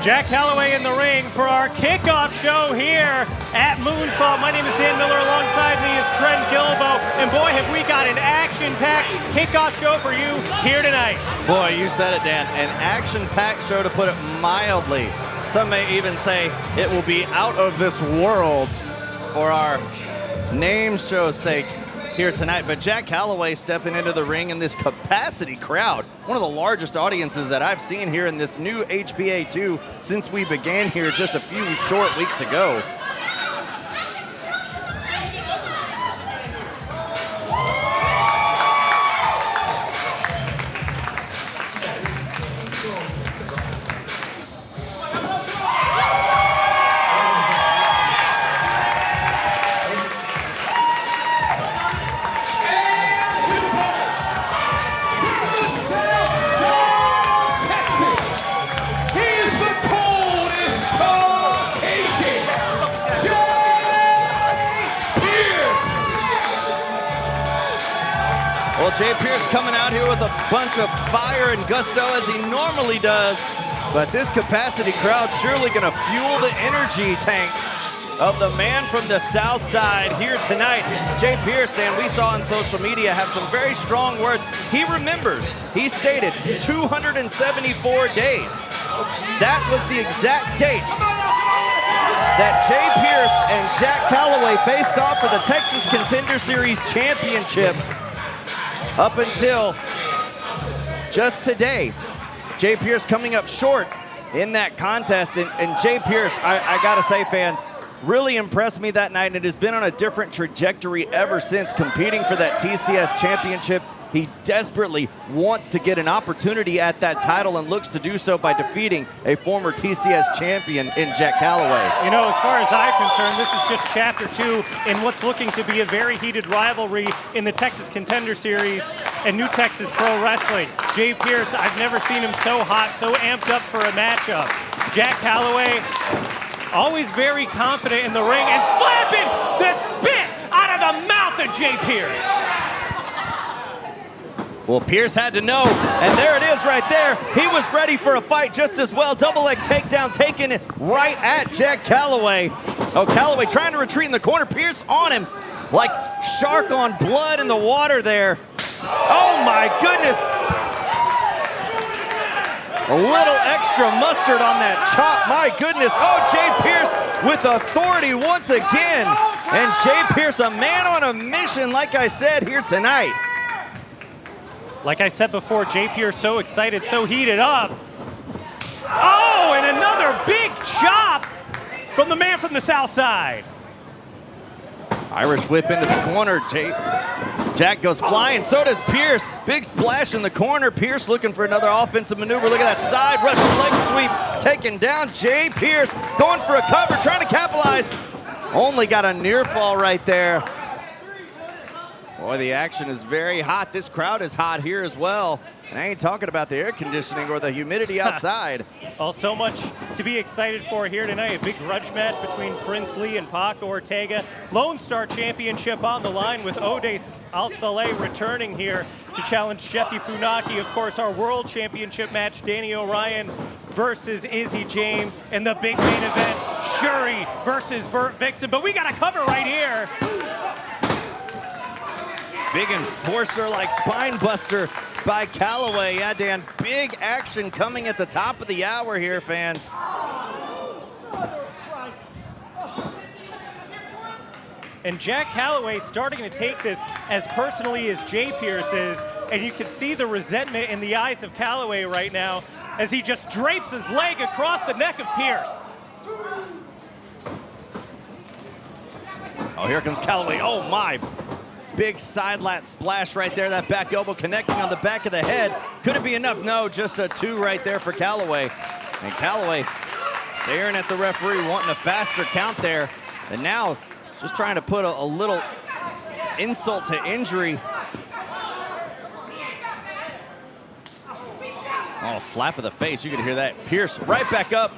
Jak Calloway in the ring for our kickoff show here at Moonsault. My name is Dan Miller. Alongside me is Trent Gilbo. And boy, have we got an action-packed kickoff show for you here tonight. Boy, you said it, Dan. An action-packed show, to put it mildly. Some may even say it will be out of this world for our name show's sake here tonight. But Jak Calloway stepping into the ring in this capacity crowd, one of the largest audiences that I've seen here in this new HPA2 since we began here just a few short weeks ago. Well, Jay Pierce coming out here with a bunch of fire and gusto as he normally does, but this capacity crowd surely gonna fuel the energy tanks of the man from the South Side here tonight. Jay Pierce, and we saw on social media, have some very strong words. He remembers, he stated 274 days. That was the exact date that Jay Pierce and Jak Calloway faced off for the Texas Contender Series Championship. Up until just today, Jay Pierce coming up short in that contest. And Jay Pierce, I gotta say, fans, really impressed me that night, and it has been on a different trajectory ever since, competing for that TCS championship. He desperately wants to get an opportunity at that title and looks to do so by defeating a former TCS champion in Jak Calloway. You know, as far as I'm concerned, this is just chapter 2 in what's looking to be a very heated rivalry in the Texas Contender Series and New Texas Pro Wrestling. Jay Pierce, I've never seen him so hot, so amped up for a matchup. Jak Calloway, always very confident in the ring and slapping the spit out of the mouth of Jay Pierce. Well, Pierce had to know, and there it is right there. He was ready for a fight just as well. Double leg takedown taken right at Jak Calloway. Oh, Calloway trying to retreat in the corner. Pierce on him like shark on blood in the water there. Oh my goodness. A little extra mustard on that chop, my goodness. Oh, Jay Pierce with authority once again. And Jay Pierce, a man on a mission, like I said, here tonight. Like I said before, Jay Pierce so excited, so heated up. Oh, and another big chop from the man from the South Side. Irish whip into the corner. Jak goes flying, so does Pierce. Big splash in the corner. Pierce looking for another offensive maneuver. Look at that side Russian leg sweep, taking down Jay Pierce. Going for a cover, trying to capitalize. Only got a near fall right there. Boy, the action is very hot. This crowd is hot here as well. And I ain't talking about the air conditioning or the humidity outside. Well, so much to be excited for here tonight. A big grudge match between Prince Lee and Pac Ortega. Lonestar Championship on the line with Oday Al-Saleh returning here to challenge Jesse Funaki. Of course, our World Championship match, Danny Orion versus Izzy James. And the big main event, SYURI versus Vertvixen. But we got a cover right here. Big enforcer like spine buster by Calloway. Yeah, Dan, big action coming at the top of the hour here, fans. And Jak Calloway starting to take this as personally as Jay Pierce is, and you can see the resentment in the eyes of Calloway right now as he just drapes his leg across the neck of Pierce. Oh, here comes Calloway. Oh, my. Big side lat splash right there. That back elbow connecting on the back of the head. Could it be enough? No, just a 2 right there for Calloway. And Calloway staring at the referee, wanting a faster count there. And now just trying to put a little insult to injury. Oh, slap of the face. You can hear that. Pierce right back up.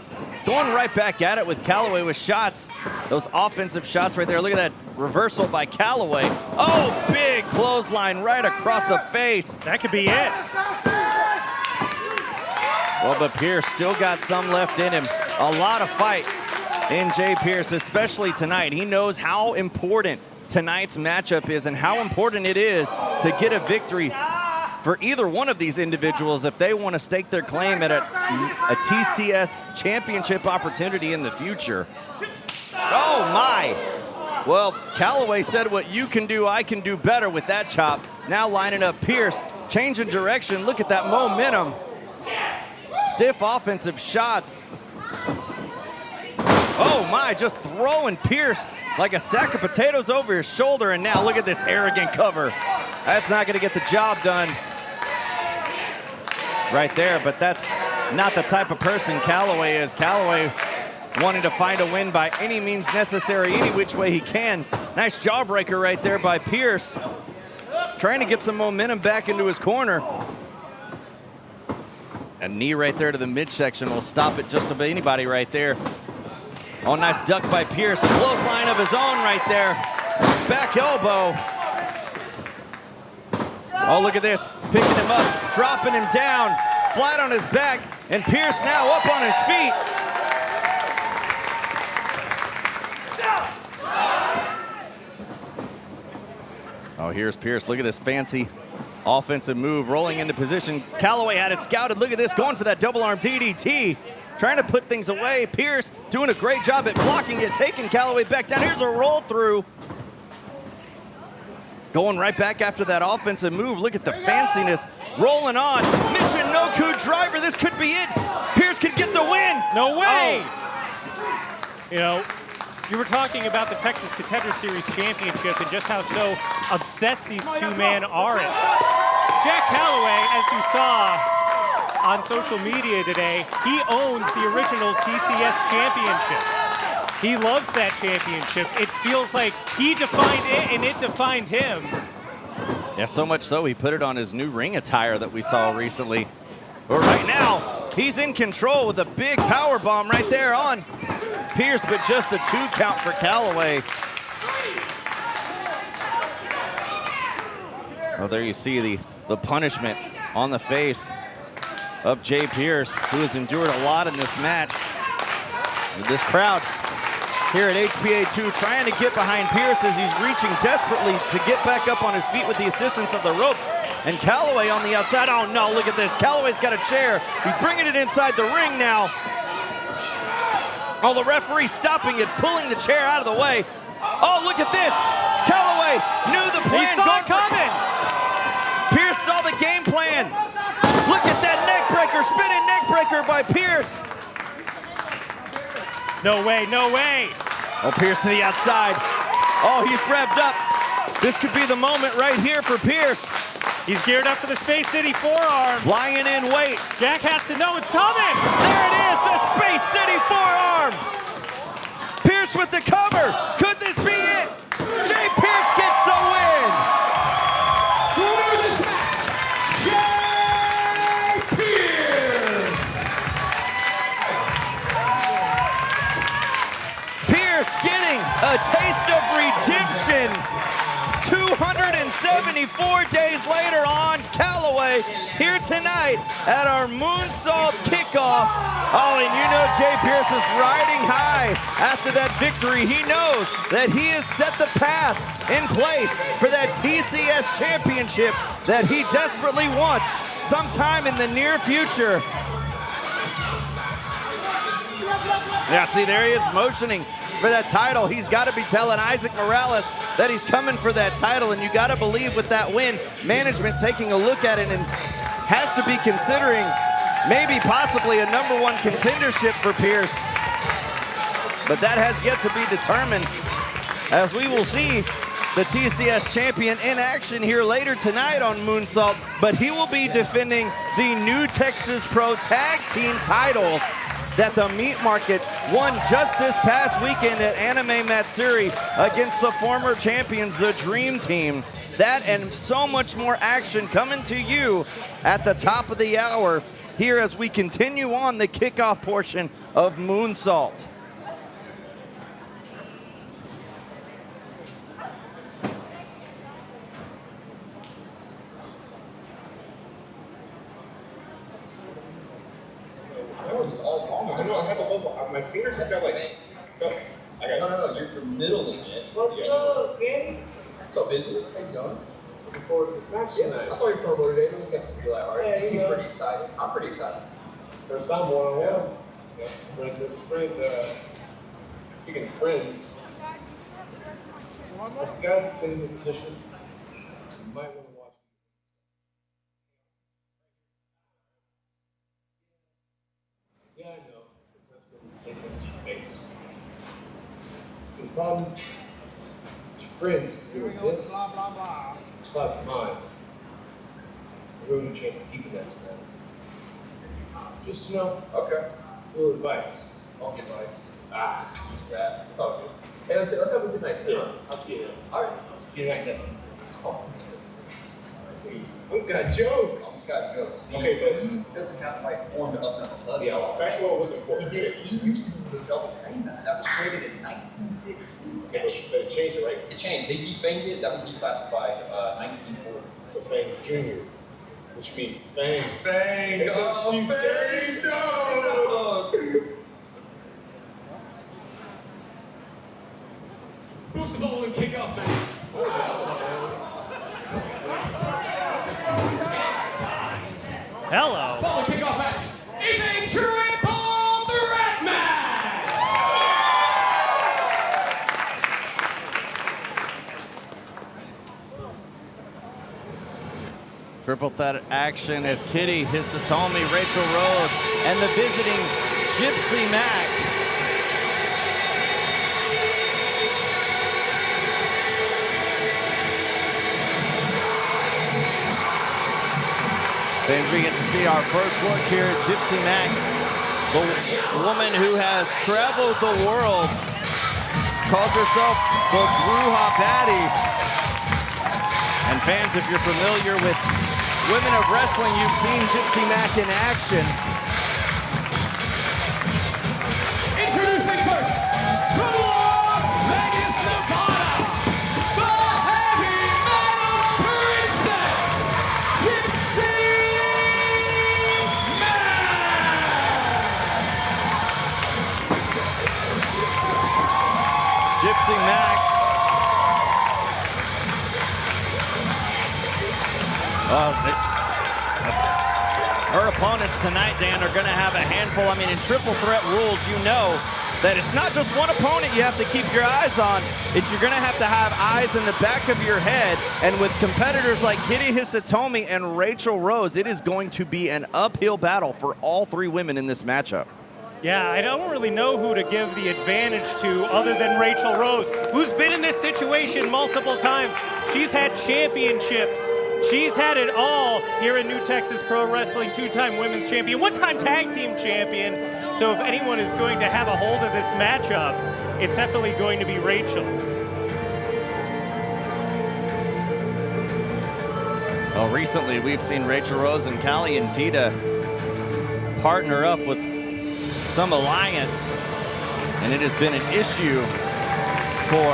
Going right back at it with Calloway with shots. Those offensive shots right there. Look at that reversal by Calloway. Oh, big clothesline right across the face. That could be it. Well, but Pierce still got some left in him. A lot of fight in Jay Pierce, especially tonight. He knows how important tonight's matchup is and how important it is to get a victory for either one of these individuals if they want to stake their claim at a TCS championship opportunity in the future. Oh my! Well, Calloway said what you can do, I can do better with that chop. Now lining up Pierce, changing direction. Look at that momentum. Stiff offensive shots. Oh my, just throwing Pierce like a sack of potatoes over his shoulder, and now look at this arrogant cover. That's not gonna get the job done right there, but that's not the type of person Calloway is. Calloway wanting to find a win by any means necessary, any which way he can. Nice jawbreaker right there by Pierce. Trying to get some momentum back into his corner. A knee right there to the midsection will stop it just about anybody right there. Oh, nice duck by Pierce. Clothesline of his own right there. Back elbow. Oh, look at this. Picking him up, dropping him down, flat on his back, and Pierce now up on his feet. Oh, here's Pierce. Look at this fancy offensive move, rolling into position. Calloway had it scouted. Look at this, going for that double arm DDT. Trying to put things away. Pierce doing a great job at blocking it, taking Calloway back down. Here's a roll through. Going right back after that offensive move. Look at the fanciness. Rolling on. Michinoku driver. This could be it. Pierce could get the win. No way. Oh. You know, you were talking about the Texas Contender Series Championship and just how so obsessed these two men are in. Jak Calloway, as you saw on social media today, he owns the original TCS Championship. He loves that championship. It feels like he defined it and it defined him. Yeah, so much so he put it on his new ring attire that we saw recently. But right now, he's in control with a big power bomb right there on Pierce, but just a 2 count for Calloway. Oh, there you see the punishment on the face of Jay Pierce, who has endured a lot in this match. With this crowd here at HPA2 trying to get behind Pierce as he's reaching desperately to get back up on his feet with the assistance of the ropes. And Calloway on the outside. Oh no, look at this. Calloway's got a chair. He's bringing it inside the ring now. Oh, the referee stopping it, pulling the chair out of the way. Oh, look at this. Calloway knew the plan. He saw it coming. Pierce saw the game plan. Look at that neck breaker, spinning neck breaker by Pierce. No way, no way. Oh, Pierce to the outside. Oh, he's revved up. This could be the moment right here for Pierce. He's geared up for the Space City forearm. Lying in wait. Jak has to know it's coming. There it is, the Space City forearm. Pierce with the cover. Could this be it? Jay Pierce gets the win. Getting a taste of redemption 274 days later on Calloway here tonight at our Moonsault kickoff. Oh, and you know Jay Pierce is riding high after that victory. He knows that he has set the path in place for that TCS championship that he desperately wants sometime in the near future. Yeah, see, there he is motioning for that title. He's got to be telling Isaac Morales that he's coming for that title, and you got to believe with that win, management taking a look at it and has to be considering maybe possibly a #1 contendership for Pierce. But that has yet to be determined, as we will see the TCS champion in action here later tonight on Moonsault, but he will be defending the New Texas Pro Tag Team titles that the Meat Market won just this past weekend at Anime Matsuri against the former champions, the Dream Team. That and so much more action coming to you at the top of the hour here as we continue on the kickoff portion of Moonsault. is all wrong. I know, I have a level. My finger just got like stuck. No, you're middling it. What's up, Danny? What's up, Izzy? How you doing? Looking forward to this match tonight. I saw your promo today. You got to be like, all right. Yeah, You seem pretty excited. I'm pretty excited. First time one-on-one. Yeah, friend versus friend. Speaking of friends, that's the guy that's been in the position. You might want to watch. Yeah, I know. Sometimes when you say things to your face. So the problem is your friends doing this. Cloud your mind. Ruin your chance of keeping that tonight. Just, Okay. a little advice. I'll get advice. Just that. It's all good. Hey, let's have a good night. Yeah, I'll see you then. All right. See you tonight then. Oh, See, I've got jokes. got jokes. Okay, but He doesn't have the right form to up that blood. yeah, back to what was He important. did. He used to do the double fang that. That was created in 1915. Okay, but it changed it, right? It changed. They defanged it. That was declassified 1940. So Fang Jr., which means Fang. Fang! Oh, You dirty dog! Who's the ball and kick off match? Hello. Ball and kick off match is a triple threat match! Triple threat action as Kitti, Hisatomi, Raychell Rose, and the visiting Gypsy Mac. Fans, we get to see our first look here at Gypsy Mac, the woman who has traveled the world, calls herself the Bruja Patty. And fans, if you're familiar with women of wrestling, you've seen Gypsy Mac in action. Introducing first, from Las Vegas, Nevada, the heavy metal princess, Gypsy Gypsy Mac. Her opponents tonight, Dan, are going to have a handful. I mean, in triple threat rules, you know that it's not just one opponent you have to keep your eyes on. You're going to have eyes in the back of your head. And with competitors like Kitti, Hisatomi, and Raychell Rose, it is going to be an uphill battle for all three women in this matchup. Yeah, I don't really know who to give the advantage to other than Raychell Rose, who's been in this situation multiple times. She's had championships. She's had it all here in New Texas Pro Wrestling, two-time women's champion, one-time tag team champion. So if anyone is going to have a hold of this matchup, it's definitely going to be Raychell. Well, recently we've seen Raychell Rose and Callie and Tita partner up with some alliance, and it has been an issue for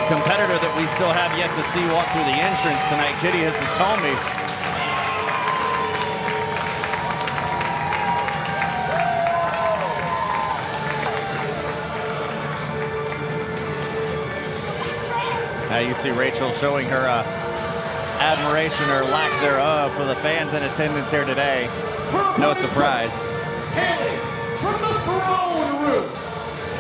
competitor that we still have yet to see walk through the entrance tonight, Kitti Hisatomi. Now you see Raychell showing her admiration or lack thereof for the fans in attendance here today. No surprise. Hailing from the throne room,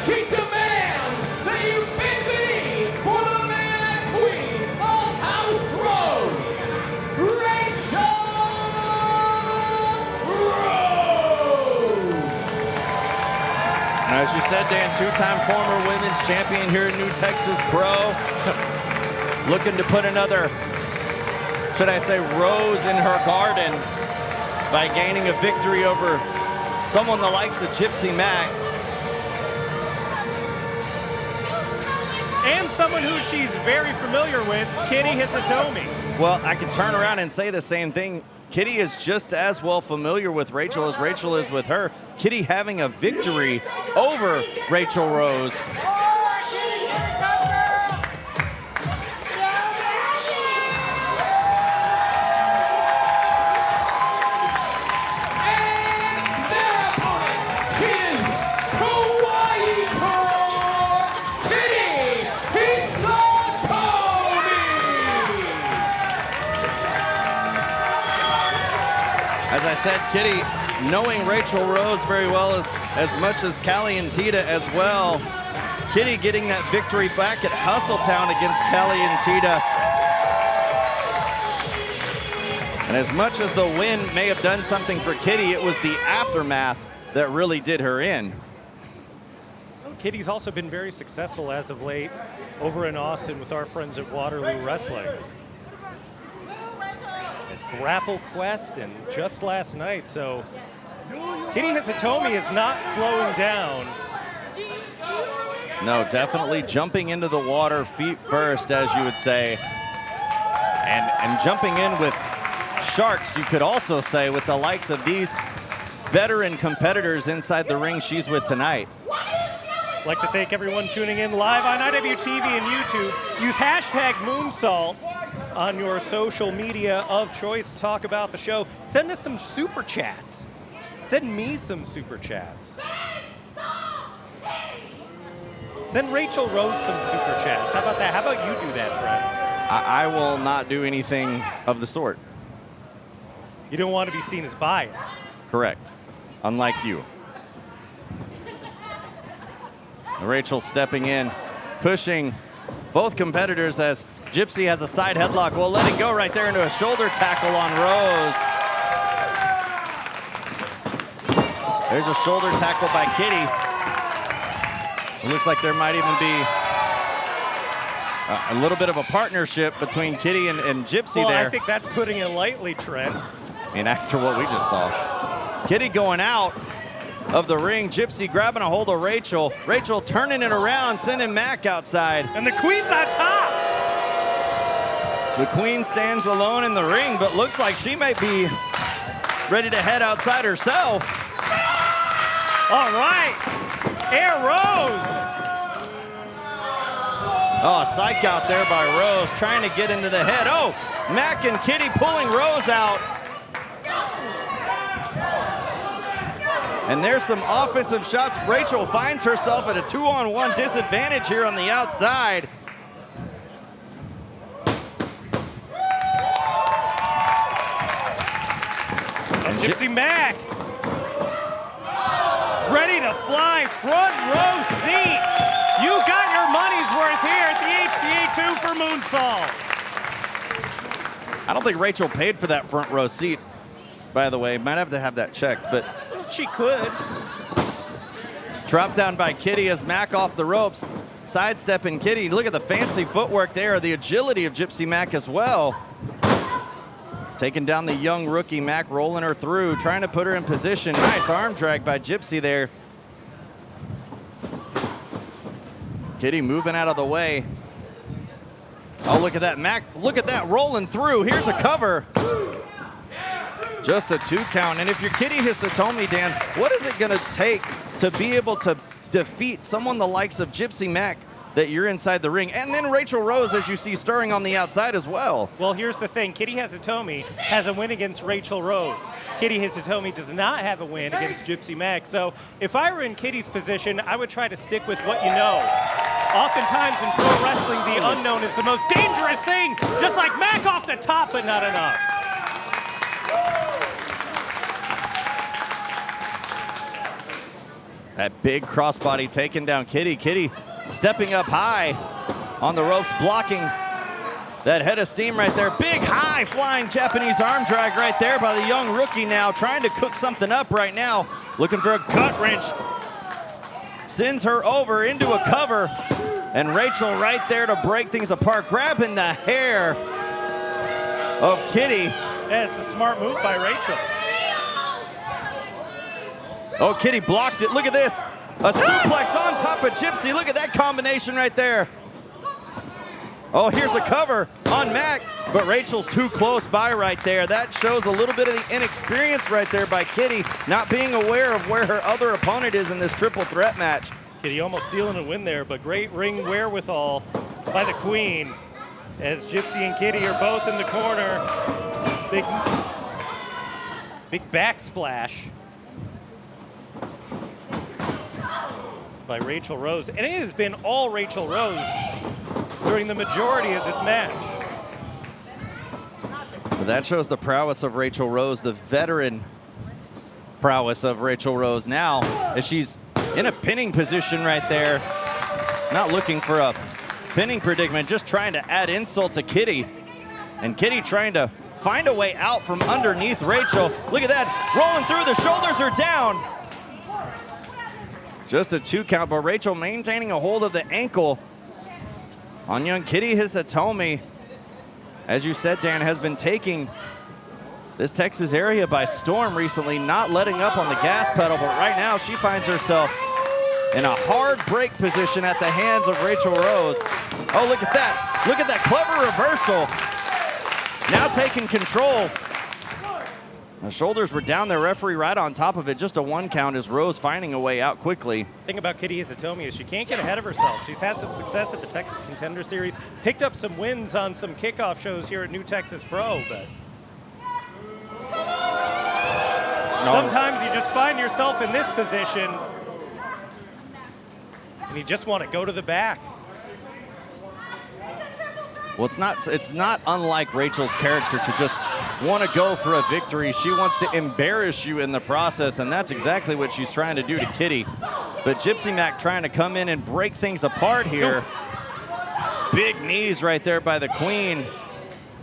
she demands that you bid thee for the man and queen of House Rose, Raychell Rose! As you said, Dan, two-time former women's champion here in New Texas Pro. Looking to put another, should I say, rose in her garden by gaining a victory over someone the likes of Gypsy Mac. And someone who she's very familiar with, Kitti Hisatomi. Well, I could turn around and say the same thing. Kitti is just as well familiar with Raychell as Raychell is with her. Kitti having a victory over Raychell Rose. And their opponent As I said, Kitti knowing Raychell Rose very well as much as Callie and Tita as well. Kitti getting that victory back at Hustletown against Callie and Tita. And as much as the win may have done something for Kitti, it was the aftermath that really did her in. Kitti's also been very successful as of late over in Austin with our friends at Waterloo Wrestling. At Grapple Quest and just last night, so Kitti Hisatomi is not slowing down. No, definitely jumping into the water feet first, as you would say. And jumping in with sharks, you could also say, with the likes of these veteran competitors inside the ring she's with tonight. I'd like to thank everyone tuning in live on IWTV and YouTube. Use hashtag Moonsault on your social media of choice to talk about the show. Send us some super chats. Send me some super chats. Send Raychell Rose some super chats. How about that? How about you do that, Trent? I will not do anything of the sort. You don't want to be seen as biased. Correct. Unlike you. Raychell stepping in, pushing both competitors as Gypsy has a side headlock. Well, let it go right there into a shoulder tackle on Rose. There's a shoulder tackle by Kitti. It looks like there might even be a little bit of a partnership between Kitti and Gypsy well, there. I think that's putting it lightly, Trent. And after what we just saw. Kitti going out of the ring. Gypsy grabbing a hold of Raychell. Raychell turning it around, sending Mac outside. And the Queen's on top. The Queen stands alone in the ring, but looks like she might be ready to head outside herself. All right. Air Rose. Oh, a psych out there by Rose, trying to get into the head. Oh, Mac and Kitti pulling Rose out. And there's some offensive shots. Raychell finds herself at a 2-on-1 disadvantage here on the outside. And Gypsy Mac ready to fly front row seat. You got your money's worth here at the HBA 2 for Moonsault. I don't think Raychell paid for that front row seat, by the way. Might have to have that checked, but she could. Drop down by Kitti as Mac off the ropes. Sidestepping Kitti. Look at the fancy footwork there, the agility of Gypsy Mac as well. Taking down the young rookie Mac, rolling her through, trying to put her in position. Nice arm drag by Gypsy there. Kitti moving out of the way. Oh, look at that, Mac. Look at that, rolling through. Here's a cover. Just a 2 count. And if you're Kitti Hisatomi, Dan, what is it going to take to be able to defeat someone the likes of Gypsy Mac that you're inside the ring? And then Raychell Rose, as you see, stirring on the outside as well. Well, here's the thing. Kitti Hisatomi has a win against Raychell Rose. Kitti Hisatomi does not have a win against Gypsy Mac. So if I were in Kitti's position, I would try to stick with what you know. Oftentimes in pro wrestling, the unknown is the most dangerous thing. Just like Mac off the top, but not enough. That big crossbody taking down Kitti. Kitti stepping up high on the ropes, blocking that head of steam right there. Big high flying Japanese arm drag right there by the young rookie now, trying to cook something up right now. Looking for a gut wrench. Sends her over into a cover. And Raychell right there to break things apart, grabbing the hair of Kitti. Yeah, it's a smart move by Raychell. Oh, Kitti blocked it. Look at this. A suplex on top of Gypsy. Look at that combination right there. Oh, here's a cover on Mac, but Raychell's too close by right there. That shows a little bit of the inexperience right there by Kitti, not being aware of where her other opponent is in this triple threat match. Kitti almost stealing a win there, but great ring wherewithal by the Queen as Gypsy and Kitti are both in the corner. Big backsplash by Raychell Rose. And it has been all Raychell Rose during the majority of this match. The But that shows the prowess of Raychell Rose, the veteran prowess of Raychell Rose now, as she's in a pinning position right there. Not looking for a pinning predicament, just trying to add insult to Kitti. And Kitti trying to find a way out from underneath Raychell. Look at that, rolling through, the shoulders are down. Just a 2 count, but Raychell maintaining a hold of the ankle on young Kitti Hisatomi. As you said, Dan, has been taking this Texas area by storm recently, not letting up on the gas pedal, but right now she finds herself in a hard break position at the hands of Raychell Rose. Oh, look at that. Look at that clever reversal. Now taking control. The shoulders were down there, referee right on top of it. Just a 1 count as Rose finding a way out quickly. The thing about Kitti Hisatomi is she can't get ahead of herself. She's had some success at the Texas Contender Series, picked up some wins on some kickoff shows here at New Texas Pro, but sometimes you just find yourself in this position and you just want to go to the back. Well, it's not unlike Rachel's character to just want to go for a victory. She wants to embarrass you in the process, and that's exactly what she's trying to do to Kitti. But Gypsy Mac trying to come in and break things apart here. Big knees right there by the queen.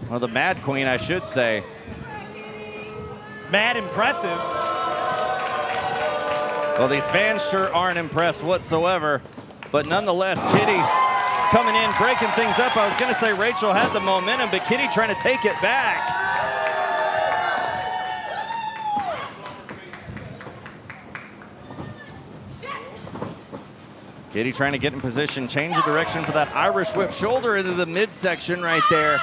Well, the Mad Queen, I should say. Mad impressive. Well, these fans sure aren't impressed whatsoever. But nonetheless, Kitti coming in, breaking things up. I was going to say Raychell had the momentum, but Kitti trying to take it back. Kitti trying to get in position, change the direction for that Irish whip shoulder into the midsection right there.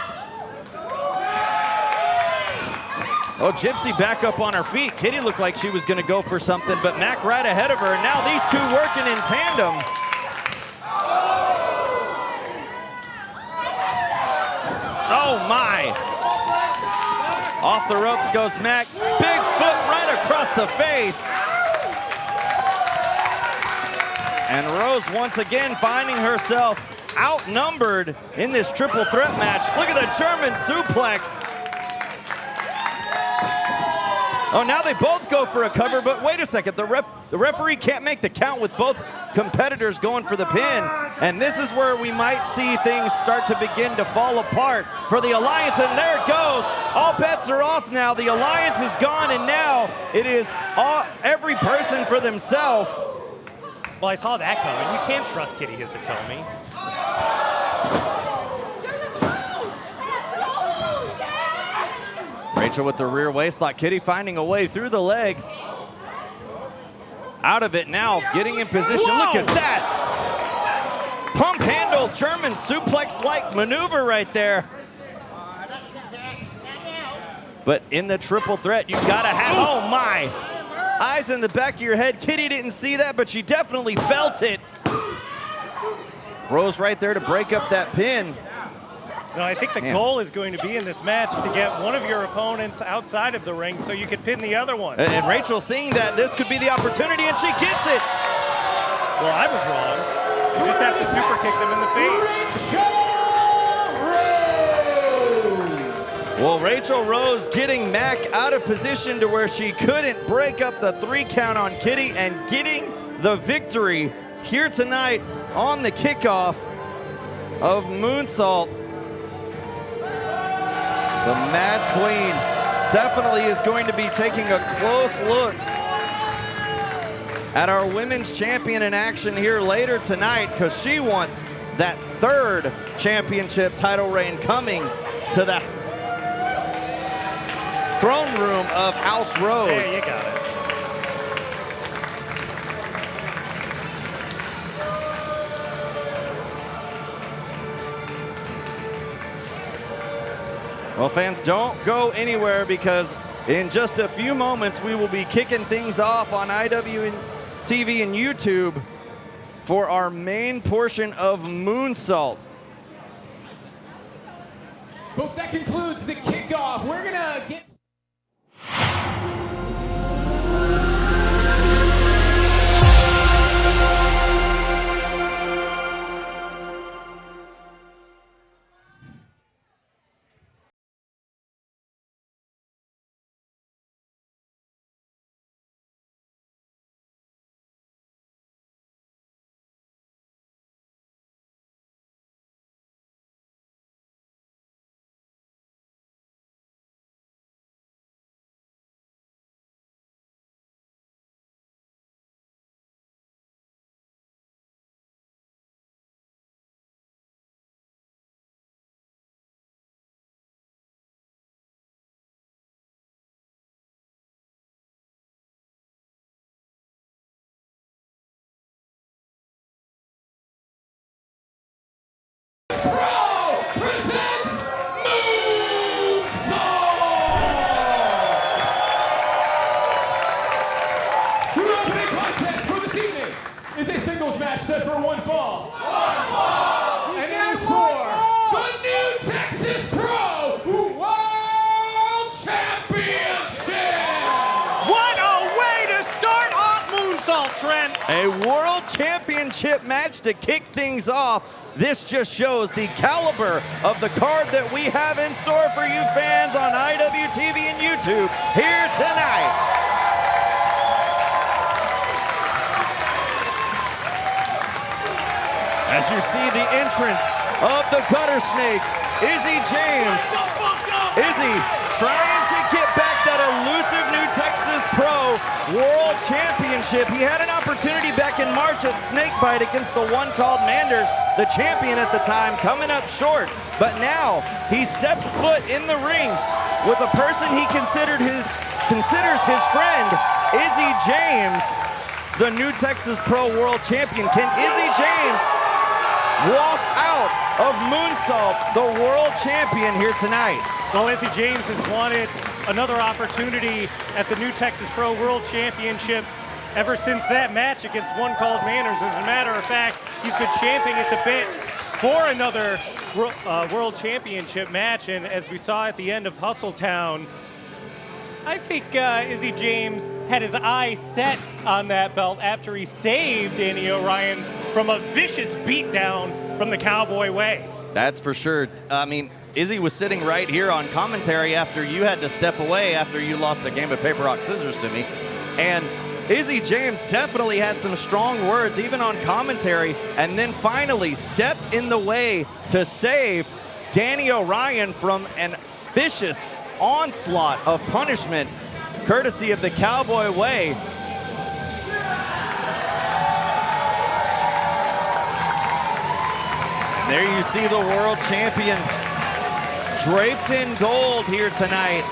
Oh, Gypsy back up on her feet. Kitti looked like she was going to go for something, but Mac right ahead of her. And now these two working in tandem. Oh my. Off the ropes goes Mac. Big foot right across the face. And Rose once again finding herself outnumbered in this triple threat match. Look at the German suplex. Oh, now they both go for a cover, but wait a second. The referee can't make the count with both competitors going for the pin. And this is where we might see things start to begin to fall apart for the Alliance. And there it goes. All bets are off now. The Alliance is gone, and now it is every person for themselves. Well, I saw that coming. You can't trust Kitti Hisatomi. Raychell with the rear waistlock. Kitti finding a way through the legs. Out of it now, getting in position. Whoa! Look at that. Pump handle German suplex-like maneuver right there. But in the triple threat, you gotta have, oh my. Eyes in the back of your head. Kitti didn't see that, but she definitely felt it. Rose right there to break up that pin. No, I think the goal is going to be in this match to get one of your opponents outside of the ring so you can pin the other one. And Raychell seeing that this could be the opportunity, and she gets it. Well, I was wrong. You just have to super kick them in the face. Well, Raychell Rose getting Mac out of position to where she couldn't break up the 3 count on Kitti and getting the victory here tonight on the kickoff of Moonsault. The Mad Queen definitely is going to be taking a close look at our women's champion in action here later tonight, because she wants that 3rd championship title reign coming to the throne room of House Rose. There you got it. Well, fans, don't go anywhere, because in just a few moments we will be kicking things off on IWTV and YouTube for our main portion of Moonsault. Folks, that concludes the kickoff. We're gonna get A World Championship match to kick things off. This just shows the caliber of the card that we have in store for you fans on IWTV and YouTube here tonight. As you see the entrance of the Gutter Snake, Izzy James. Izzy trying to get back that elusive New Texas Pro World Championship. He had an opportunity back in March at Snakebite against the one called Manders, the champion at the time, coming up short. But now he steps foot in the ring with a person he considers his friend, Izzy James, the New Texas Pro World Champion. Can Izzy James walk out of Moonsault, the world champion, here tonight? Well, Izzy James has wanted another opportunity at the New Texas Pro World Championship ever since that match against one called Manners. As a matter of fact, he's been champing at the bit for another World Championship match, and as we saw at the end of Hustletown, I think Izzy James had his eye set on that belt after he saved Danny Orion from a vicious beatdown from the Cowboy Way. That's for sure. I mean, Izzy was sitting right here on commentary after you had to step away after you lost a game of paper, rock, scissors to me. And Izzy James definitely had some strong words, even on commentary, and then finally stepped in the way to save Danny Orion from an vicious onslaught of punishment, courtesy of the Cowboy Way. And there you see the world champion draped in gold here tonight.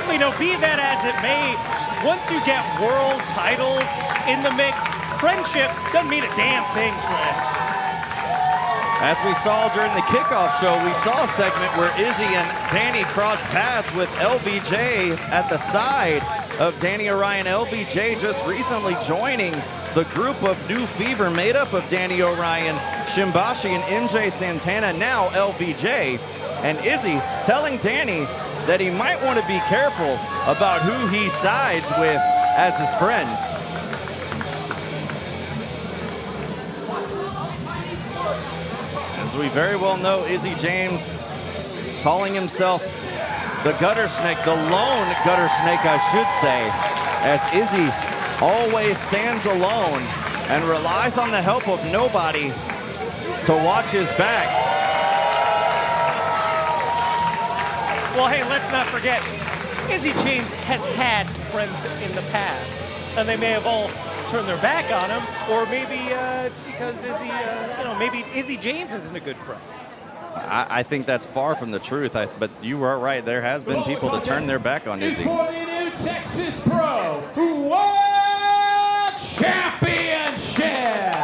You know, be that as it may, once you get world titles in the mix, friendship doesn't mean a damn thing, Trent. As we saw during the kickoff show, we saw a segment where Izzy and Danny crossed paths with LBJ at the side of Danny Orion. LBJ just recently joining the group of New Fever made up of Danny Orion, Shimbashi, and MJ Santana, now LBJ. And Izzy telling Danny that he might want to be careful about who he sides with as his friends. As we very well know, Izzy James calling himself the Gutter Snake, the lone Gutter Snake, I should say, as Izzy always stands alone and relies on the help of nobody to watch his back. Well, hey, let's not forget, Izzy James has had friends in the past, and they may have all turned their back on him, or maybe it's because Izzy, maybe Izzy James isn't a good friend. I think that's far from the truth, but you are right. There has been people that turn their back on Izzy. For the New Texas Pro World Championship.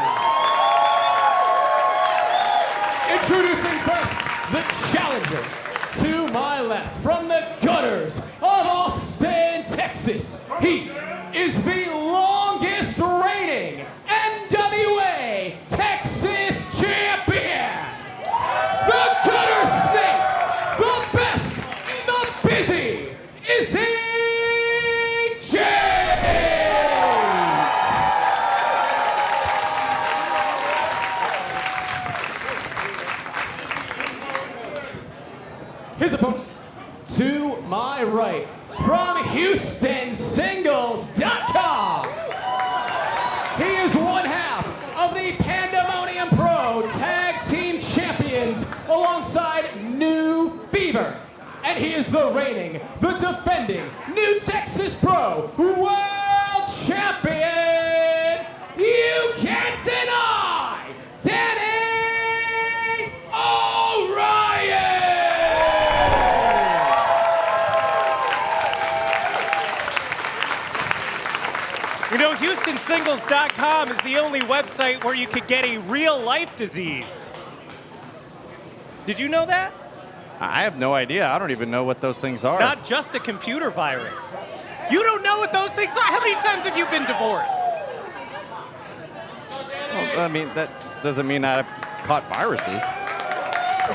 Introducing first the challenger. To my left, from the gutters of Austin, Texas, he is the longest reigning NWA Texas champion, the Gutter Snake, the best in the busy, Izzy James. His opponent, to my right, from Houston Singles.com. He is one half of the Pandemonium Pro Tag Team Champions alongside New Fever. And he is the reigning, the defending New Texas Pro World Champion. You can't deny Danny Orion. You know, HoustonSingles.com is the only website where you could get a real-life disease. Did you know that? I have no idea. I don't even know what those things are. Not just a computer virus. You don't know what those things are? How many times have you been divorced? Well, I mean, that doesn't mean I've caught viruses.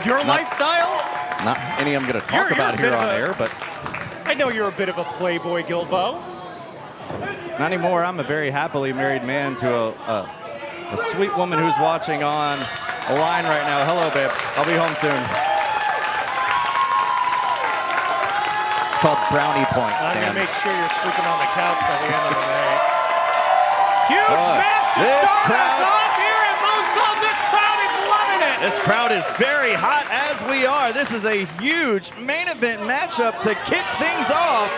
Your lifestyle? Not any I'm going to talk You're about a here bit of on a- air, but I know you're a bit of a playboy, Gilbo. Not anymore. I'm a very happily married man to a sweet woman who's watching on a line right now. Hello, babe. I'll be home soon. It's called brownie points, I'm Dan. going to make sure you're sleeping on the couch by the end of the night. Huge match to this start crowd- us off here at Moonsault. This crowd is loving it. This crowd is very hot, as we are. This is a huge main event matchup to kick things off.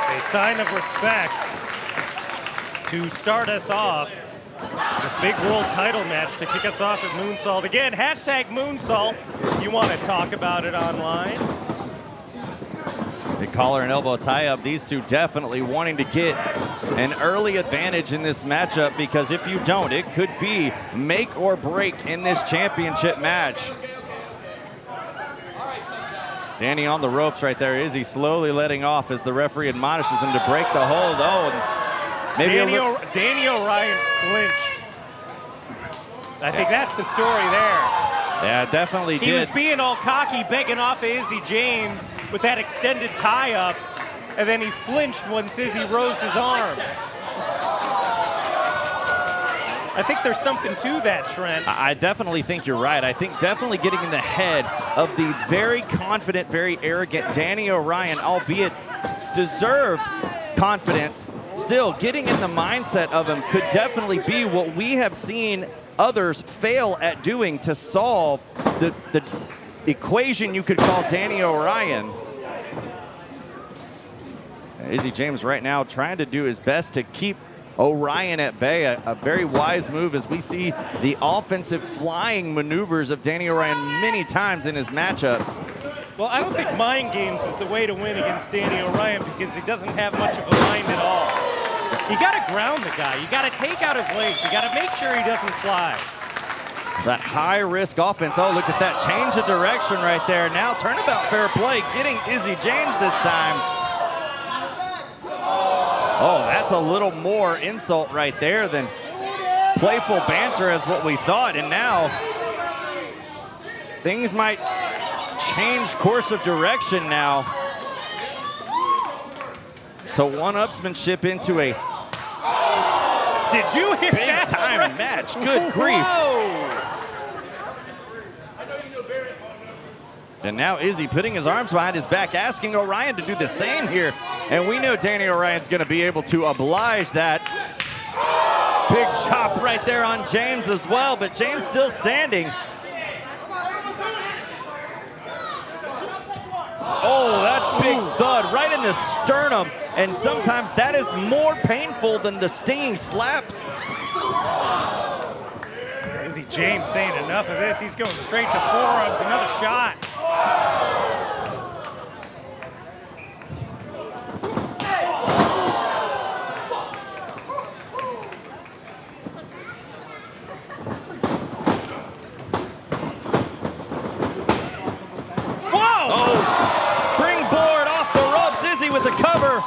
A sign of respect to start us off. This big world title match to kick us off at Moonsault. Again, hashtag Moonsault. You want to talk about it online. Big collar and elbow tie-up. These two definitely wanting to get an early advantage in this matchup, because if you don't, it could be make or break in this championship match. Danny on the ropes right there. Izzy slowly letting off as the referee admonishes him to break the hold. Oh, and maybe Danny Orion flinched. I think that's the story there. Yeah, definitely He did. was being all cocky, begging off of Izzy James with that extended tie-up, and then he flinched once Izzy rose his arms. I think there's something to that, Trent. I definitely think you're right. I think definitely getting in the head of the very confident, very arrogant Danny Orion, albeit deserved confidence, still getting in the mindset of him could definitely be what we have seen others fail at doing to solve the equation you could call Danny Orion. Izzy James right now trying to do his best to keep Orion at bay, a very wise move as we see the offensive flying maneuvers of Danny Orion many times in his matchups. Well, I don't think mind games is the way to win against Danny Orion, because he doesn't have much of a mind at all. You got to ground the guy. You got to take out his legs. You got to make sure he doesn't fly. That high-risk offense. Oh, look at that change of direction right there. Now turnabout fair play, getting Izzy James this time. Oh, that's a little more insult right there than playful banter as what we thought. And now things might change course of direction now to one-upsmanship into a Did you hear that? big-time match. Good grief. Whoa. And now Izzy putting his arms behind his back, asking Orion to do the same here. And we know Danny Orion's going to be able to oblige that. Big chop right there on James as well, but James still standing. Oh, that big thud right in the sternum. And sometimes that is more painful than the stinging slaps. Izzy James saying enough of this. He's going straight to forearms. Another shot. Whoa! Oh, springboard off the ropes. Izzy with the cover.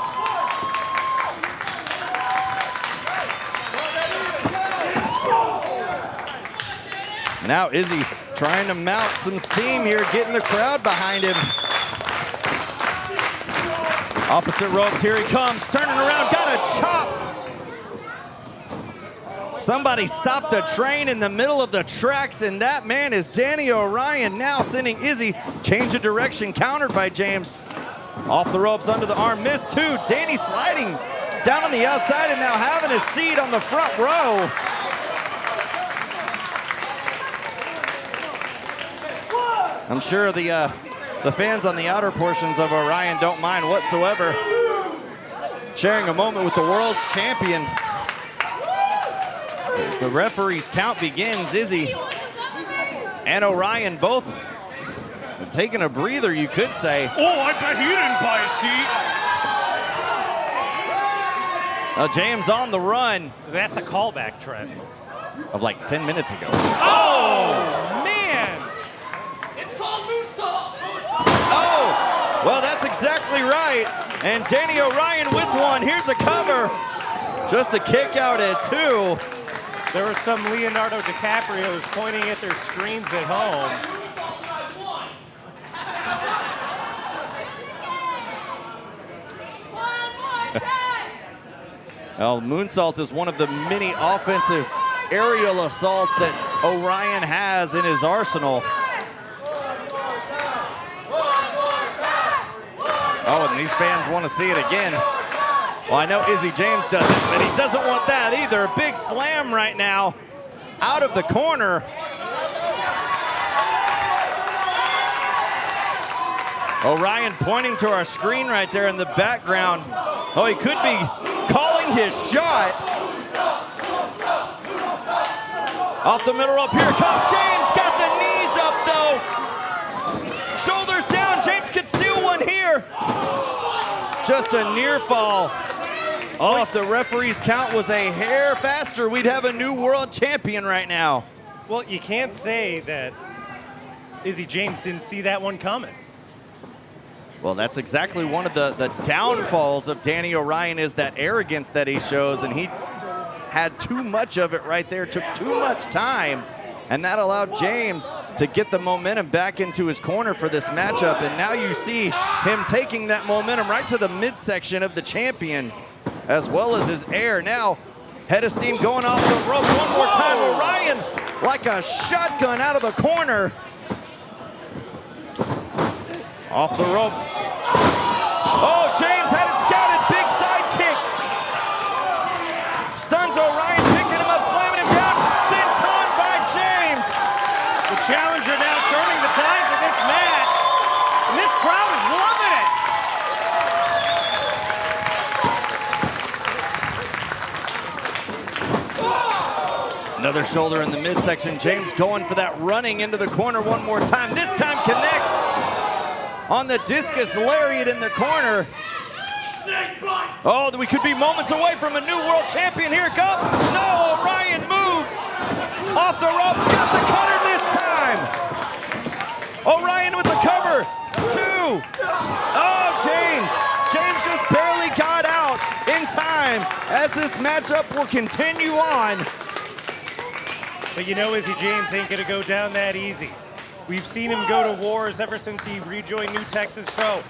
Now Izzy trying to mount some steam here, getting the crowd behind him. Opposite ropes, here he comes, turning around, got a chop. Somebody stopped the train in the middle of the tracks, and that man is Danny Orion, now sending Izzy, change of direction, countered by James. Off the ropes, under the arm, missed too. Danny sliding down on the outside and now having his seat on the front row. I'm sure the fans on the outer portions of Orion don't mind whatsoever. Sharing a moment with the world's champion. The referee's count begins. Izzy and Orion both taking a breather, you could say. Oh, I bet he didn't buy a seat. James on the run. That's the callback, Trent. Of like 10 minutes ago. Oh, man. It's called Moonsault. Oh, well, that's exactly right. And Danny Orion with one. Here's a cover. Just a kick out at two. There were some Leonardo DiCaprios pointing at their screens at home. Well, Moonsault is one of the many offensive aerial assaults that Orion has in his arsenal. Oh, and these fans want to see it again. Well, I know Izzy James doesn't, but he doesn't want that either. Big slam right now out of the corner. Orion pointing to our screen right there in the background. Oh, he could be calling his shot. Off the middle rope, here comes James. Got the knees up though. Shoulders down, James could steal one here. Just a near fall. Oh, if the referee's count was a hair faster, we'd have a new world champion right now. Well, you can't say that Izzy James didn't see that one coming. Well, that's exactly one of the downfalls of Danny Orion, is that arrogance that he shows, and he had too much of it right there, took too much time, and that allowed James to get the momentum back into his corner for this matchup. And now you see him taking that momentum right to the midsection of the champion, as well as his air. Now, head of steam going off the ropes one more time. Orion, like a shotgun out of the corner. Off the ropes. Oh, James had it scouted. Big side kick. Stuns Orion, picking him up, slamming him down. Senton by James. The challenger now turning the tide for this match. And this crowd is loving it. Another shoulder in the midsection. James going for that running into the corner one more time. This time connects on the discus lariat in the corner. Oh, we could be moments away from a new world champion. Here it comes. No, Orion moved. Off the ropes, got the cutter this time. Orion with the cover. 2. Oh, James. James just barely got out in time, as this matchup will continue on. But you know Izzy James ain't gonna go down that easy. We've seen him go to wars ever since he rejoined New Texas Pro.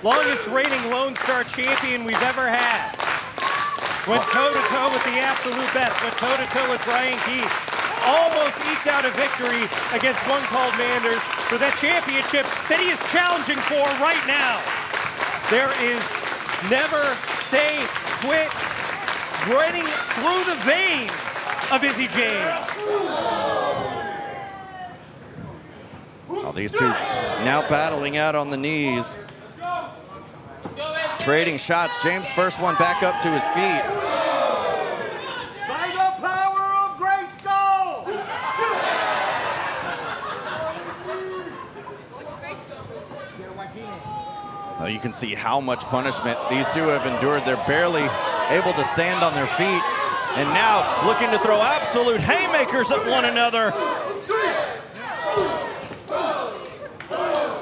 Longest reigning Lonestar champion we've ever had. Went toe-to-toe with the absolute best. Went toe-to-toe with Brian Keith. Almost eked out a victory against one called Manders for that championship that he is challenging for right now. There is never say quit running through the veins of Izzy James. Well, these two now battling out on the knees. Trading shots. James first one back up to his feet. By the power of Grayskull! Well, you can see how much punishment these two have endured. They're barely able to stand on their feet. And now looking to throw absolute haymakers at one another.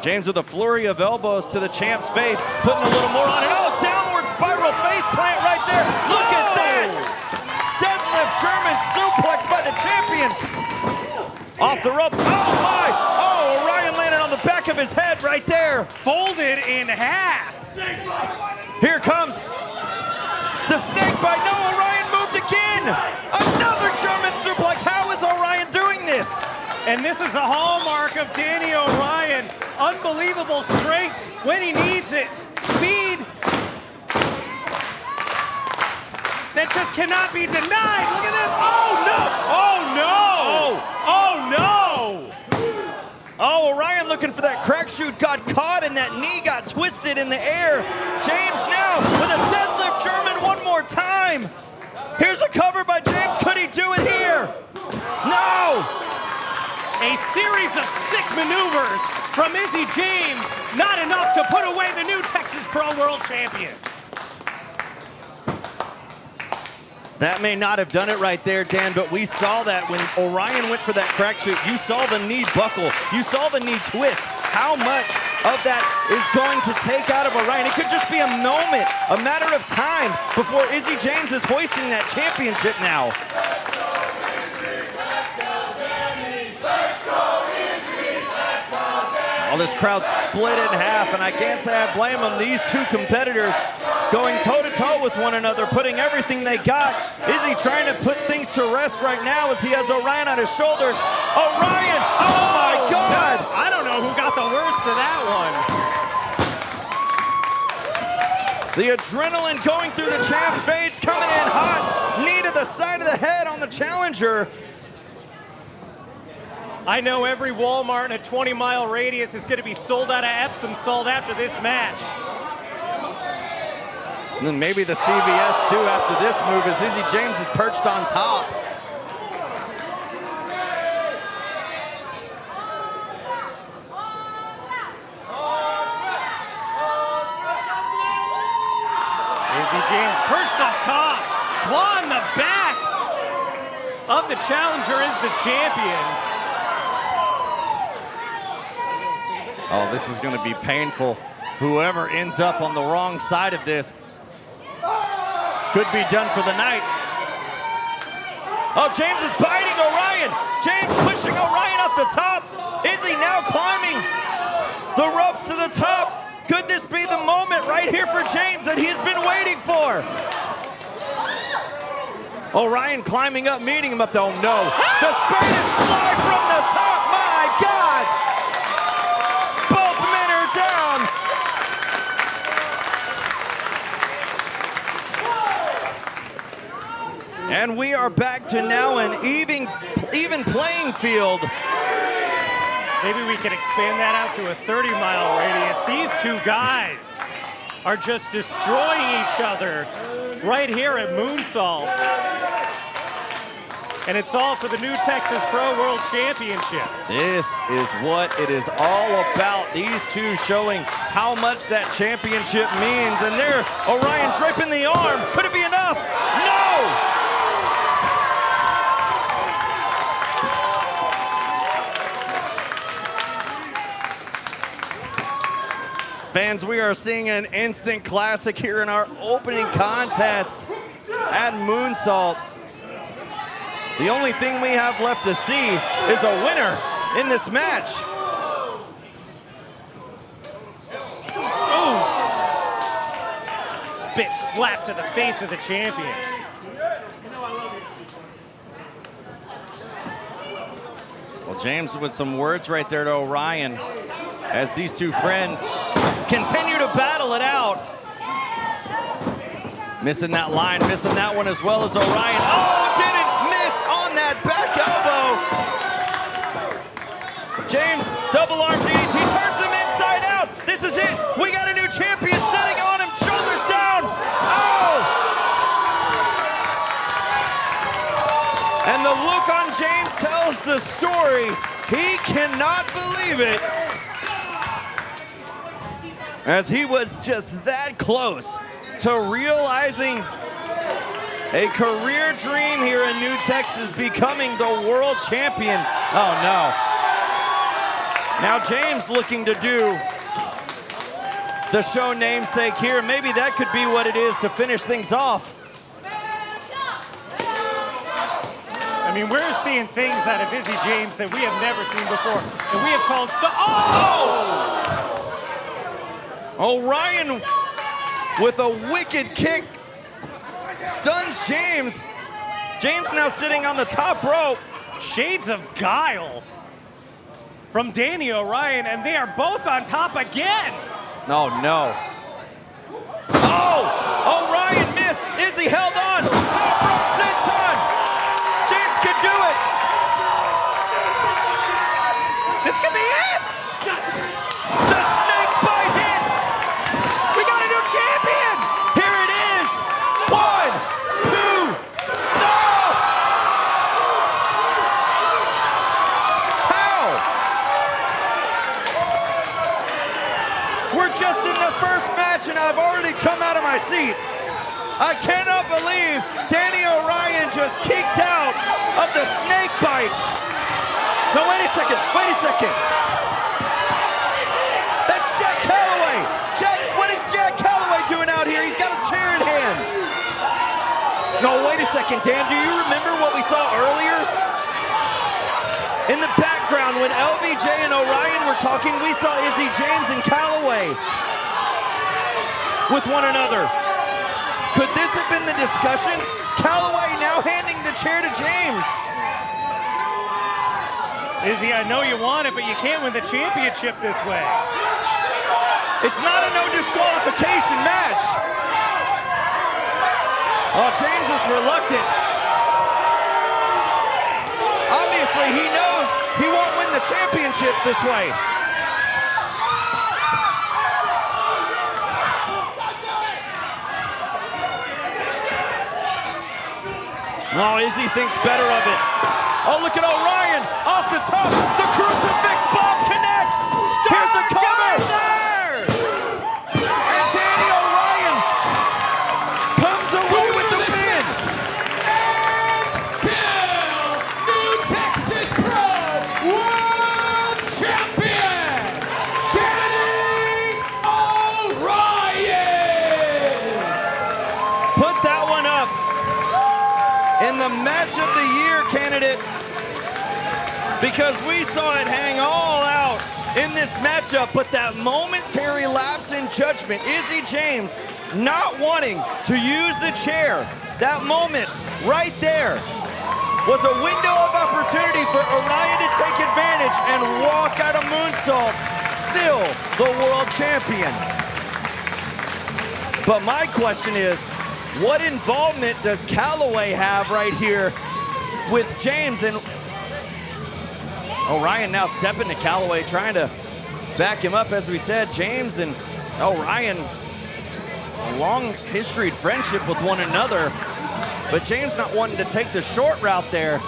James with a flurry of elbows to the champ's face, putting a little more on it. Oh, downward spiral face plant right there. Look at that. Deadlift German suplex by the champion. Off the ropes. Oh, my. Oh, Orion landed on the back of his head right there. Folded in half. Here comes the snake bite. No, Orion moved again. Another German suplex. How is Orion doing this? And this is a hallmark of Danny Orion. Unbelievable strength when he needs it. Speed that just cannot be denied. Look at this. Oh, no. Oh, no. Oh, no. Oh, Orion looking for that crack shoot, got caught, and that knee got twisted in the air. James now with a deadlift German one more time. Here's a cover by James. Could he do it here? No. A series of sick maneuvers from Izzy James, not enough to put away the new Texas Pro World Champion. That may not have done it right there, Dan, but we saw that when Orion went for that crack shoot. You saw the knee buckle. You saw the knee twist. How much of that is going to take out of Orion? It could just be a moment, a matter of time before Izzy James is hoisting that championship now. Well, this crowd split in half, and I can't say I blame them. These two competitors going toe-to-toe with one another, putting everything they got. Izzy trying to put things to rest right now as he has Orion on his shoulders. Orion, oh my God! No, I don't know who got the worst of that one. The adrenaline going through the champ's veins, coming in hot. Knee to the side of the head on the challenger. I know every Walmart in a 20-mile radius is going to be sold out of Epsom salt after this match. And then maybe the CVS too after this move as Izzy James is perched on top. Izzy James perched up top, claw in the back of the challenger is the champion. Oh, this is going to be painful. Whoever ends up on the wrong side of this could be done for the night. Oh, James is biting Orion. James pushing Orion up the top. Izzy now climbing the ropes to the top. Could this be the moment right here for James that he's been waiting for? Orion climbing up, meeting him up though. Oh, no. The Spanish slide from the top. My God. Both men are down. And we are back to now an even playing field. Maybe we can expand that out to a 30-mile radius. These two guys are just destroying each other right here at Moonsault. And it's all for the new Texas Pro World Championship. This is what it is all about. These two showing how much that championship means. And there, Orion draping the arm. Could it be enough? No! Fans, we are seeing an instant classic here in our opening contest at Moonsault. The only thing we have left to see is a winner in this match. Ooh. Spit slap to the face of the champion. Well, James with some words right there to Orion as these two friends continue to battle it out. Missing that line, missing that one as well as Orion. Oh, didn't miss on that back elbow. James, double arm DDT, turns him inside out. This is it. We got a new champion sitting on him, shoulders down. Oh! And the look on James tells the story. He cannot believe it, as he was just that close to realizing a career dream here in New Texas, becoming the world champion. Oh no. Now James looking to do the show namesake here. Maybe that could be what it is to finish things off. I mean, we're seeing things out of Izzy James that we have never seen before. And we have called Orion with a wicked kick stuns James. James now sitting on the top rope. Shades of guile from Danny Orion, and they are both on top again. Oh, no. Oh, Orion missed. Izzy held on. Top rope senton. James could do it. This could be it. The snake bite hits. We got a new champion. Here it is. 1, 2. No! How? We're just in the first match and I've already come out of my seat. I cannot believe Danny Orion just kicked out of the snake bite. No, wait a second. That's Jak Calloway. What is Jak Calloway doing out here? He's got a chair in hand. No, wait a second, Dan. Do you remember what we saw earlier? In the back background, when LBJ and Orion were talking, we saw Izzy James and Calloway with one another. Could this have been the discussion? Calloway now handing the chair to James. Izzy, I know you want it, but you can't win the championship this way. It's not a no disqualification match. Oh, James is reluctant. Obviously, he knows he won't win the championship this way. Oh, Izzy thinks better of it. Oh, look at Orion off the top. The crucifix bomb connects. Here's a cover. And Danny Orion comes away with the win. And still, New Texas Pro World Champion, Danny Orion. Put that one up in the match of the year candidate, because we saw it hang all out in this matchup, but that momentary lapse in judgment, Izzy James not wanting to use the chair, that moment right there was a window of opportunity for Orion to take advantage and walk out of Moonsault, still the world champion. But my question is, what involvement does Calloway have right here with James? And Orion now stepping to Calloway, trying to back him up. As we said, James and Orion, a long historied friendship with one another, but James not wanting to take the short route there.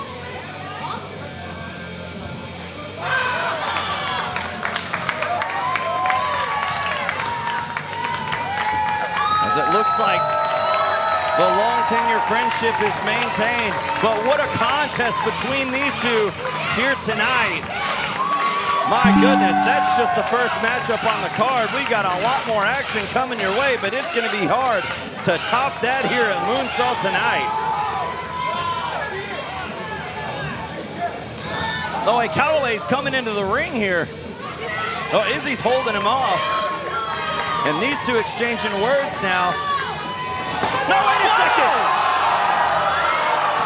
As it looks like the long tenure friendship is maintained, but what a contest between these two here tonight. My goodness, that's just the first matchup on the card. We got a lot more action coming your way, but it's gonna be hard to top that here at Moonsault tonight. Oh, hey, Calloway's coming into the ring here. Oh, Izzy's holding him off. And these two exchanging words now. No, wait a second!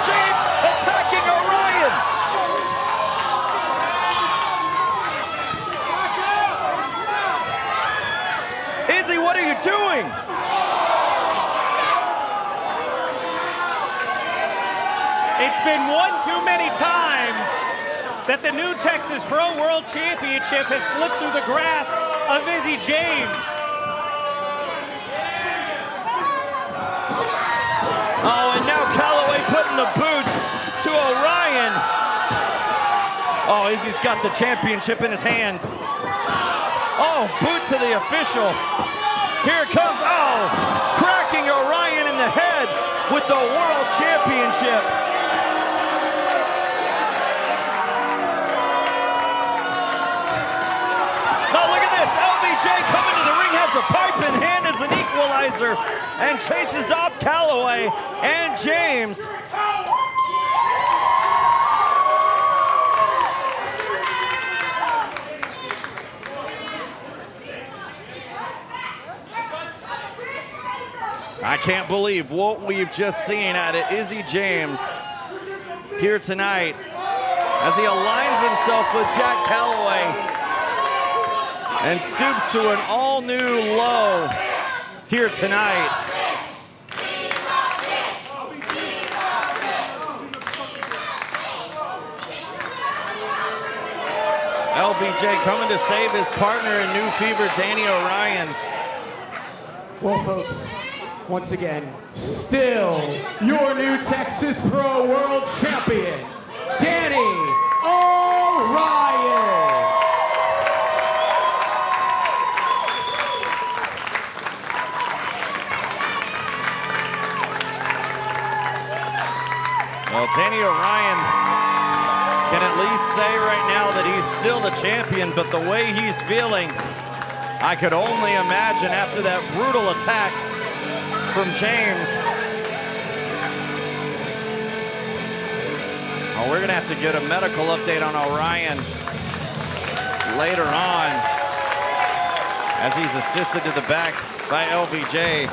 James attacking Orion! Izzy, what are you doing? It's been one too many times that the new Texas Pro World Championship has slipped through the grasp of Izzy James. Oh, and now Calloway putting the boots to Orion. Oh, Izzy's got the championship in his hands. Oh, boot to the official. Here it comes. Oh, cracking Orion in the head with the World Championship. Oh, look at this. LBJ coming to the ring, has a pipe in hand as an equalizer, and chases off Calloway and James. I can't believe what we've just seen out of Izzy James here tonight as he aligns himself with Jak Calloway and stoops to an all-new low here tonight. LBJ coming to save his partner in New Fever, Danny Orion. Well, folks, once again, still your new Texas Pro World Champion, Danny Orion. Well, Danny Orion can at least say right now that he's still the champion, but the way he's feeling, I could only imagine after that brutal attack from James. Oh, we're gonna have to get a medical update on Orion. later on as he's assisted to the back by LBJ.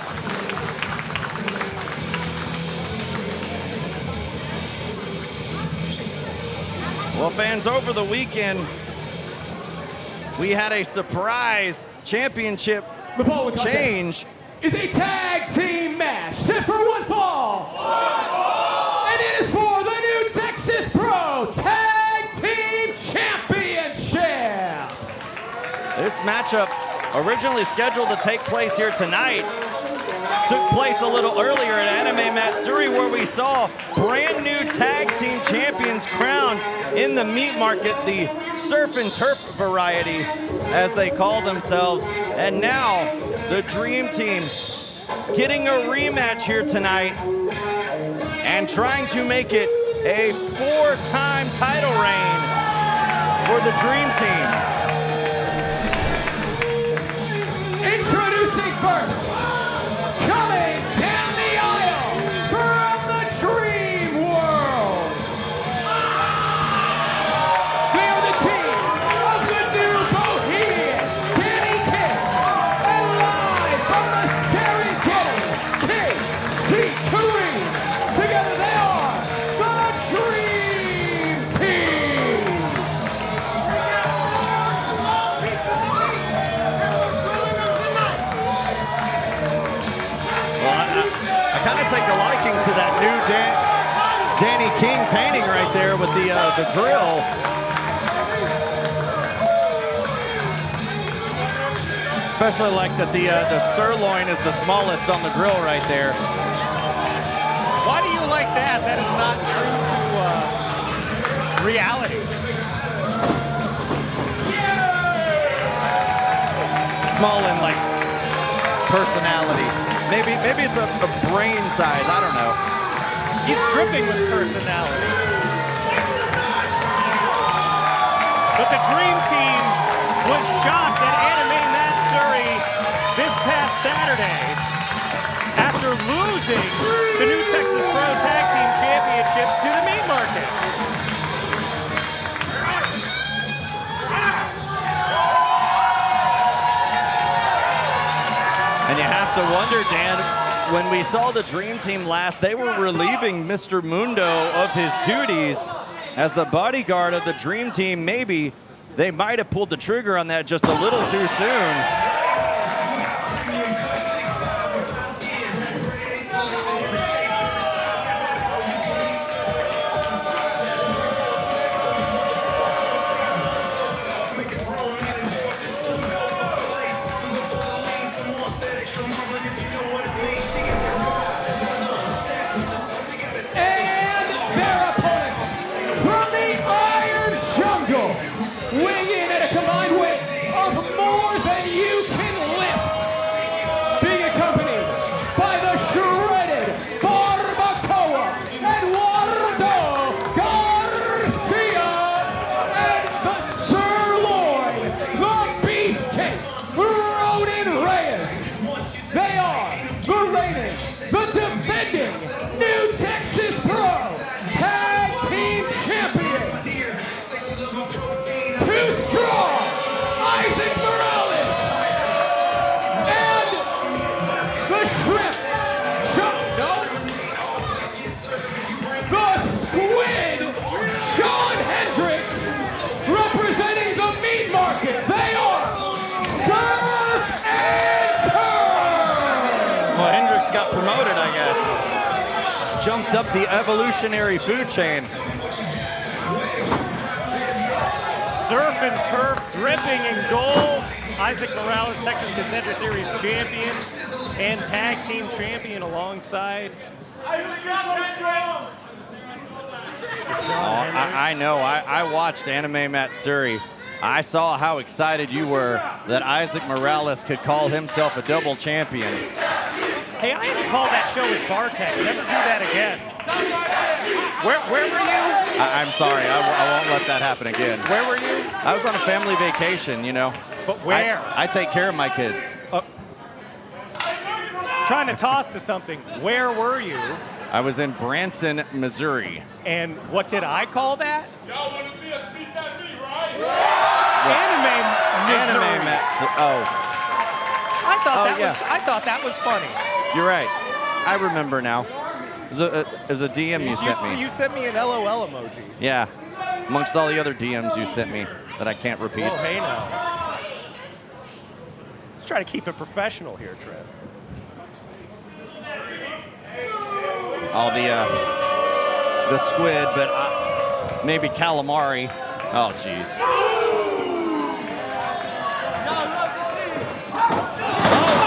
Well, fans, over the weekend, we had a surprise championship change. Is a tag team match set for one fall. And it is for the new Texas Pro Tag Team Championships. This matchup, originally scheduled to take place here tonight, took place a little earlier at Anime Matsuri, where we saw brand new tag team champions crowned in the meat market, the surf and turf variety, as they call themselves. And now the Dream Team getting a rematch here tonight and trying to make it a 4-time title reign for the Dream Team. Introducing first, coming down the aisle from the Dream World. They are the team of the new Bohemian, Danny King, and live from the Serengeti, Kitti. Together they are the Dream Team. I kind of take a liking to that new Danny King painting right there with the grill. Especially like that the sirloin is the smallest on the grill right there. Why do you like that? That is not true to reality. Small in like personality. Maybe it's a brain size, I don't know. He's dripping with personality. But the Dream Team was shocked at Anime Matsuri this past Saturday after losing the new Texas Pro Tag Team Championships to the meat market. And you have to wonder, Dan, when we saw the Dream Team last, they were relieving Mr. Mundo of his duties as the bodyguard of the Dream Team. Maybe they might have pulled the trigger on that just a little too soon. Promoted, I guess. Jumped up the evolutionary food chain. Surf and turf dripping in gold. Isaac Morales, Texas Contender Series champion and tag team champion alongside Mr. Sean Henry. I know. I watched Anime Matsuri. I saw how excited you were that Isaac Morales could call himself a double champion. Hey, I had to call that show with Bartek. Never do that again. Where were you? I'm sorry. I won't let that happen again. Where were you? I was on a family vacation, you know. But where? I take care of my kids. Trying to toss to something. Where were you? I was in Branson, Missouri. And what did I call that? Y'all want to see us beat that beat, right? Missouri. Anime Mets. Oh, I thought yeah. I thought that was funny. you're right. I remember now. It was a DM you sent me. You sent me an LOL emoji. Yeah, amongst all the other DMs you sent me that I can't repeat. Oh, hey now. Let's try to keep it professional here, Trent. All the squid, but maybe calamari. Oh, jeez. Oh,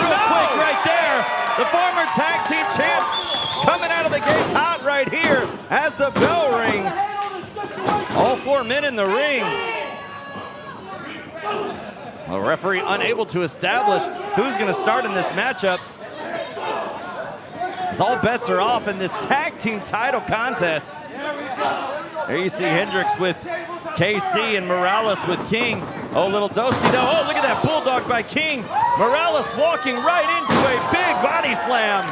real quick right there. The former tag team champs coming out of the gates hot right here as the bell rings. All 4 men in the ring. The referee unable to establish who's going to start in this matchup. As all bets are off in this tag team title contest. There you see Hendricks with KC and Morales with King. Oh, little do-si-do. Oh, look at that bulldog by King. Morales walking right into a big body slam.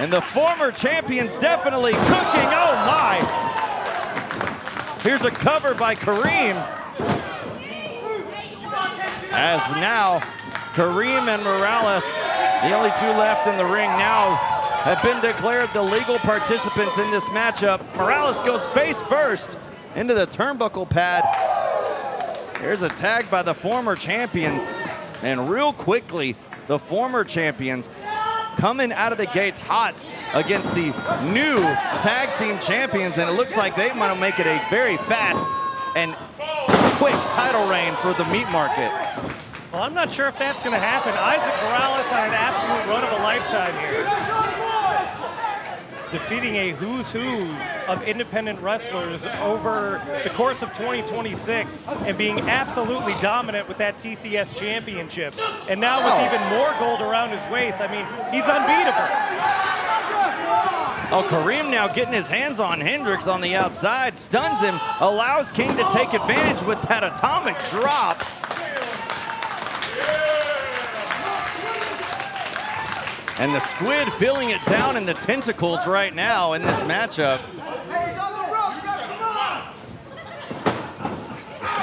And the former champions definitely cooking. Oh, my. Here's a cover by Kareem. As now, Kareem and Morales, the only 2 left in the ring now, have been declared the legal participants in this matchup. Morales goes face first into the turnbuckle pad. Here's a tag by the former champions. And real quickly, the former champions coming out of the gates hot against the new tag team champions. And it looks like they want to make it a very fast and quick title reign for the meat market. Well, I'm not sure if that's going to happen. Isaac Morales on an absolute run of a lifetime here. Defeating a who's who of independent wrestlers over the course of 2026 and being absolutely dominant with that TCS championship. And now with even more gold around his waist, I mean, he's unbeatable. Oh, Kareem now getting his hands on Hendricks on the outside, stuns him, allows King to take advantage with that atomic drop. And the squid feeling it down in the tentacles right now in this matchup.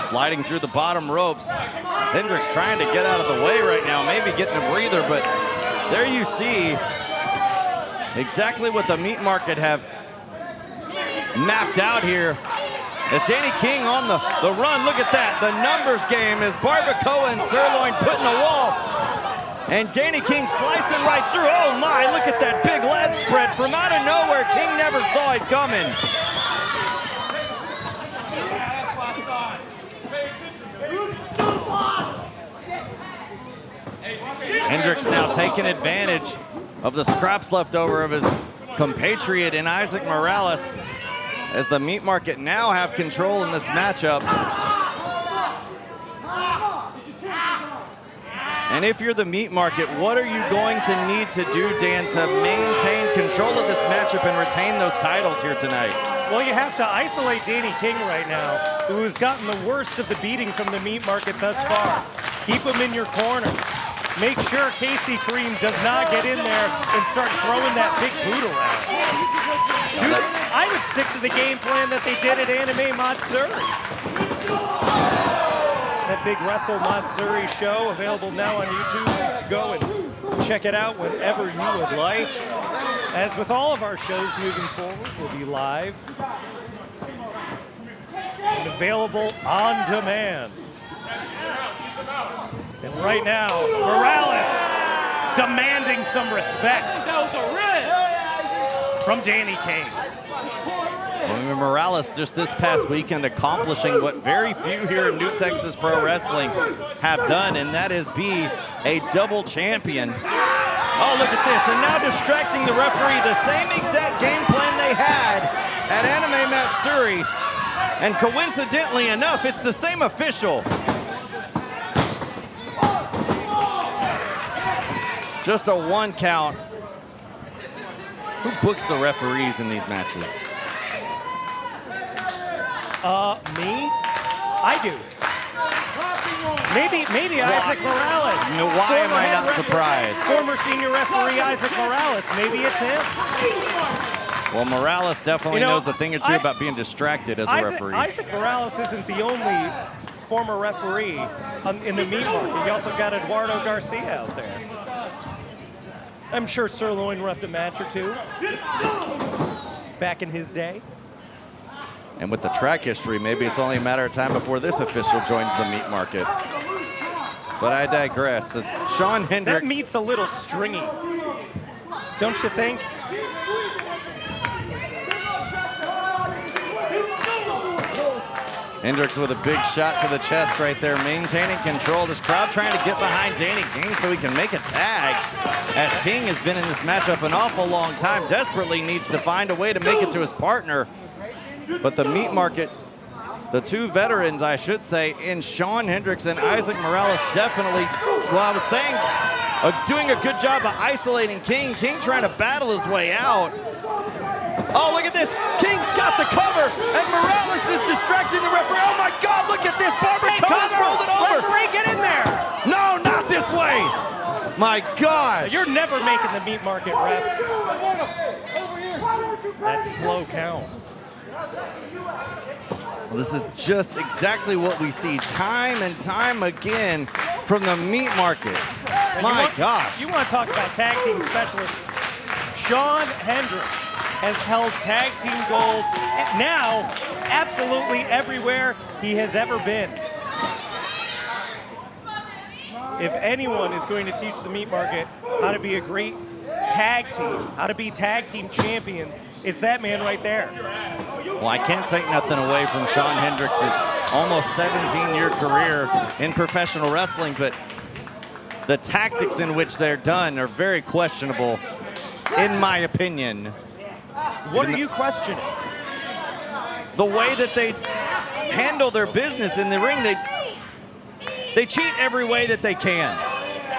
Sliding through the bottom ropes. Hendricks trying to get out of the way right now, maybe getting a breather, but there you see exactly what the meat market have mapped out here. As Danny King on the run, look at that. The numbers game as Barbacoa and Sirloin putting a wall. And Danny King slicing right through. Oh my, look at that big leg spread from out of nowhere. King never saw it coming. Hendricks now taking advantage of the scraps left over of his compatriot in Isaac Morales as the meat market now have control in this matchup. And if you're the meat market, what are you going to need to do, Dan, to maintain control of this matchup and retain those titles here tonight? Well, you have to isolate Danny King right now, who has gotten the worst of the beating from the meat market thus far. Keep him in your corner. Make sure Casey Cream does not get in there and start throwing that big boot around. Dude, I would stick to the game plan that they did at Anime Matsuri. That big Wrestle Matsuri show available now on YouTube. Go and check it out whenever you would like. As with all of our shows moving forward, we'll be live and available on demand. And right now, Morales demanding some respect from Danny King. Well, Morales just this past weekend accomplishing what very few here in New Texas Pro Wrestling have done, and that is be a double champion. Oh, look at this, and now distracting the referee, the same exact game plan they had at Anime Matsuri. And coincidentally enough, it's the same official. Just a 1 count. Who books the referees in these matches? Me? I do. Maybe Isaac Morales. You know, why am I not surprised? Former senior referee Isaac Morales. Maybe it's him. Well, Morales definitely knows a thing or two about being distracted as a referee. Isaac Morales isn't the only former referee in the meat market. You also got Eduardo Garcia out there. I'm sure Sirloin roughed a match or two back in his day. And with the track history, maybe it's only a matter of time before this official joins the meat market. But I digress. As Shawn Hendricks. That meat's a little stringy, don't you think? Hendricks with a big shot to the chest right there, maintaining control. This crowd trying to get behind Danny King so he can make a tag. As King has been in this matchup an awful long time, desperately needs to find a way to make it to his partner. But the meat market, the two veterans, I should say, in Shawn Hendricks and Isaac Morales definitely, well, I was saying, doing a good job of isolating King. King trying to battle his way out. Oh, look at this. King's got the cover, and Morales is distracting the referee. Oh, my God, look at this. Barbacoa's rolled it over. Referee, get in there. No, not this way. My gosh. You're never making the meat market, ref. That slow count. Well, this is just exactly what we see time and time again from the meat market. My gosh. You want to talk about tag team specialists. Shawn Hendricks has held tag team gold now absolutely everywhere he has ever been. If anyone is going to teach the meat market how to be a great tag team, how to be tag team champions, it's that man right there. Well, I can't take nothing away from Shawn Hendricks' almost 17-year career in professional wrestling, but the tactics in which they're done are very questionable, in my opinion. What are you questioning? The way that they handle their business in the ring, they cheat every way that they can,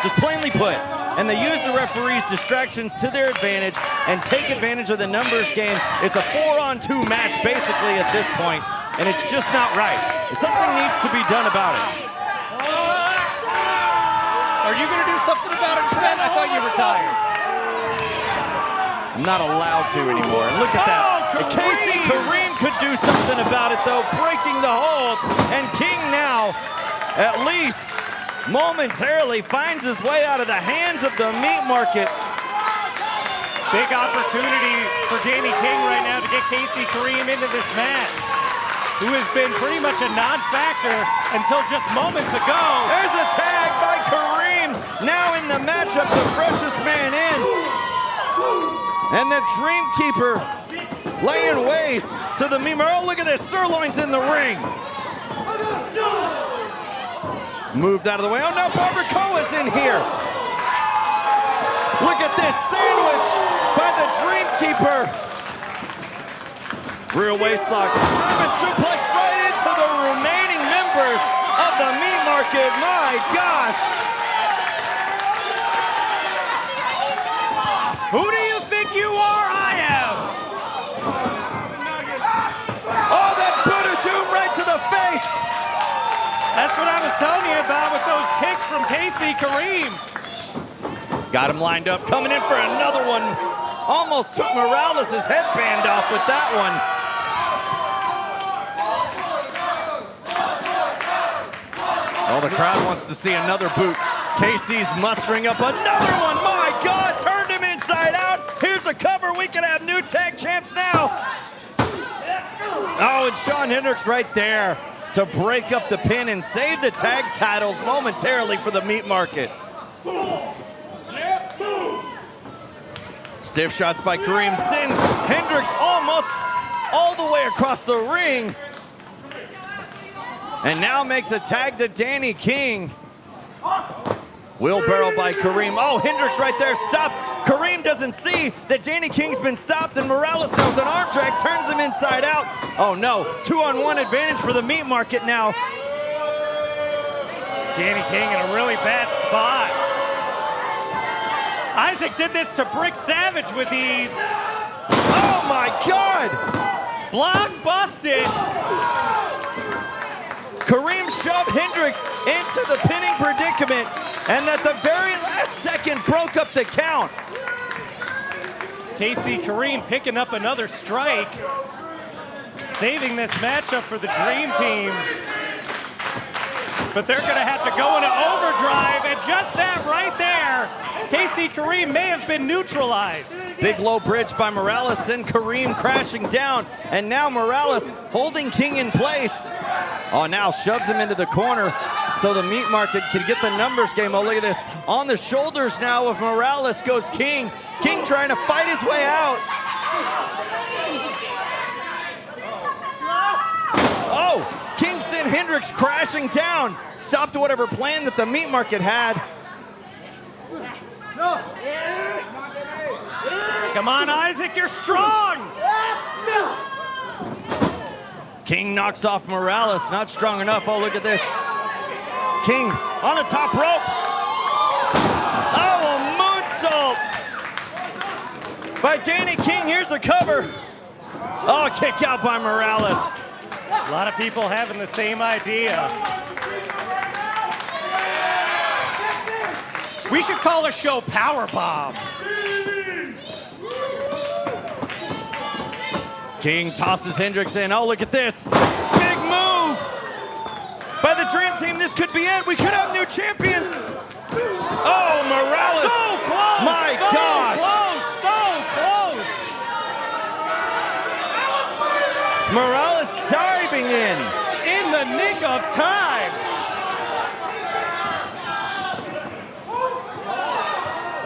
just plainly put. And they use the referee's distractions to their advantage and take advantage of the numbers game. It's a 4-on-2 match basically at this point, and it's just not right. Something needs to be done about it. Are you going to do something about it, Trent? I thought you were tired. I'm not allowed to anymore. And look at that. Casey Kareem could do something about it, though, breaking the hold. And King now, at least momentarily, finds his way out of the hands of the meat market. Big opportunity for Danny King right now to get Casey Kareem into this match, who has been pretty much a non-factor until just moments ago. There's a tag by Kareem. Now in the matchup, the freshest man in. And the Dreamkeeper laying waste to the meat market. Oh, look at this. Sirloin's in the ring. Moved out of the way. Oh, now Barbacoa's in here. Look at this sandwich by the Dreamkeeper. Rear waistlock. German suplex right into the remaining members of the meat market. My gosh. Who do you think you are? I am. Oh, that Buddha Doom right to the face. That's what I was telling you about with those kicks from Casey Kareem. Got him lined up, coming in for another one. Almost took Morales' headband off with that one. Oh, the crowd wants to see another boot. Casey's mustering up another one. My God, turned him inside out. Here's a cover. We can have new tag champs now. Oh, and Shawn Hendricks right there to break up the pin and save the tag titles momentarily for the meat market. Stiff shots by Kareem sends Hendricks almost all the way across the ring. And now makes a tag to Danny King. Wheelbarrow by Kareem. Oh, Hendricks right there stops. Kareem doesn't see that Danny King's been stopped, and Morales with an arm drag turns him inside out. Oh no, 2-on-1 advantage for the meat market now. Danny King in a really bad spot. Isaac did this to Brick Savage with ease. Oh my God! Block busted. Kareem shoved Hendricks into the pinning predicament, and at the very last second broke up the count. Casey Kareem picking up another strike, saving this matchup for the Dream Team. but they're going to have to go into overdrive, and just that right there, Casey Kareem may have been neutralized. Big low bridge by Morales, and Kareem crashing down, and now Morales holding King in place. Oh, now shoves him into the corner so the meat market can get the numbers game. Oh, look at this. On the shoulders now of Morales goes King. King trying to fight his way out. Oh, King sent Hendricks crashing down. Stopped whatever plan that the meat market had. Come on, Isaac, you're strong. King knocks off Morales, not strong enough. Oh, look at this. King on the top rope. Oh, a moonsault by Danny King. Here's a cover. Oh, kick out by Morales. A lot of people having the same idea. We should call a show Powerbomb. King tosses Hendricks in. Oh, look at this. Big move by the Dream Team. This could be it. We could have new champions. Oh, Morales. So close. My gosh. So close. Morales diving In the nick of time.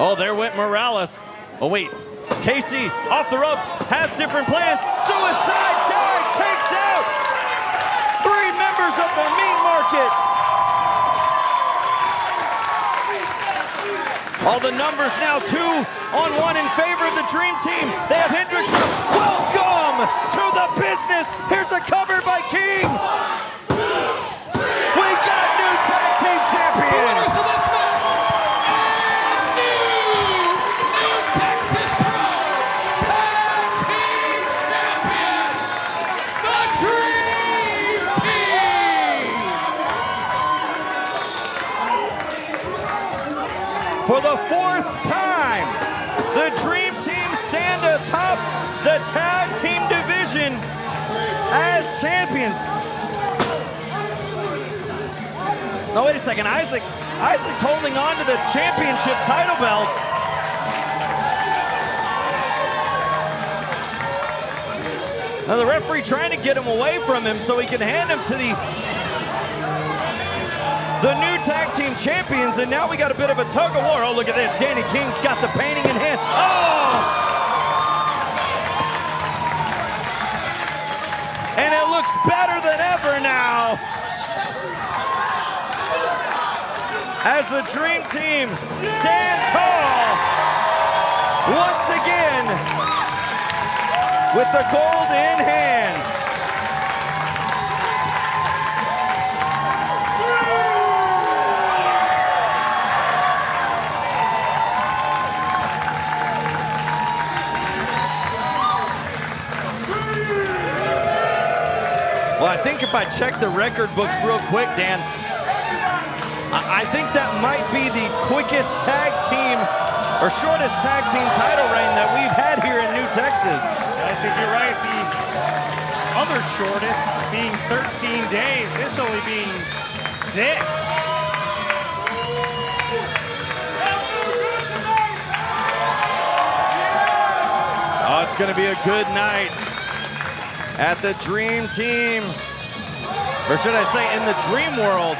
Oh, there went Morales. Oh, wait. Casey off the ropes, has different plans. Suicide dive takes out 3 members of the meat market. All the numbers now 2-on-1 in favor of the Dream Team. They have Hendricks up. Welcome to the business. Here's a cover by King. We got new tag team champions. For the 4th time, the Dream Team stand atop the tag team division as champions. No, wait a second. Isaac's holding on to the championship title belts. Now the referee trying to get him away from him so he can hand him to the new tag team champions, and now we got a bit of a tug of war. Oh, look at this. Danny King's got the painting in hand. Oh! And it looks better than ever now as the Dream Team stand tall once again with the gold in hand. Well, I think if I check the record books real quick, Dan, I think that might be the quickest tag team or shortest tag team title reign that we've had here in New Texas. I think you're right. The other shortest being 13 days, this only being 6. Oh, it's going to be a good night at the Dream Team, or should I say in the Dream World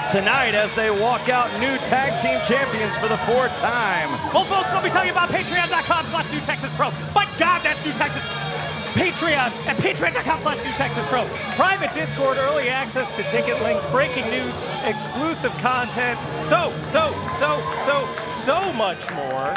tonight as they walk out new tag team champions for the 4th time. Well, folks, let me tell you about patreon.com/NewTexasPro. My God, that's New Texas. Patreon at patreon.com/NewTexasPro. Private Discord, early access to ticket links, breaking news, exclusive content, so much more.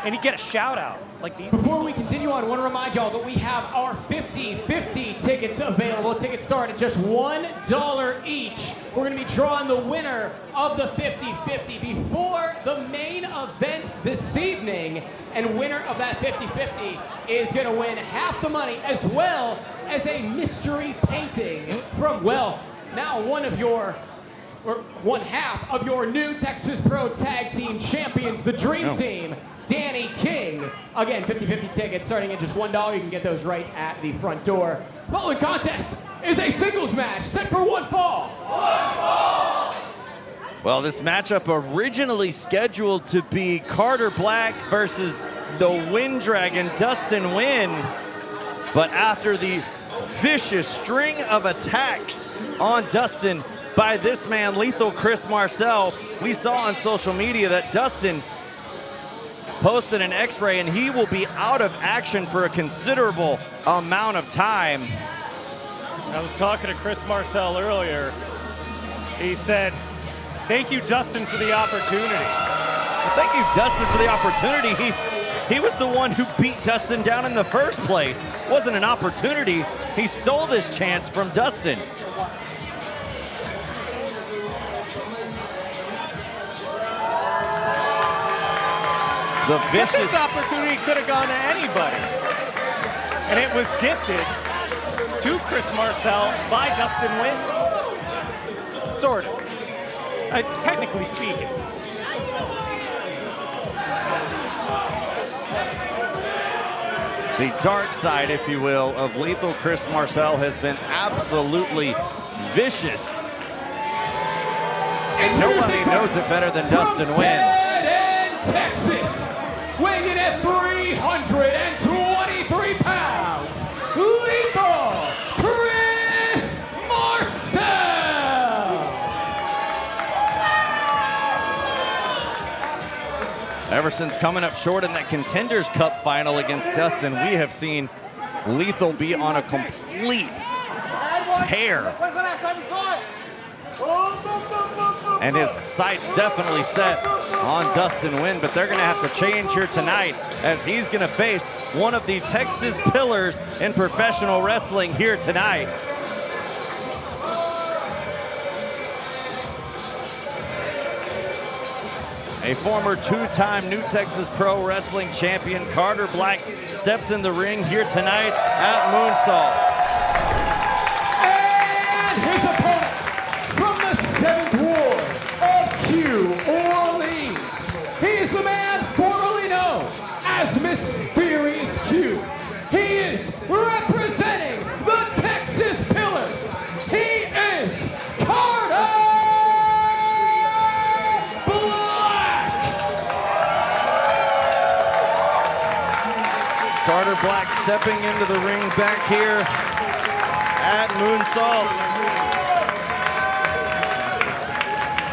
And you get a shout out like these. Before we continue on, I want to remind y'all that we have our 50/50 tickets available. Tickets start at just $1 each. We're going to be drawing the winner of the 50/50 before the main event this evening. And winner of that 50/50 is going to win half the money as well as a mystery painting from, well, now one half of your New Texas Pro Tag Team Champions, the Dream Team, Danny King. Again, 50/50 tickets starting at just $1. You can get those right at the front door. Following contest is a singles match set for 1 fall. Well, this matchup originally scheduled to be Carter BlaQ versus the Wind Dragon, Dustin Wynn. But after the vicious string of attacks on Dustin by this man, Lethal Chris Marcell, we saw on social media that Dustin posted an x-ray and he will be out of action for a considerable amount of time. I was talking to Chris Marcell earlier. He said, "Thank you, Dustin, for the opportunity." Well, thank you, Dustin, for the opportunity. He was the one who beat Dustin down in the first place. It wasn't an opportunity. He stole this chance from Dustin. The vicious This opportunity could have gone to anybody. And it was gifted to Chris Marcell by Dustin Wynn. Sort of. Technically speaking. The dark side, if you will, of Lethal Chris Marcell has been absolutely vicious. And nobody knows it better than Dustin Wynn. Texas, weighing in at 323 pounds, Lethal Chris Marcell. Ever since coming up short in that Contenders Cup final against Dustin, we have seen Lethal be on a complete tear. And his sights definitely set on Dustin Wynn, but they're gonna have to change here tonight as he's gonna face one of the Texas pillars in professional wrestling here tonight. A former two-time New Texas Pro Wrestling champion, Carter BlaQ, steps in the ring here tonight at Moonsault. And his opponent from the 7th Ward of Q Orleans. He is the man formerly known as Mysterious Q. He is representing the Texas Pillars. He is Carter BlaQ. Carter BlaQ stepping into the ring back here at Moonsault.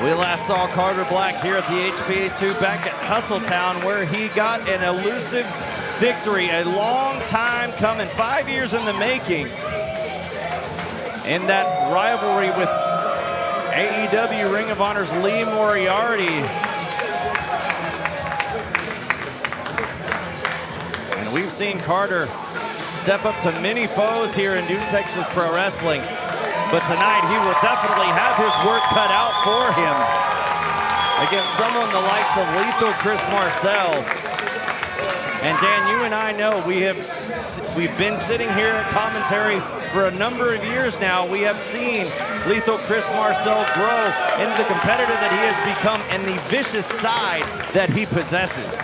We last saw Carter BlaQ here at the HPA2 back at Hustletown, where he got an elusive victory, a long time coming, 5 years in the making, in that rivalry with AEW Ring of Honor's Lee Moriarty. And we've seen Carter step up to many foes here in New Texas Pro Wrestling. But tonight, he will definitely have his work cut out for him against someone the likes of Lethal Chris Marcell. And Dan, you and I know we've been sitting here at commentary for a number of years now. We have seen Lethal Chris Marcell grow into the competitor that he has become and the vicious side that he possesses.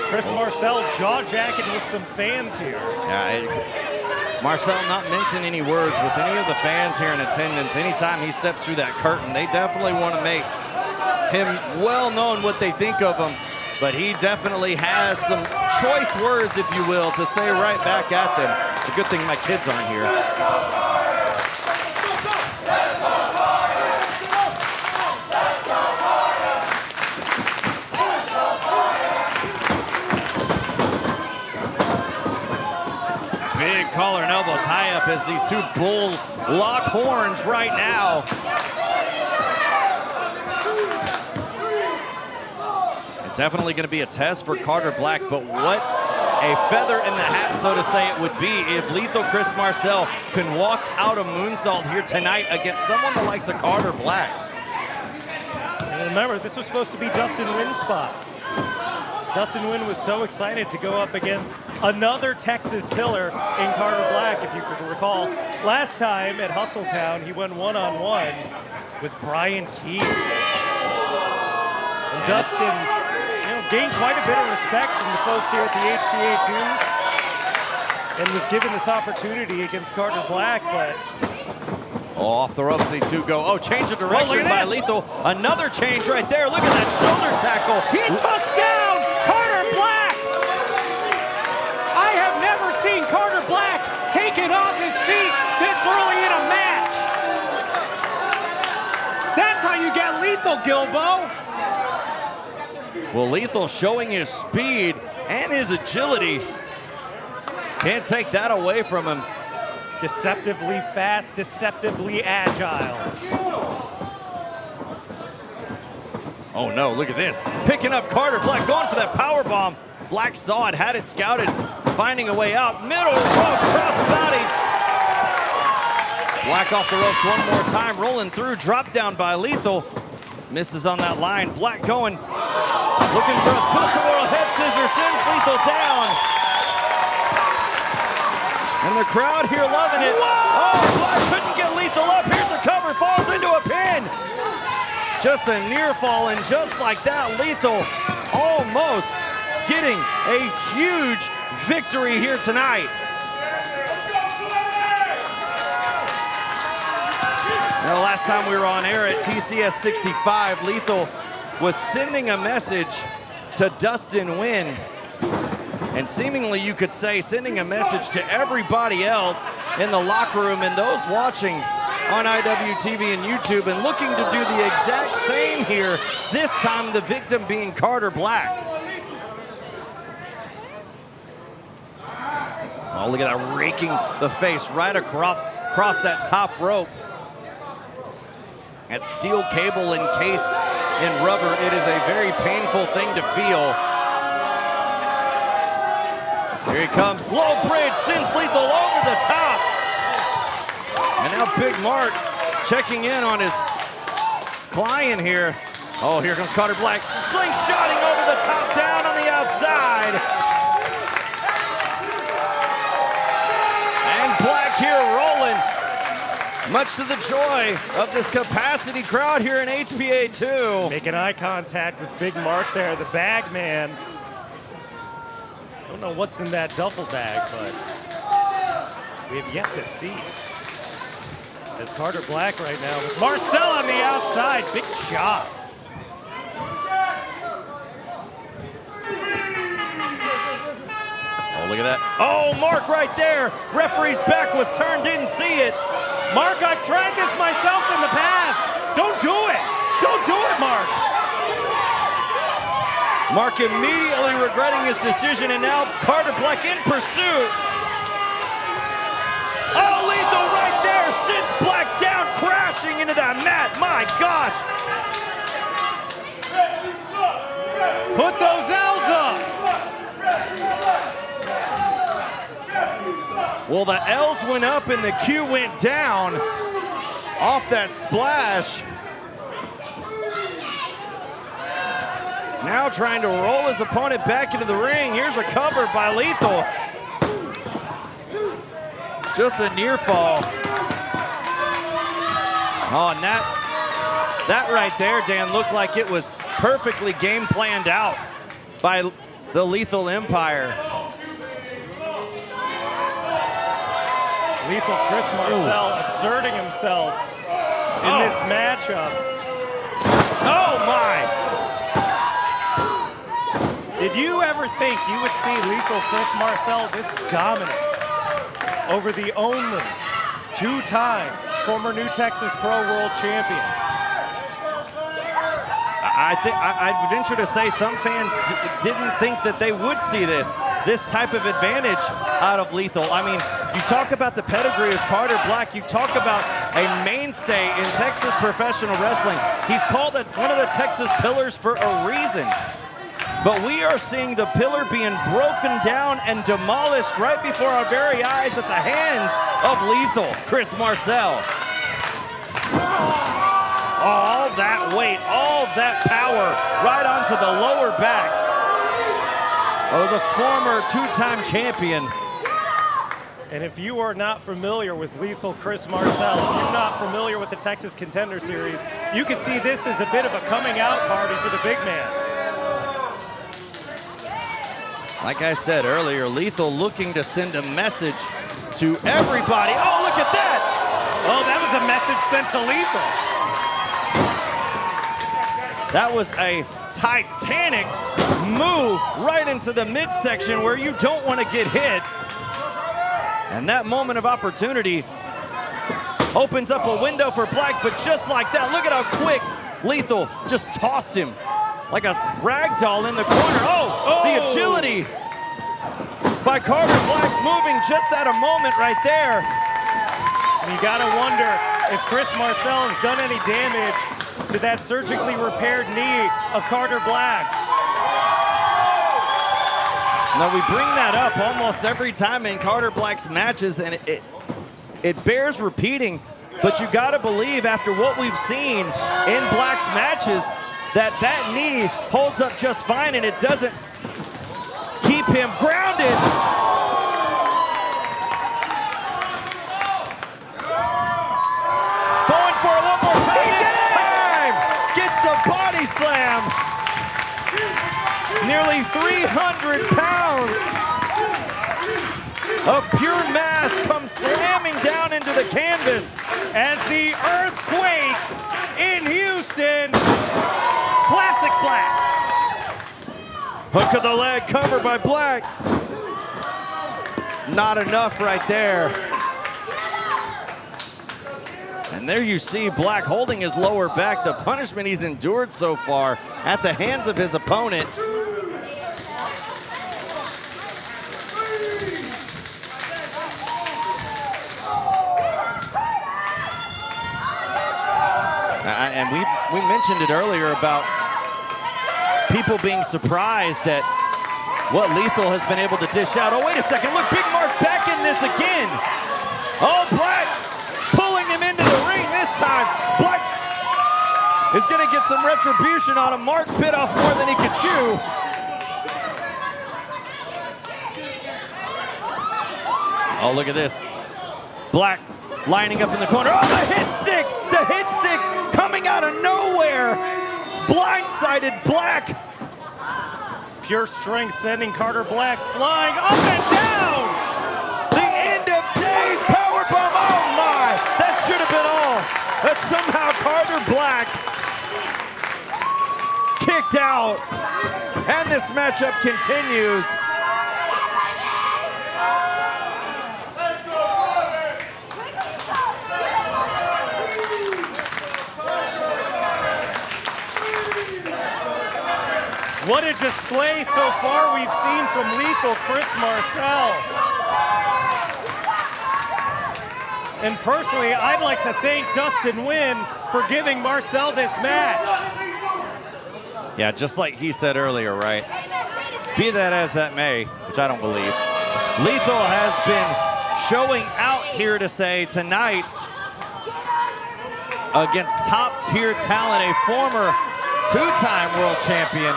Chris Marcell jaw-jacking with some fans here. Yeah, Marcell not mincing any words with any of the fans here in attendance. Anytime he steps through that curtain, they definitely want to make him well known what they think of him. But he definitely has some choice words, if you will, to say right back at them. It's a good thing my kids aren't here. Big collar and elbow tie-up as these two bulls lock horns right now. It's definitely going to be a test for Carter BlaQ, but what a feather in the hat, so to say, it would be if Lethal Chris Marcell can walk out of Moonsault here tonight against someone the likes of Carter BlaQ. And remember, this was supposed to be Dustin Wynn's spot. Dustin Wynn was so excited to go up against another Texas pillar in Carter BlaQ, if you could recall. Last time at Hustletown, he went one-on-one with Brian Keith. Dustin, gained quite a bit of respect from the folks here at the HPA too, and was given this opportunity against Carter BlaQ, but off the ropes, they two go. Oh, change of direction by Lethal. Another change right there. Look at that shoulder tackle. He took down Carter BlaQ. I have never seen Carter BlaQ taken off his feet this early in a match. That's how you get Lethal, Gilbo. Well, Lethal showing his speed and his agility. Can't take that away from him. Deceptively fast, deceptively agile. Oh no, look at this. Picking up Carter BlaQ, going for that power bomb. BlaQ saw it, had it scouted, finding a way out. Middle rope, crossbody. BlaQ off the ropes one more time, rolling through, drop down by Lethal. Misses on that line. BlaQ going, looking for a tilt-a-whirl head scissor, sends Lethal down. And the crowd here loving it. Whoa! Oh, BlaQ couldn't get Lethal up. Here's a cover, falls into a pin. Just a near fall, and just like that, Lethal almost getting a huge victory here tonight. Now, last time we were on air at TCS 65, Lethal was sending a message to Dustin Wynn. And seemingly, you could say, sending a message to everybody else in the locker room and those watching on IWTV and YouTube, and looking to do the exact same here, this time the victim being Carter BlaQ. Oh, look at that, raking the face right across that top rope. That steel cable encased in rubber, it is a very painful thing to feel. Here he comes, low bridge, sends Lethal over the top. And now Big Mark checking in on his client here. Oh, here comes Carter BlaQ, slingshotting over the top, down on the outside. And BlaQ here rolling, much to the joy of this capacity crowd here in HPA 2. Making eye contact with Big Mark there, the bag man. Don't know what's in that duffel bag, but we have yet to see. As Carter BlaQ right now with Marcell on the outside, big shot. Oh, look at that. Oh, Mark right there. Referee's back was turned, didn't see it. Mark, I've tried this myself in the past. Don't do it. Don't do it, Mark. Mark immediately regretting his decision, and now Carter BlaQ in pursuit. Oh, Lethal right there, sends BlaQ down, crashing into that mat. My gosh. Put those L's up. Well, the L's went up and the Q went down off that splash. Now trying to roll his opponent back into the ring. Here's a cover by Lethal. Just a near fall. Oh, and that right there, Dan, looked like it was perfectly game planned out by the Lethal Empire. Lethal Chris Marcell asserting himself in this matchup. Oh my! Did you ever think you would see Lethal Chris Marcell this dominant over the only two-time former New Texas Pro World Champion? I'd venture to say some fans didn't think that they would see this type of advantage out of Lethal. I mean, you talk about the pedigree of Carter BlaQ, you talk about a mainstay in Texas professional wrestling. He's called one of the Texas pillars for a reason. But we are seeing the pillar being broken down and demolished right before our very eyes at the hands of Lethal Chris Marcell. All that weight, all that power right onto the lower back of the former two-time champion. And if you are not familiar with Lethal Chris Marcell, if you're not familiar with the Texas Contender Series, you can see this as a bit of a coming out party for the big man. Like I said earlier, Lethal looking to send a message to everybody. Oh, look at that! Oh, that was a message sent to Lethal. That was a titanic move right into the midsection where you don't want to get hit. And that moment of opportunity opens up a window for BlaQ, but just like that, look at how quick Lethal just tossed him like a rag doll in the corner. Oh, the agility by Carter BlaQ, moving just at a moment right there. You gotta wonder if Chris Marcell has done any damage to that surgically repaired knee of Carter BlaQ. Now we bring that up almost every time in Carter BlaQ's matches, and it bears repeating, but you gotta believe after what we've seen in BlaQ's matches that that knee holds up just fine and it doesn't keep him grounded. Going for it one more time. This time gets the body slam. Nearly 300 pounds of pure mass comes slamming down into the canvas as the earth quakes in Houston. Classic BlaQ. Hook of the leg covered by BlaQ. Not enough right there. And there you see BlaQ holding his lower back, the punishment he's endured so far at the hands of his opponent. And we mentioned it earlier about people being surprised at what Lethal has been able to dish out. Oh, wait a second, look, Big Mark back in this again. Oh, BlaQ pulling him into the ring this time. BlaQ is gonna get some retribution on him. Mark bit off more than he could chew. Oh, look at this. BlaQ lining up in the corner. Oh, the hit stick! The hit stick coming out of nowhere. Blindsided BlaQ. Pure strength sending Carter BlaQ flying up and down. The end of days powerbomb. Oh my, that should have been all. But somehow Carter BlaQ kicked out. And this matchup continues. What a display so far we've seen from Lethal Chris Marcell. And personally, I'd like to thank Dustin Wynn for giving Marcell this match. Yeah, just like he said earlier, right? Be that as that may, which I don't believe, Lethal has been showing out here to say tonight against top-tier talent, a former two-time world champion,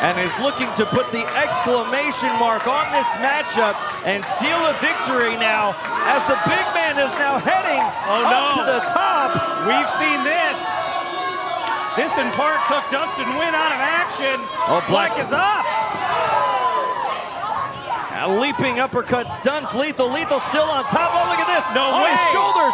and is looking to put the exclamation mark on this matchup and seal a victory now as the big man is now heading up to the top. We've seen this. This in part took Dustin Wynn out of action. Oh, BlaQ is up. A leaping uppercut stuns Lethal. Lethal still on top. Oh, look at this. No on way. His shoulders.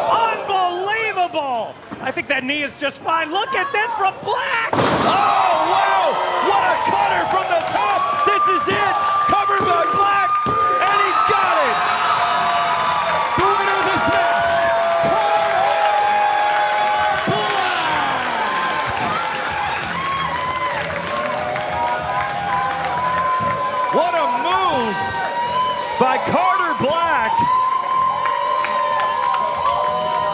Unbelievable. I think that knee is just fine. Look at this from BlaQ. Oh, wow. What a cutter from the top. This is it. Covered by BlaQ. And he's got it. The winner of this match, What a move by Carter BlaQ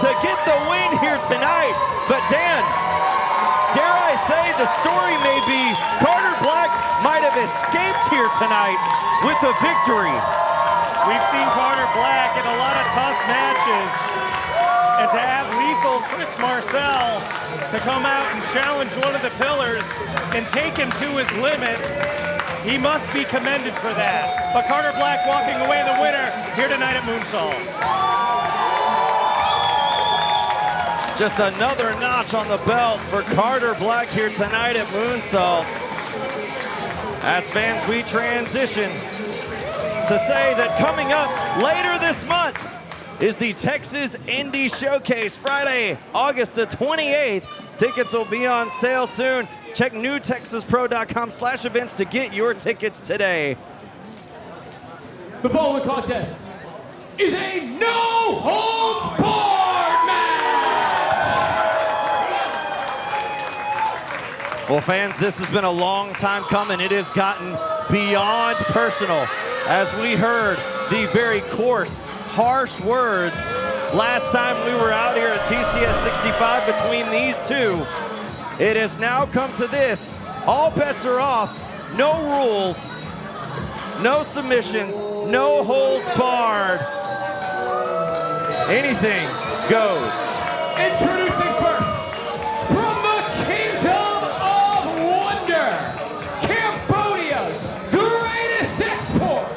to get the win here tonight. But Dan, dare I say the story may be Carter BlaQ might have escaped here tonight with a victory. We've seen Carter BlaQ in a lot of tough matches. And to have Lethal Chris Marcell to come out and challenge one of the pillars and take him to his limit, He must be commended for that. But Carter BlaQ walking away the winner here tonight at Moonsault. Just another notch on the belt for Carter BlaQ here tonight at Moonsault. As fans, we transition to say that coming up later this month is the Texas Indie Showcase, Friday, August the 28th. Tickets will be on sale soon. Check newtexaspro.com/events to get your tickets today. The following contest is a no-holds-barred match! Well, fans, this has been a long time coming. It has gotten beyond personal as we heard the very coarse, harsh words last time we were out here at TCS 65 between these two. It has now come to this. All bets are off. No rules, no submissions, no holes barred. Anything goes. Introducing first, from the Kingdom of Wonder, Cambodia's greatest export,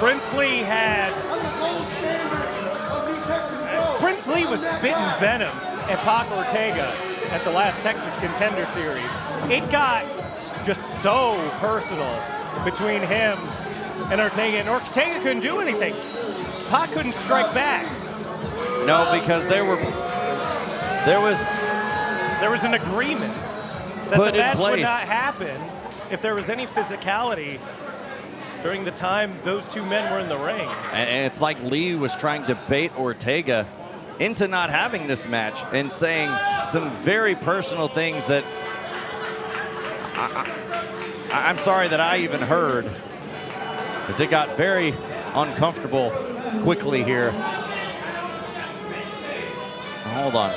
Prince Lee. Prince Lee was spitting venom at Pac Ortega at the last Texas Contender Series. It got just so personal between him and Ortega, and Ortega couldn't do anything. Pac couldn't strike back. No, because there was an agreement that put the match in place. would not happen if there was any physicality during the time those two men were in the ring. And it's like Lee was trying to bait Ortega into not having this match and saying some very personal things that I'm sorry that I even heard, because it got very uncomfortable quickly here. Hold on.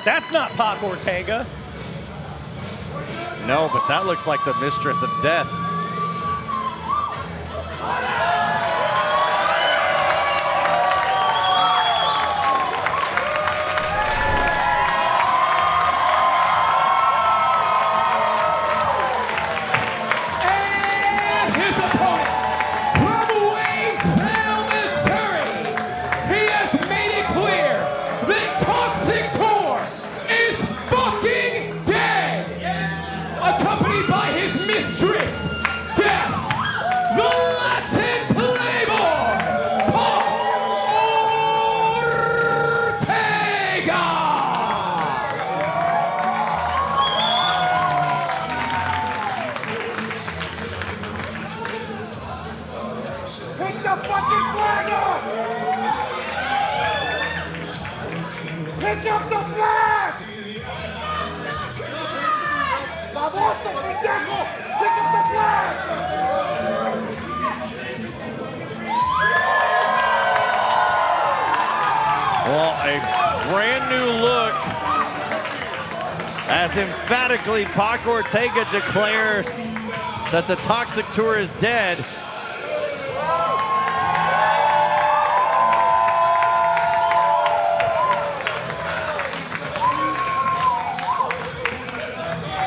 That's not Pac Ortega. No, but that looks like the Mistress of Death. And his opponent, from Waynesville, Missouri, he has made it clear that Toxic Tour is fucking dead. Accompanied by his mistress, Death, the Latin Playboy, Pac Ortega. Pick the fucking flag up! Pick up the flag! Baboso, pendejo! Pick up the flag! Well, a brand new look as emphatically Pac Ortega declares that the Toxic Tour is dead.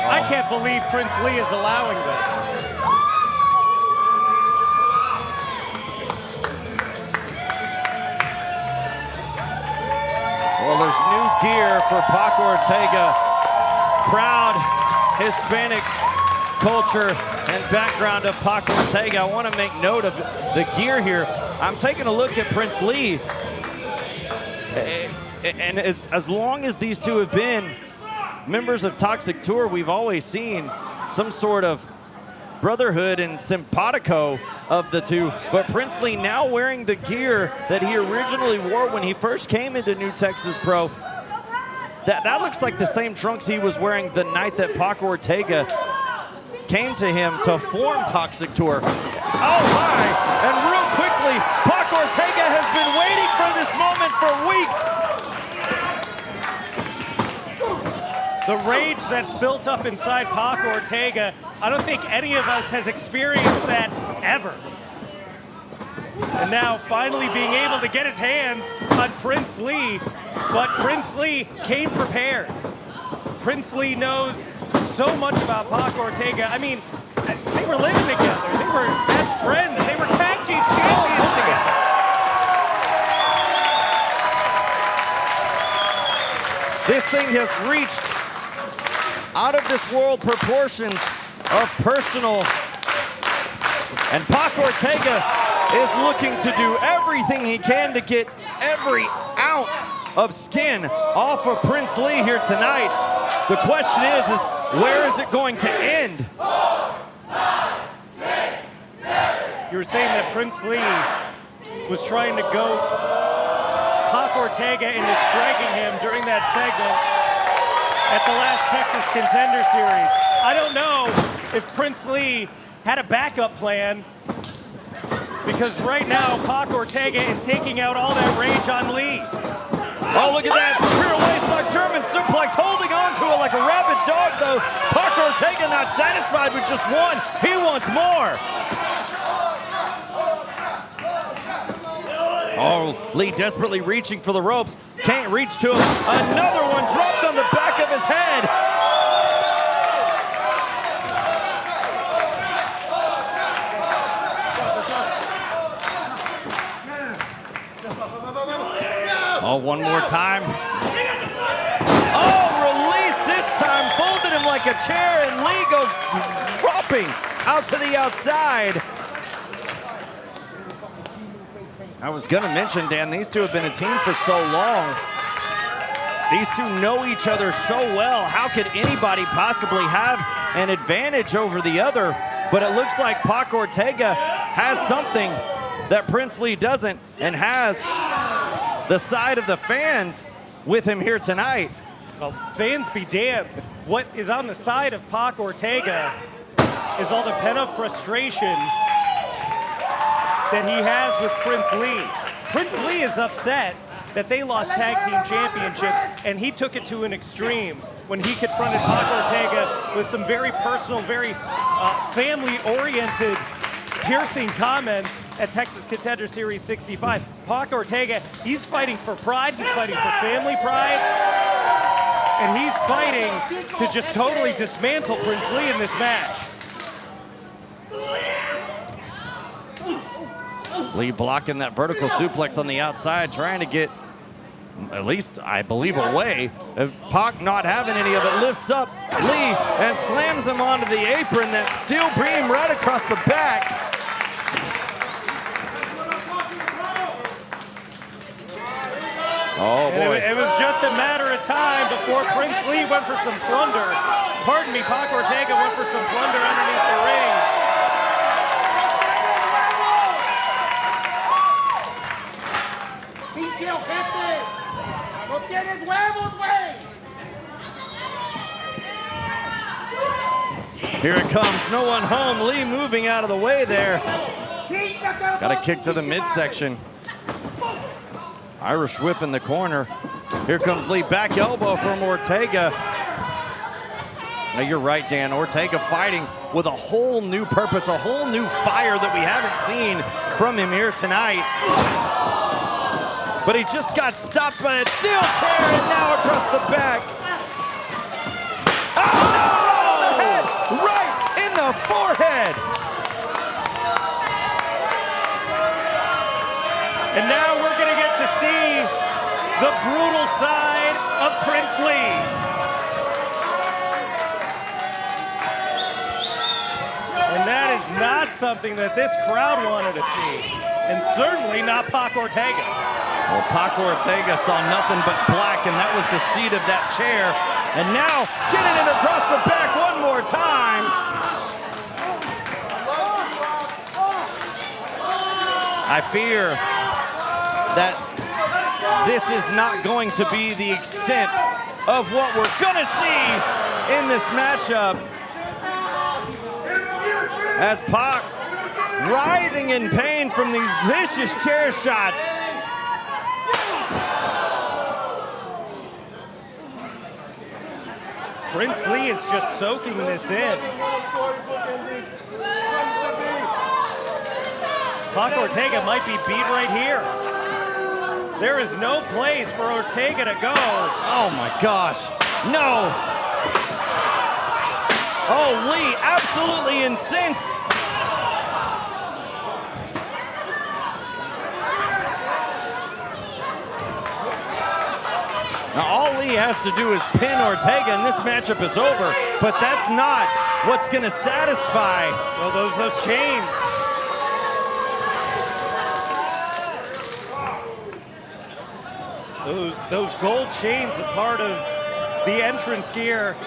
I can't believe Prince Lee is allowing this. Well, there's new gear for Pac Ortega. Proud Hispanic culture and background of Pac Ortega. I want to make note of the gear here. I'm taking a look at Prince Lee. And as long as these two have been members of Toxic Tour, we've always seen some sort of brotherhood and simpatico of the two. But Princely now wearing the gear that he originally wore when he first came into New Texas Pro. That looks like the same trunks he was wearing the night that Pac Ortega came to him to form Toxic Tour. Oh my! And real quickly, Pac Ortega has been waiting for this moment for weeks. The rage that's built up inside Pac Ortega, I don't think any of us has experienced that ever. And now finally being able to get his hands on Princely, but Princely came prepared. Princely knows so much about Pac Ortega. I mean, they were living together. They were best friends. They were tag team champions together. This thing has reached out of this world proportions of personal. And Pac Ortega is looking to do everything he can to get every ounce of skin off of Princely here tonight. The question is where is it going to end? You were saying that Princely was trying to go Pac Ortega into striking him during that segment at the last Texas Contender Series. I don't know if Princely had a backup plan, because right now Pac Ortega is taking out all that rage on Lee. Oh, look at that. Rear waistlock German suplex, holding on to it like a rabid dog, though. Pac Ortega not satisfied with just one. He wants more. Oh, Lee desperately reaching for the ropes. Can't reach to him. Another one dropped on the back of his head. Oh, one more time. Oh, release this time. Folded him like a chair, and Lee goes dropping out to the outside. I was going to mention, Dan, these two have been a team for so long. These two know each other so well. How could anybody possibly have an advantage over the other? But it looks like Pac Ortega has something that Princely doesn't, and has the side of the fans with him here tonight. Well, fans be damned. What is on the side of Pac Ortega is all the pent-up frustration that he has with Princely. Princely is upset that they lost tag team championships, and he took it to an extreme when he confronted Pac Ortega with some very personal, very family-oriented, piercing comments at Texas Contender Series 65. Pac Ortega, he's fighting for pride, he's fighting for family pride, and he's fighting to just totally dismantle Princely in this match. Lee blocking that vertical suplex on the outside, trying to get, at least I believe, away. Pac not having any of it, lifts up Lee and slams him onto the apron. That steel beam right across the back. Oh boy. It was just a matter of time before Princely went for some plunder. Pardon me, Pac Ortega went for some plunder underneath the ring. ¡No tienes huevos, güey! Here it comes, no one home. Lee moving out of the way there. Got a kick to the midsection. Irish whip in the corner. Here comes Lee, back elbow from Ortega. Now you're right, Dan. Ortega fighting with a whole new purpose, a whole new fire that we haven't seen from him here tonight. But he just got stopped by that steel chair, and now across the back. Oh no, right on the head, right in the forehead. And now we're gonna get to see the brutal side of Princely. And that is not something that this crowd wanted to see. And certainly not Pac Ortega. Well, Pac Ortega saw nothing but black, and that was the seat of that chair. And now getting it across the back one more time. I fear that this is not going to be the extent of what we're gonna see in this matchup. As Pac writhing in pain from these vicious chair shots. Prince Lee is just soaking this in. Pac Ortega might be beat right here. There is no place for Ortega to go. Oh my gosh, no. Oh, Lee absolutely incensed. Now all Lee has to do is pin Ortega and this matchup is over, but that's not what's gonna satisfy. Well, those chains. Those gold chains are part of the entrance gear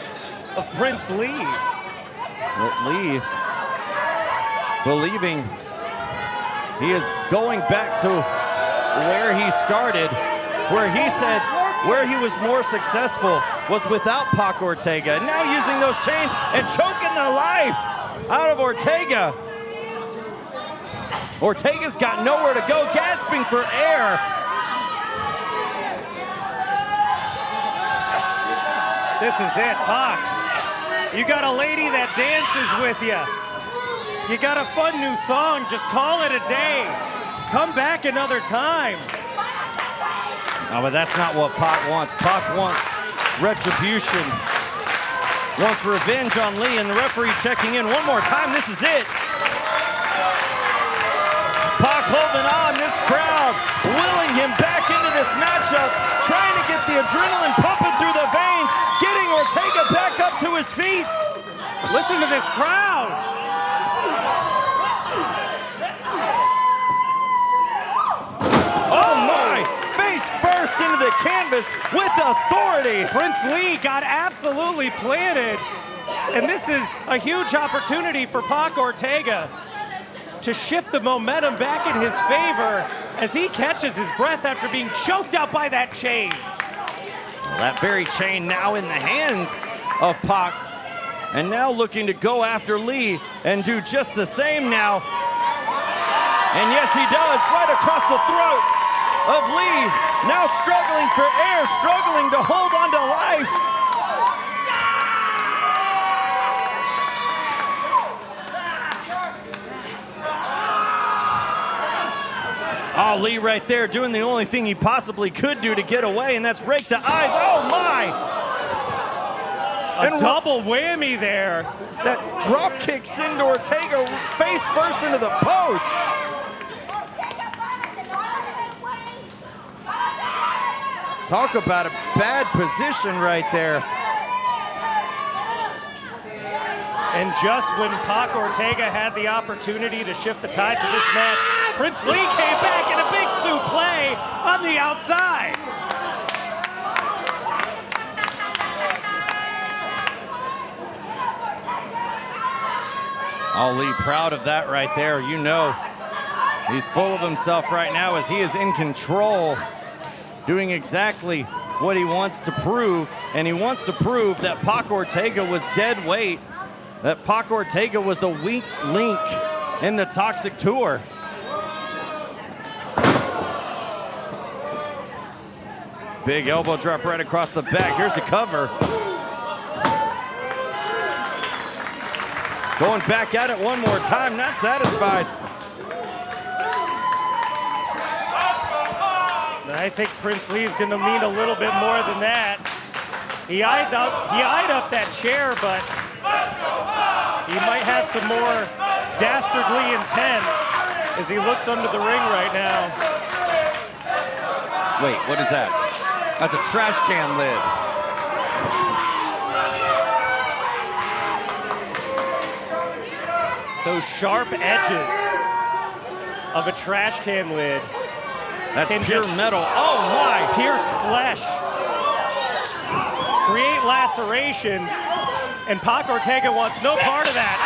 of Prince Lee. Well, Lee, believing he is going back to where he started, where he said where he was more successful was without Pac Ortega. And now using those chains and choking the life out of Ortega. Ortega's got nowhere to go, gasping for air. This is it, Pac. You got a lady that dances with you. You got a fun new song, just call it a day. Come back another time. Oh, but that's not what Pac wants. Pac wants retribution, wants revenge on Lee, and the referee checking in one more time. This is it. Pac holding on, this crowd willing him back into this matchup, trying to get the adrenaline pumping through the veins, getting Ortega back up to his feet. Listen to this crowd. Oh my, face first into the canvas with authority. Prince Lee got absolutely planted. And this is a huge opportunity for Pac Ortega to shift the momentum back in his favor as he catches his breath after being choked out by that chain. That very chain now in the hands of Pac, and now looking to go after Lee and do just the same now. And yes, he does, right across the throat of Lee, now struggling for air, struggling to hold on to life. Oh, Lee right there doing the only thing he possibly could do to get away, and that's rake the eyes. Oh my! A double whammy there. That drop kicks into Ortega face first into the post. Talk about a bad position right there. And just when Pac Ortega had the opportunity to shift the tides of this match, Prince Lee came back in a big suplex on the outside. Oh, Lee proud of that right there. You know, he's full of himself right now as he is in control, doing exactly what he wants to prove, and he wants to prove that Pac Ortega was dead weight, that Pac Ortega was the weak link in the Toxic Tour. Big elbow drop right across the back. Here's the cover. Going back at it one more time, not satisfied. I think Prince Lee is going to need a little bit more than that. He eyed up that chair, but he might have some more dastardly intent as he looks under the ring right now. Wait, what is that? That's a trash can lid. Those sharp edges of a trash can lid. That's pure metal. Oh my! Pierce flesh. Create lacerations. And Pac Ortega wants no part of that.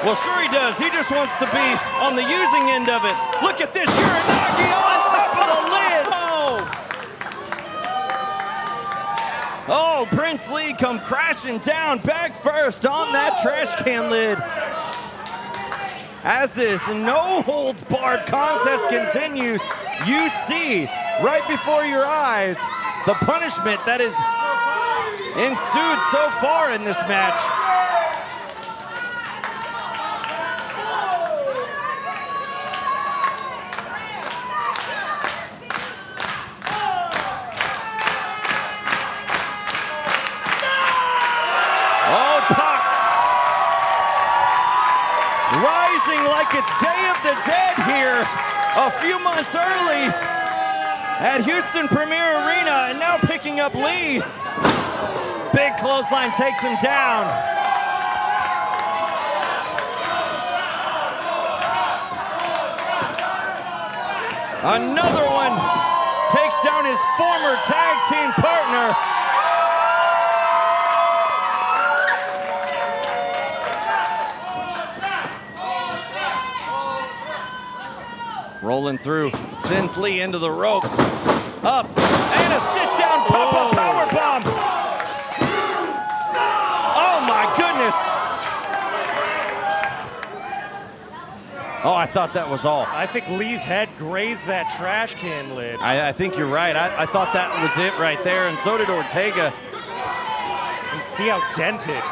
Well, sure he does. He just wants to be on the using end of it. Look at this, Uranagi on top of the lid. Oh, Prince Lee come crashing down back first on that trash can lid. As this no-holds-barred contest continues, you see right before your eyes the punishment that is ensued so far in this match. Oh, Pac rising like it's Day of the Dead here a few months early at Houston Premier Arena, and now picking up Lee. Big clothesline takes him down. Another one takes down his former tag team partner. Rolling through, sends Lee into the ropes. Up, and a sit-down pop-up powerbomb. Oh my goodness. Oh, I thought that was all. I think Lee's head grazed that trash can lid. I think you're right. I thought that was it right there, and so did Ortega. See how dented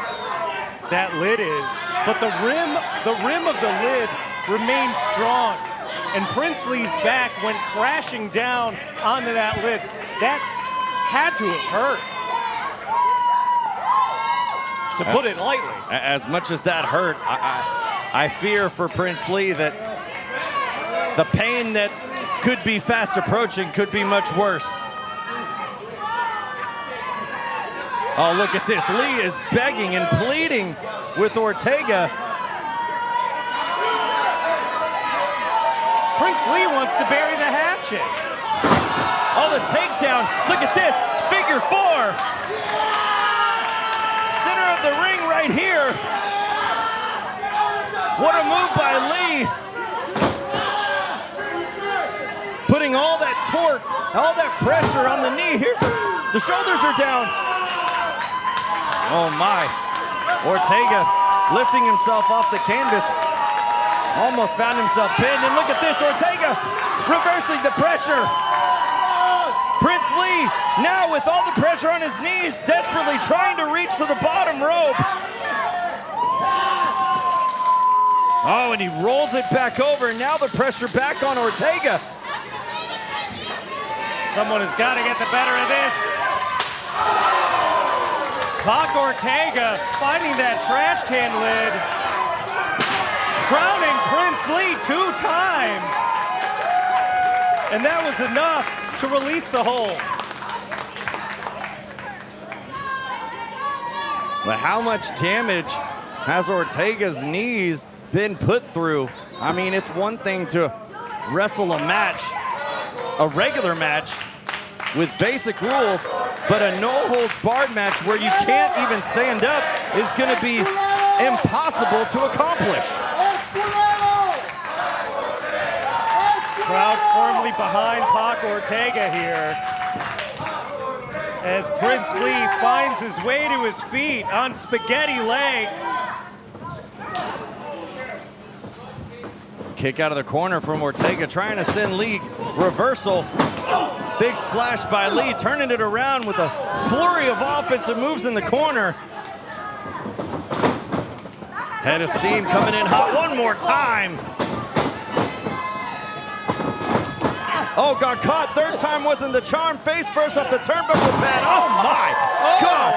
that lid is. But the rim of the lid remains strong. And Prince Lee's back went crashing down onto that lid. That had to have hurt, to put it lightly. As much as that hurt, I fear for Prince Lee that the pain that could be fast approaching could be much worse. Oh, look at this. Lee is begging and pleading with Ortega. Prince Lee wants to bury the hatchet. Oh, the takedown. Look at this. Figure four. Center of the ring right here. What a move by Lee. Putting all that torque, all that pressure on the knee. Here's the shoulders are down. Oh my. Ortega lifting himself off the canvas. Almost found himself pinned, and look at this, Ortega reversing the pressure. Prince Lee, now with all the pressure on his knees, desperately trying to reach to the bottom rope. Oh, and he rolls it back over, and now the pressure back on Ortega. Someone has got to get the better of this. Pac Ortega finding that trash can lid. Crowning Prince Lee 2 times. And that was enough to release the hold. But how much damage has Ortega's knees been put through? I mean, it's one thing to wrestle a match, a regular match with basic rules, but a no-holds-barred match where you can't even stand up is going to be impossible to accomplish. Crowd firmly behind Pac Ortega here as Prince Lee finds his way to his feet on spaghetti legs. Kick out of the corner from Ortega, trying to send Lee reversal. Big splash by Lee, turning it around with a flurry of offensive moves in the corner. Head of steam coming in hot one more time. Oh, got caught. Third time wasn't the charm. Face first off the turnbuckle pad. Oh my God.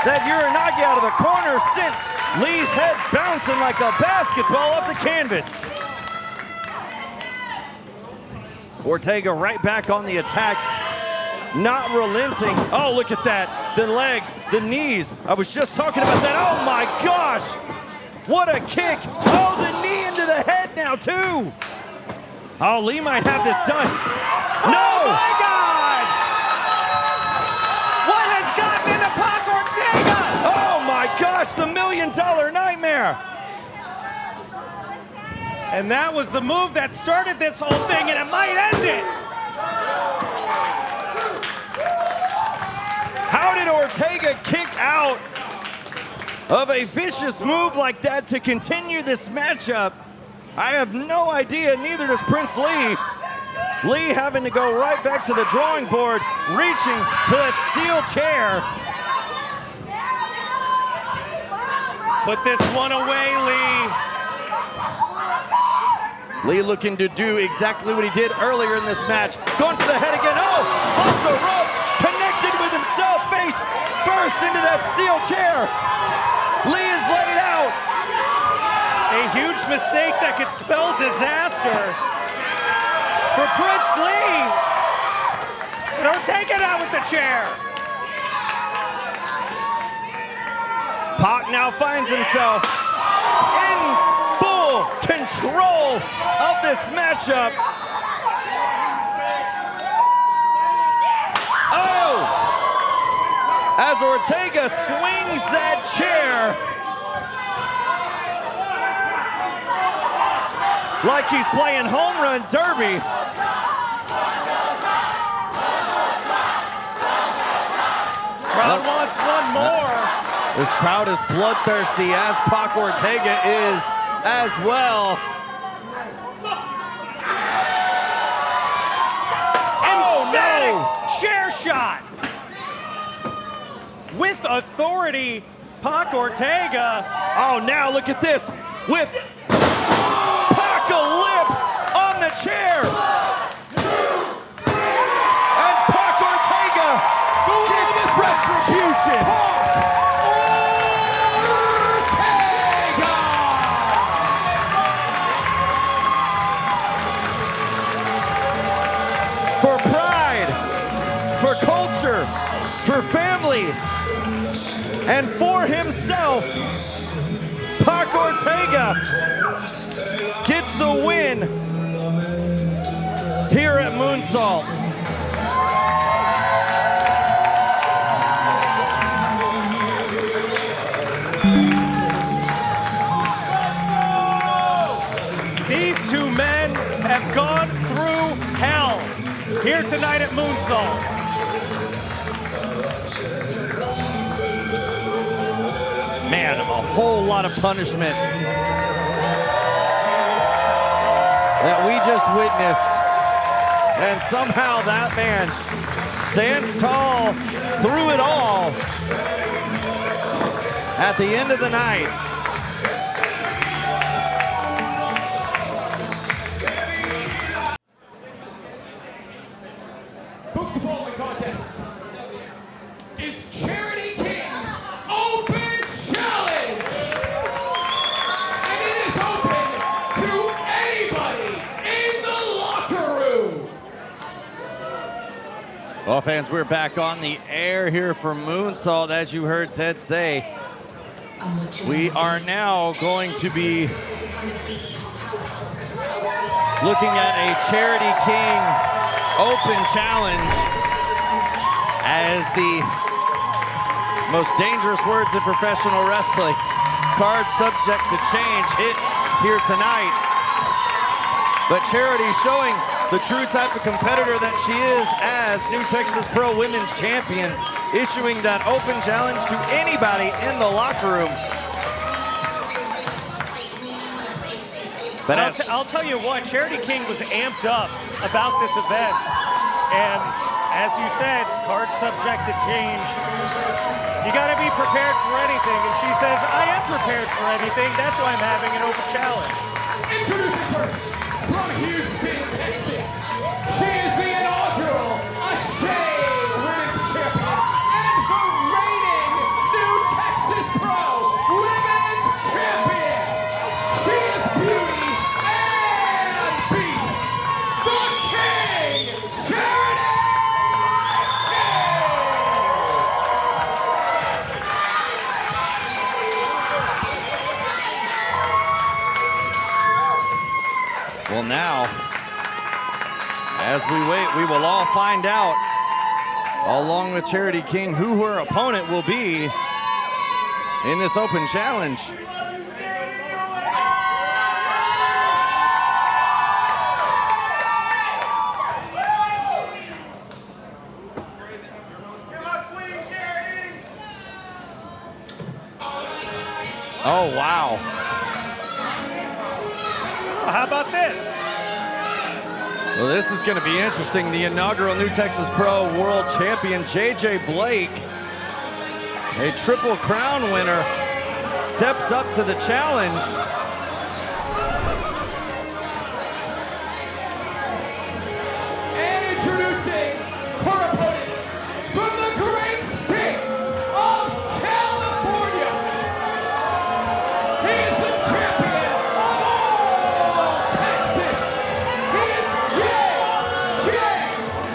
That Uranagi out of the corner sent Lee's head bouncing like a basketball off the canvas. Ortega right back on the attack, not relenting. Oh, look at that. The legs, the knees. I was just talking about that. Oh my gosh. What a kick. Oh, the knee into the head now too. Oh, Lee might have this done. No! Oh my God! What has gotten into Pac Ortega? Oh my gosh, the $1 Million Nightmare. chair. And that was the move that started this whole thing, and it might end it. How did Ortega kick out of a vicious move like that to continue this matchup? I have no idea, neither does Prince Lee. Lee having to go right back to the drawing board, reaching for that steel chair. Put this one away, Lee. Lee looking to do exactly what he did earlier in this match. Going for the head again. Oh, off the ropes. Connected with himself, face first into that steel chair. Lee is laid out. A huge mistake that could spell disaster for Prince Lee. But Ortega now with the chair. Pac now finds himself in full control of this matchup. Oh! As Ortega swings that chair like he's playing home run derby. Crowd wants one more. This crowd is bloodthirsty, as Pac Ortega is as well. Emphatic chair shot. With authority, Pac Ortega. Oh, now look at this. With Pacalypse on the chair. And Pac Ortega gets retribution. For pride, for culture, for family, and for himself, Pac Ortega gets the win here at Moonsault. These two men have gone through hell here tonight at Moonsault. Man, a whole lot of punishment that we just witnessed. And somehow that man stands tall through it all at the end of the night. Folks, the following contest is Charity King's Open Challenge. And it is open to anybody in the locker room. Well, fans, we're back on the air here for Moonsault. As you heard Ted say, we are now going to be looking at a Charity King Open Challenge as the most dangerous words in professional wrestling. Card subject to change hit here tonight. But Charity showing the true type of competitor that she is as New Texas Pro Women's Champion, issuing that open challenge to anybody in the locker room. But I'll tell you what, Charity King was amped up about this event. And as you said, card subject to change. You gotta be prepared for anything. And she says, I am prepared for anything. That's why I'm having an open challenge. Introducing first, from Houston, Texas, she is the inaugural Ashay Women's Champion and the reigning New Texas Pro Women's Champion. She is beauty and beast, the King, Charity well, now, as we wait, we will all find out, along with Charity King, who her opponent will be in this open challenge. Oh, wow. How about this? Well, this is going to be interesting. The inaugural New Texas Pro World Champion, JJ BlaQ, a Triple Crown winner, steps up to the challenge. And introducing her opponent from the great state of California. He is the champion of all Texas. He is JJ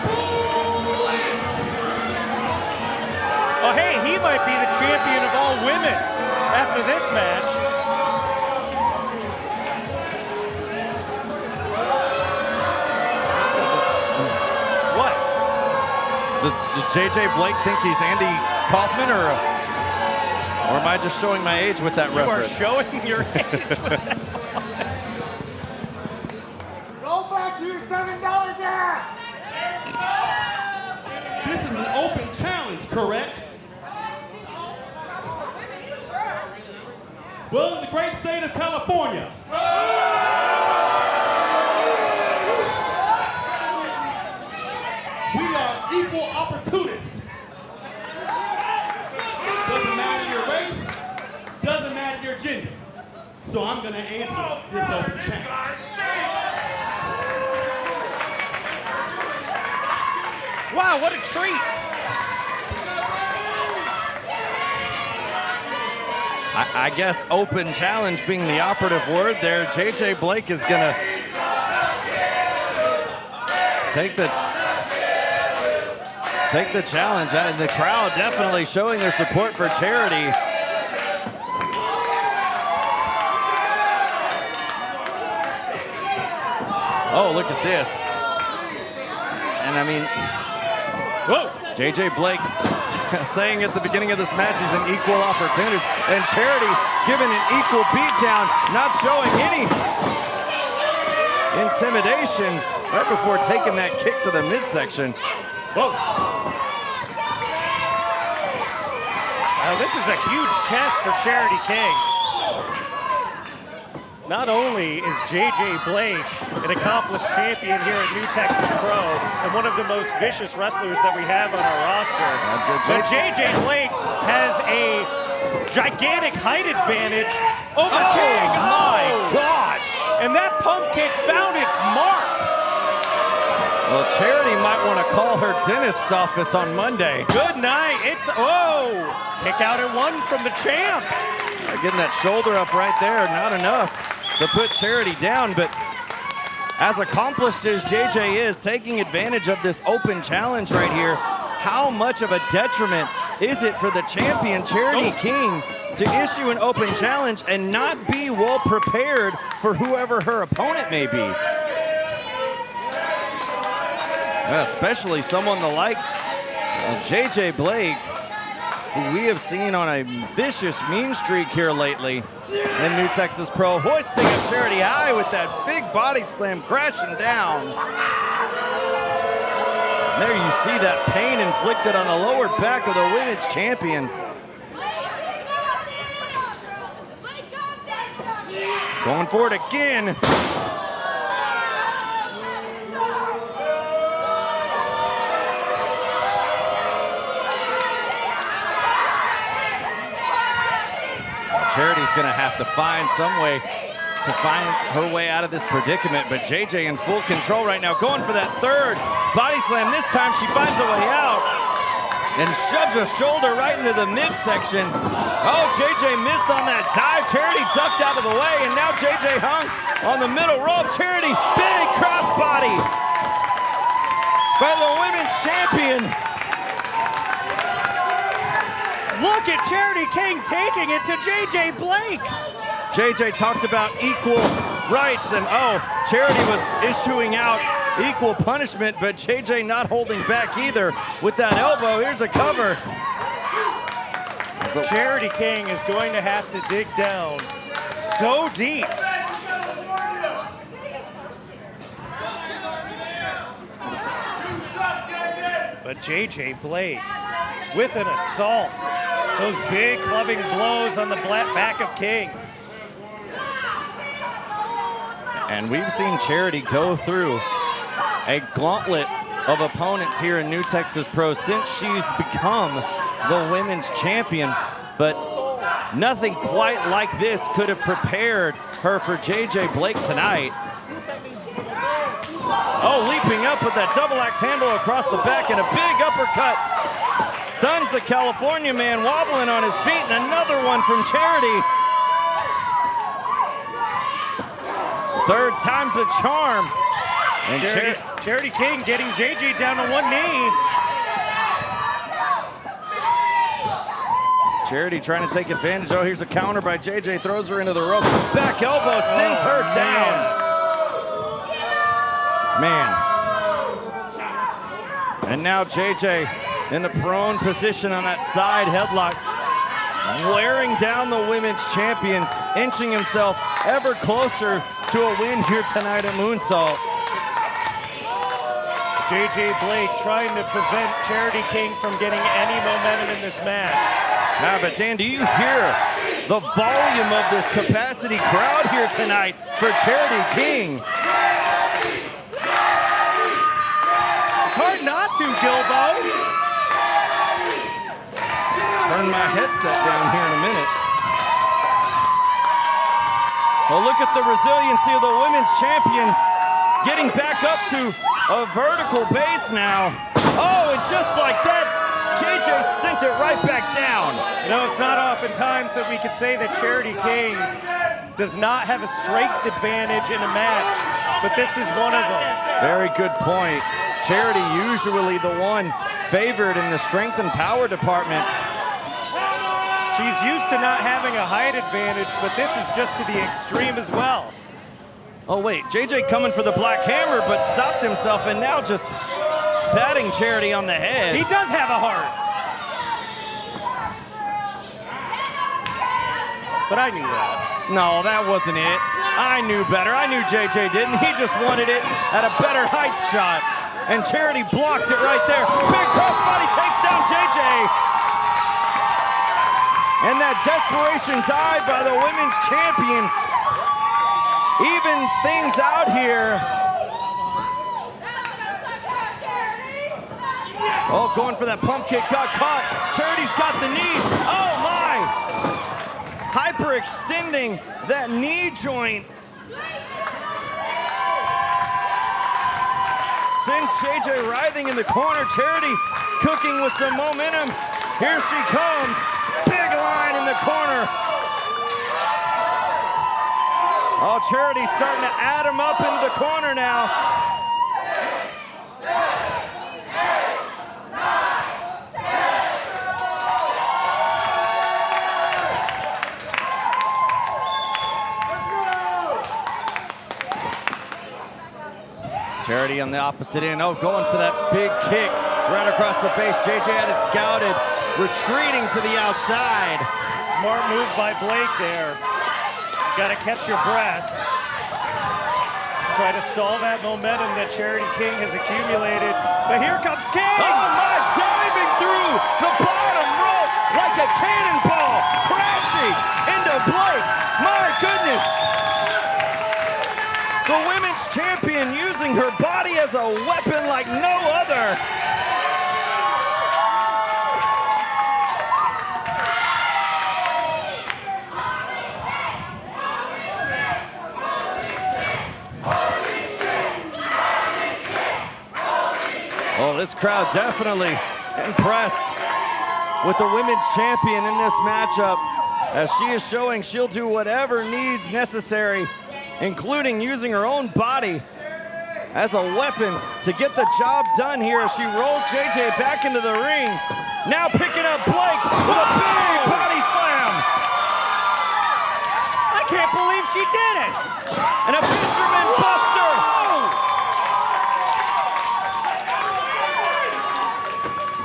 BlaQ. Oh, hey, he might be the champion of all women after this match. What? Does JJ BlaQ think he's Andy Kaufman, or am I just showing my age with that You are reference? showing your age with that. Go back to your $7 gas. This is an open challenge, correct? Well, in the great state of California. We are equal opportunists. Doesn't matter your race, doesn't matter your gender. So I'm gonna answer this open challenge. Wow, what a treat. I guess open challenge being the operative word there. JJ BlaQ is gonna take the challenge, and the crowd definitely showing their support for Charity. Oh, look at this. And I mean, Whoa. JJ BlaQ saying at the beginning of this match he's an equal opportunist, and Charity given an equal beatdown, not showing any intimidation right before taking that kick to the midsection. Whoa. Now this is a huge chest for Charity King. Not only is JJ BlaQ an accomplished champion here at New Texas Pro and one of the most vicious wrestlers that we have on our roster, but JJ BlaQ has a gigantic height advantage over King. Oh my gosh! And that pump kick found its mark. Well, Charity might want to call her dentist's office on Monday. Good night. It's, kick out at one from the champ. Getting that shoulder up right there, not enough to put Charity down, but as accomplished as JJ is, taking advantage of this open challenge right here, how much of a detriment is it for the champion, Charity King, to issue an open challenge and not be well prepared for whoever her opponent may be? Especially someone the likes of JJ BlaQ, who we have seen on a vicious mean streak here lately in New Texas Pro, hoisting up Charity high with that big body slam crashing down. There you see that pain inflicted on the lower back of the women's champion. Going for it again. Charity's gonna have to find some way to find her way out of this predicament, but JJ in full control right now, going for that third body slam. This time she finds a way out and shoves her shoulder right into the midsection. Oh, JJ missed on that dive. Charity ducked out of the way, and now JJ hung on the middle rope. Charity, big crossbody by the women's champion. Look at Charity King taking it to JJ BlaQ. JJ talked about equal rights, and Charity was issuing out equal punishment, but JJ not holding back either with that elbow. Here's a cover. So Charity King is going to have to dig down so deep. But JJ BlaQ with an assault. Those big clubbing blows on the back of King. And we've seen Charity go through a gauntlet of opponents here in New Texas Pro since she's become the women's champion, but nothing quite like this could have prepared her for JJ Blake tonight. Oh, leaping up with that double axe handle across the back and a big uppercut. Stuns the California man, wobbling on his feet, and another one from Charity. Third time's a charm. And Charity King getting JJ down to one knee. Charity trying to take advantage. Oh, here's a counter by JJ, throws her into the rope. Back elbow sends her down. Man. And now JJ in the prone position on that side headlock, wearing down the women's champion, inching himself ever closer to a win here tonight at Moonsault. JJ Blake trying to prevent Charity King from getting any momentum in this match. But Dan, do you hear the volume of this capacity crowd here tonight for Charity King? It's hard not to, Gilbo. Turn my headset down here in a minute. Well, look at the resiliency of the women's champion getting back up to a vertical base now. Oh, and just like that, JJ sent it right back down. You know, it's not oftentimes that we could say that Charity King does not have a strength advantage in a match, but this is one of them. Very good point. Charity usually the one favored in the strength and power department. She's used to not having a height advantage, but this is just to the extreme as well. Oh wait, JJ coming for the black hammer, but stopped himself and now just patting Charity on the head. He does have a heart. But I knew that. No, that wasn't it. I knew better. I knew JJ didn't. He just wanted it at a better height shot. And Charity blocked it right there. Big crossbody takes down JJ. And that desperation dive by the women's champion evens things out here. Oh, going for that pump kick, got caught. Charity's got the knee. Oh my! Hyperextending that knee joint. Sends JJ writhing in the corner. Charity cooking with some momentum. Here she comes. Big line in the corner. Oh, Charity's starting to add him up into the corner now. Charity on the opposite end. Oh, going for that big kick right across the face. JJ had it scouted, retreating to the outside. Smart move by Blake there. Got to catch your breath. Try to stall that momentum that Charity King has accumulated. But here comes King! Oh my, diving through the bottom rope like a cannonball, crashing into Blake. My goodness. The women's champion using her body as a weapon like no other. Oh, this crowd definitely impressed with the women's champion in this matchup, as she is showing she'll do whatever needs necessary, including using her own body as a weapon to get the job done here as she rolls JJ back into the ring. Now picking up Blake with a big body slam. I can't believe she did it! And a fisherman buster.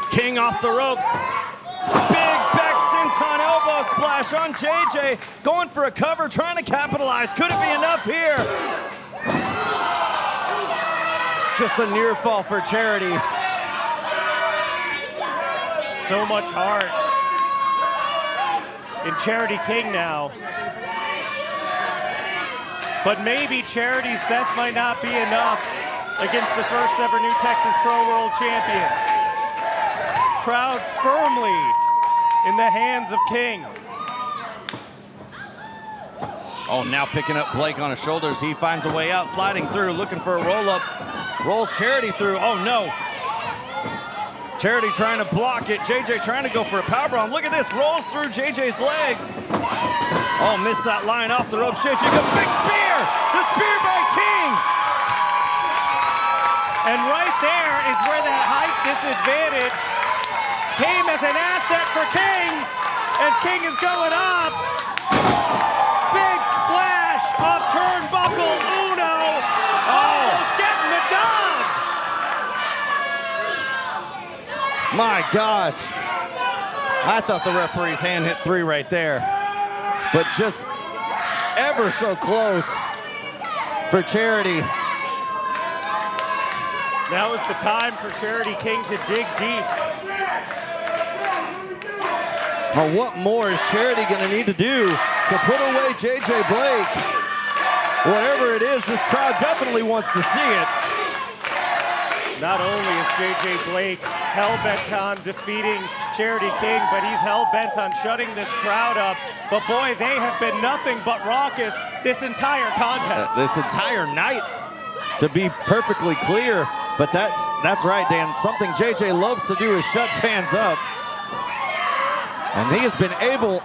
King off the ropes. Big back senton elbow splash on JJ. Going for a cover, trying to capitalize. Could it be enough here? Just a near fall for Charity. So much heart. in Charity King now. But maybe Charity's best might not be enough against the first ever New Texas Pro World Champion. Crowd firmly in the hands of King. Oh, now picking up BlaQ on his shoulders. He finds a way out, sliding through, looking for a roll-up. Rolls Charity through. Oh, no. Charity trying to block it. JJ trying to go for a powerbomb. Look at this. Rolls through JJ's legs. Oh, missed that line off the ropes. JJ goes big spear. The spear by King. And right there is where that height disadvantage came as an asset for King as King is going up. Big splash off turnbuckle Uno. Almost getting the dub. My gosh. I thought the referee's hand hit 3 right there. But just ever so close for Charity. Now is the time for Charity King to dig deep. Well, what more is Charity going to need to do to put away JJ BlaQ? Whatever it is, this crowd definitely wants to see it. Not only is JJ BlaQ hell-bent on defeating Charity King, but he's hell-bent on shutting this crowd up. But boy, they have been nothing but raucous this entire contest. This entire night, to be perfectly clear. But that's right, Dan. Something JJ loves to do is shut fans up. And he has been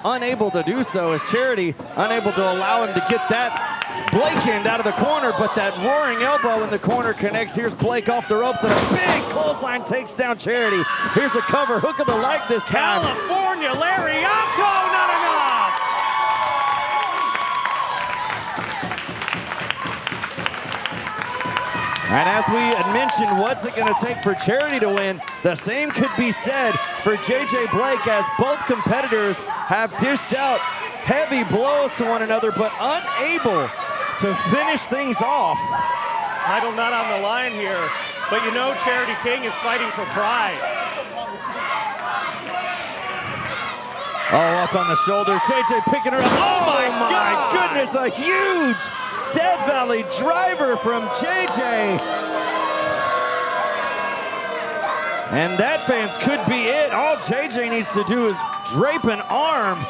unable to do so as Charity unable to allow him to get that BlaQ end out of the corner, but that roaring elbow in the corner connects. Here's BlaQ off the ropes and a big clothesline takes down Charity. Here's a cover, hook of the leg this time. California Lariato, not enough. And as we had mentioned, what's it going to take for Charity to win? The same could be said for JJ BlaQ as both competitors have dished out heavy blows to one another, but unable to finish things off. Title not on the line here, but you know Charity King is fighting for pride. Oh, up on the shoulders, JJ picking her up. Oh my goodness, a huge Death Valley driver from JJ. And that, fans, could be it. All JJ needs to do is drape an arm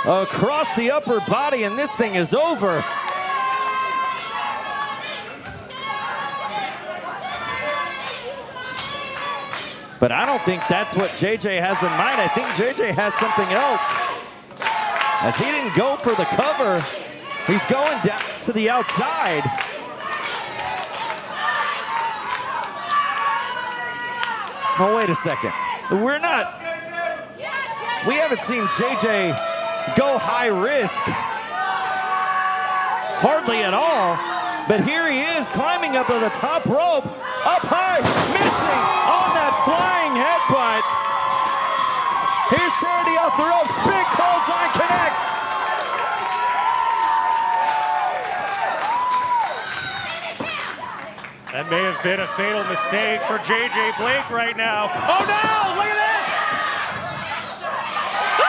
across the upper body, and this thing is over. But I don't think that's what JJ has in mind. I think JJ has something else. As he didn't go for the cover, he's going down to the outside. Oh, wait a second. We haven't seen JJ go high risk. Hardly at all. But here he is climbing up to the top rope. Up high, missing on that flying headbutt. Here's Charity off the ropes. Big clothesline connects. That may have been a fatal mistake for JJ BlaQ right now. Oh no, look at this!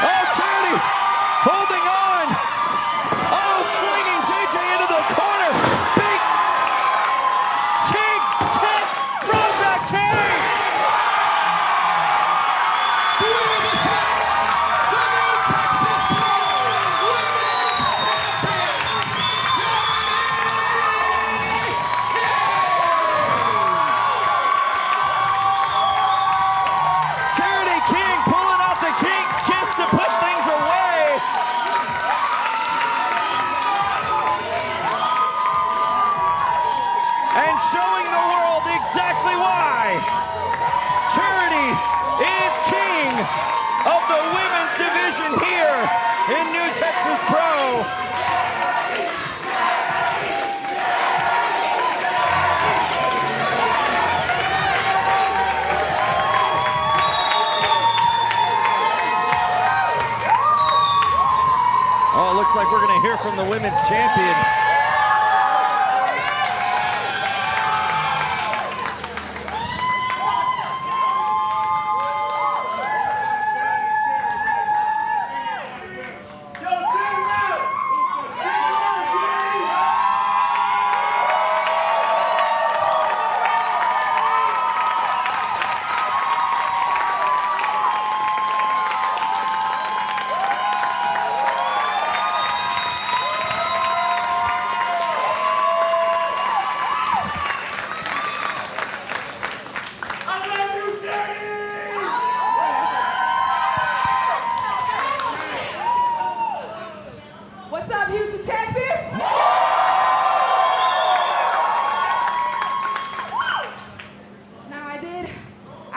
Oh, Charity holding on. Oh, slinging JJ into the corner. Big King's kiss from the King! Charity King pulling out the King's kiss to put things away. And showing the world exactly why Charity is king of the women's division here in New Texas Pro. Oh, it looks like we're going to hear from the women's champion.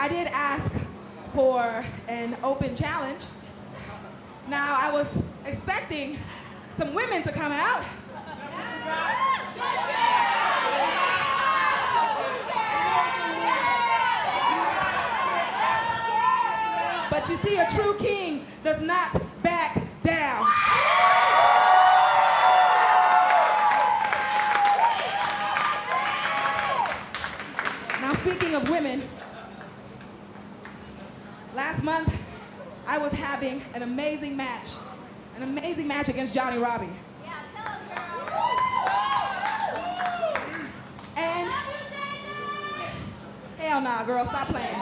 I did ask for an open challenge. Now, I was expecting some women to come out. But you see, a true king does not back down. Now, speaking of women, last month, I was having an amazing match against Johnny Robbie. And, hell nah, girl, stop playing.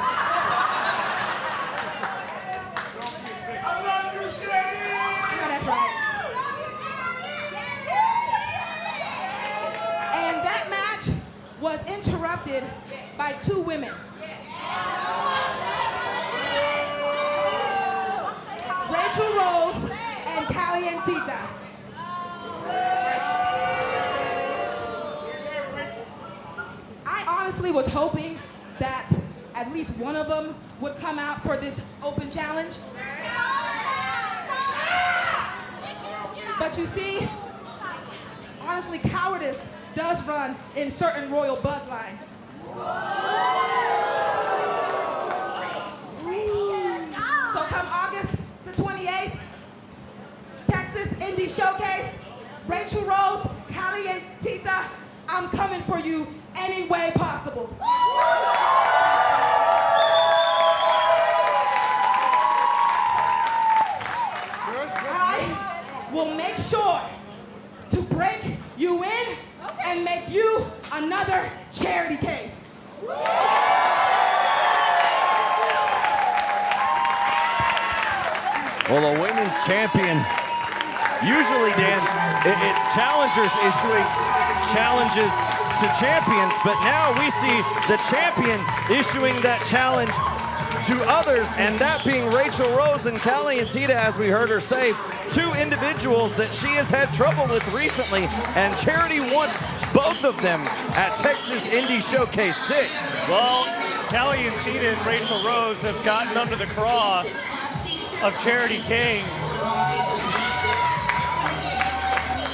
That's right. And that match was interrupted by two women. Raychell Rose and Calientita. I honestly was hoping that at least one of them would come out for this open challenge. But you see, honestly, cowardice does run in certain royal bloodlines. So come August the 28th, Texas Indie Showcase, Raychell Rose, Callie and Tita, I'm coming for you any way possible. Will make sure to break you in and make you another charity case. Well, the women's champion, usually, Dan, it's challengers issuing challenges to champions, but now we see the champion issuing that challenge to others, and that being Raychell Rose and Callie and Tita, as we heard her say, two individuals that she has had trouble with recently, and Charity wants both of them at Texas Indie Showcase 6. Well, Callie and Tita and Raychell Rose have gotten under the craw of Charity King.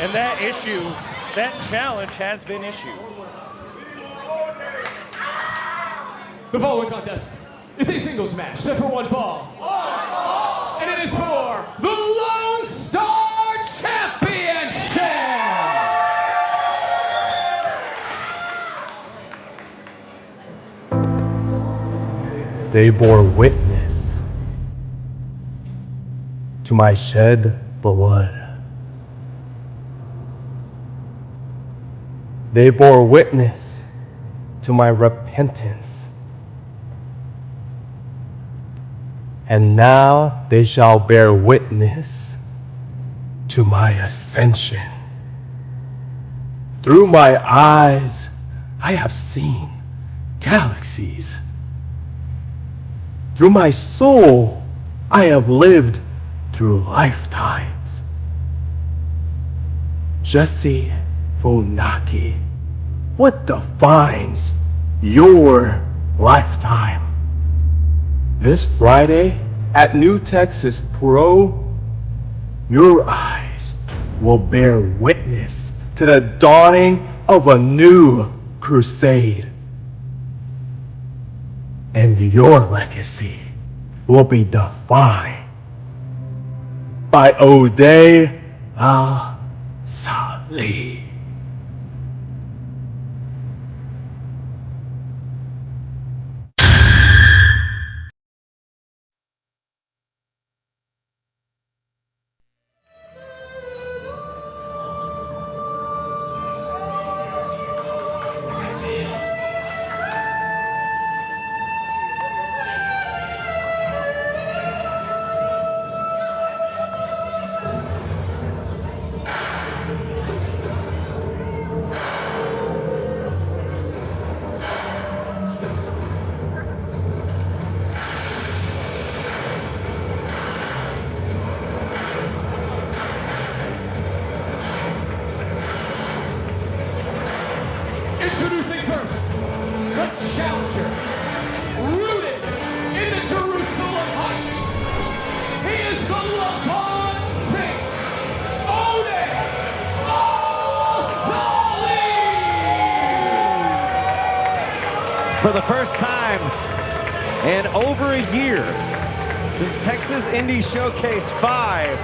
And that issue, that challenge has been issued. The following contest is a singles match set for one fall. And it is for the Lone Star Championship! They bore witness to my shed blood. They bore witness to my repentance. And now they shall bear witness to my ascension. Through my eyes, I have seen galaxies. Through my soul, I have lived through lifetimes. Jesse Funaki, what defines your lifetime? This Friday at New Texas Pro, your eyes will bear witness to the dawning of a new crusade. And your legacy will be defined by Oday Al-Saleh. Introducing first, the challenger, rooted is the LeBron Saint, Oday Al-Saleh! For the first time in over a year, since Texas Indie Showcase 5,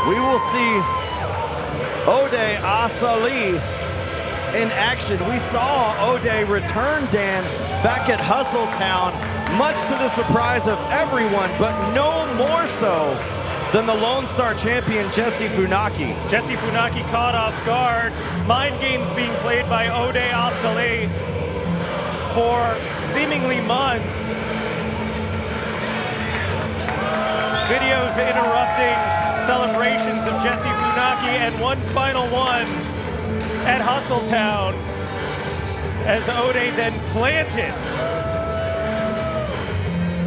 we will see Oday Al-Saleh in action. We saw Oday return, Dan, back at Hustletown, much to the surprise of everyone, but no more so than the Lone Star champion, Gypsy Funaki. Gypsy Funaki caught off guard. Mind games being played by Oday Al-Saleh for seemingly months. Videos interrupting celebrations of Gypsy Funaki, and one final one at Hustletown as Oday then planted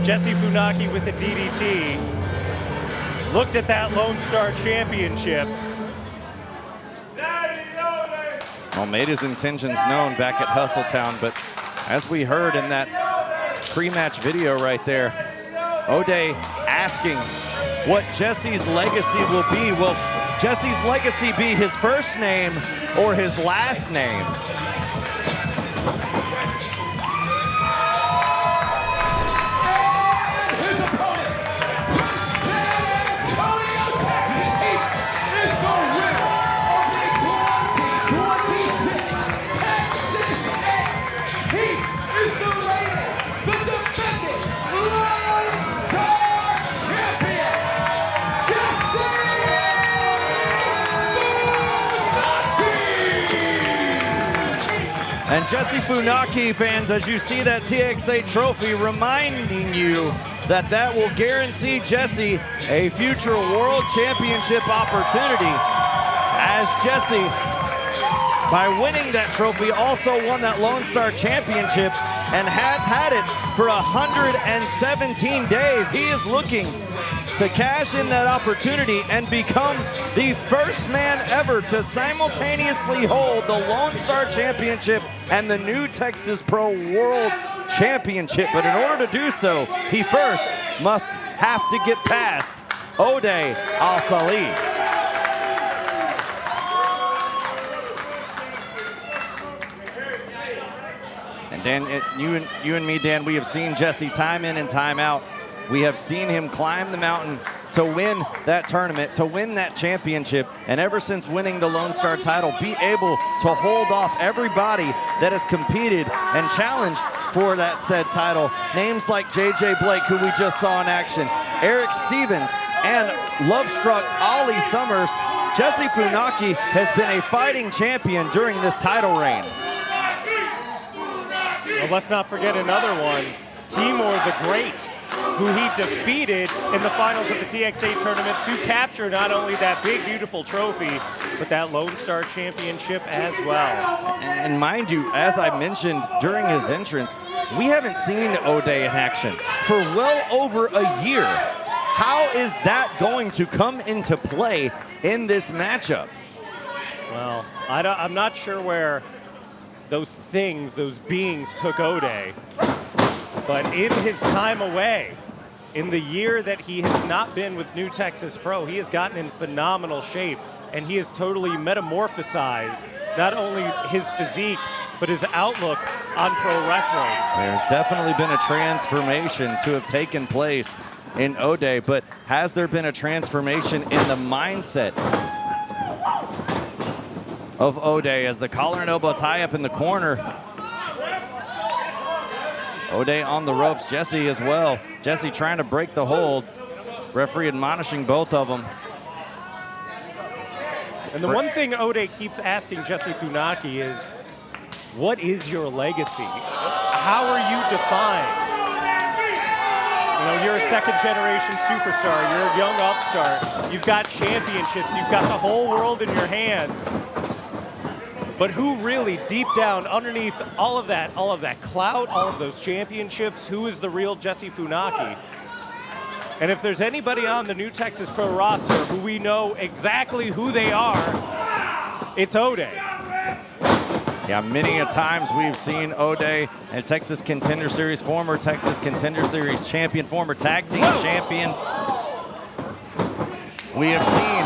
Gypsy Funaki with the DDT. Looked at that Lone Star championship. Well, made his intentions known back at Hustletown, but as we heard in that pre-match video right there, Oday asking what Jesse's legacy will be. Will Jesse's legacy be his first name or his last name? And Gypsy Funaki fans, as you see that TX8 trophy, reminding you that that will guarantee Gypsy a future world championship opportunity, as Gypsy, by winning that trophy, also won that Lone Star championship and has had it for 117 days. He is looking to cash in that opportunity and become the first man ever to simultaneously hold the Lone Star Championship and the new Texas Pro World Championship. But in order to do so, he first must have to get past Oday Al-Saleh. And Dan, you and me, Dan, we have seen Gypsy time in and time out. We have seen him climb the mountain to win that tournament, to win that championship, and ever since winning the Lone Star title, be able to hold off everybody that has competed and challenged for that said title. Names like JJ Blake, who we just saw in action, Eric Stevens, and love-struck Ollie Summers. Gypsy Funaki has been a fighting champion during this title reign. Well, let's not forget another one, Timur the Great, who he defeated in the finals of the TX8 tournament to capture not only that big, beautiful trophy, but that Lone Star championship as well. And mind you, as I mentioned during his entrance, we haven't seen Oday in action for well over a year. How is that going to come into play in this matchup? Well, I'm not sure where those things, those beings took Oday, but in his time away, in the year that he has not been with New Texas Pro, he has gotten in phenomenal shape, and he has totally metamorphosized not only his physique, but his outlook on pro wrestling. There's definitely been a transformation to have taken place in Oday, but has there been a transformation in the mindset of Oday as the collar and elbow tie up in the corner? Oday on the ropes, Gypsy as well. Gypsy trying to break the hold. Referee admonishing both of them. And the one thing Oday keeps asking Gypsy Funaki is, what is your legacy? How are you defined? You know, you're a second-generation superstar. You're a young upstart. You've got championships. You've got the whole world in your hands. But who really, deep down, underneath all of that clout, all of those championships, who is the real Gypsy Funaki? And if there's anybody on the New Texas Pro roster who we know exactly who they are, it's Oday. Yeah, many a times we've seen Oday and Texas Contender Series, former Texas Contender Series champion, former tag team champion. We have seen.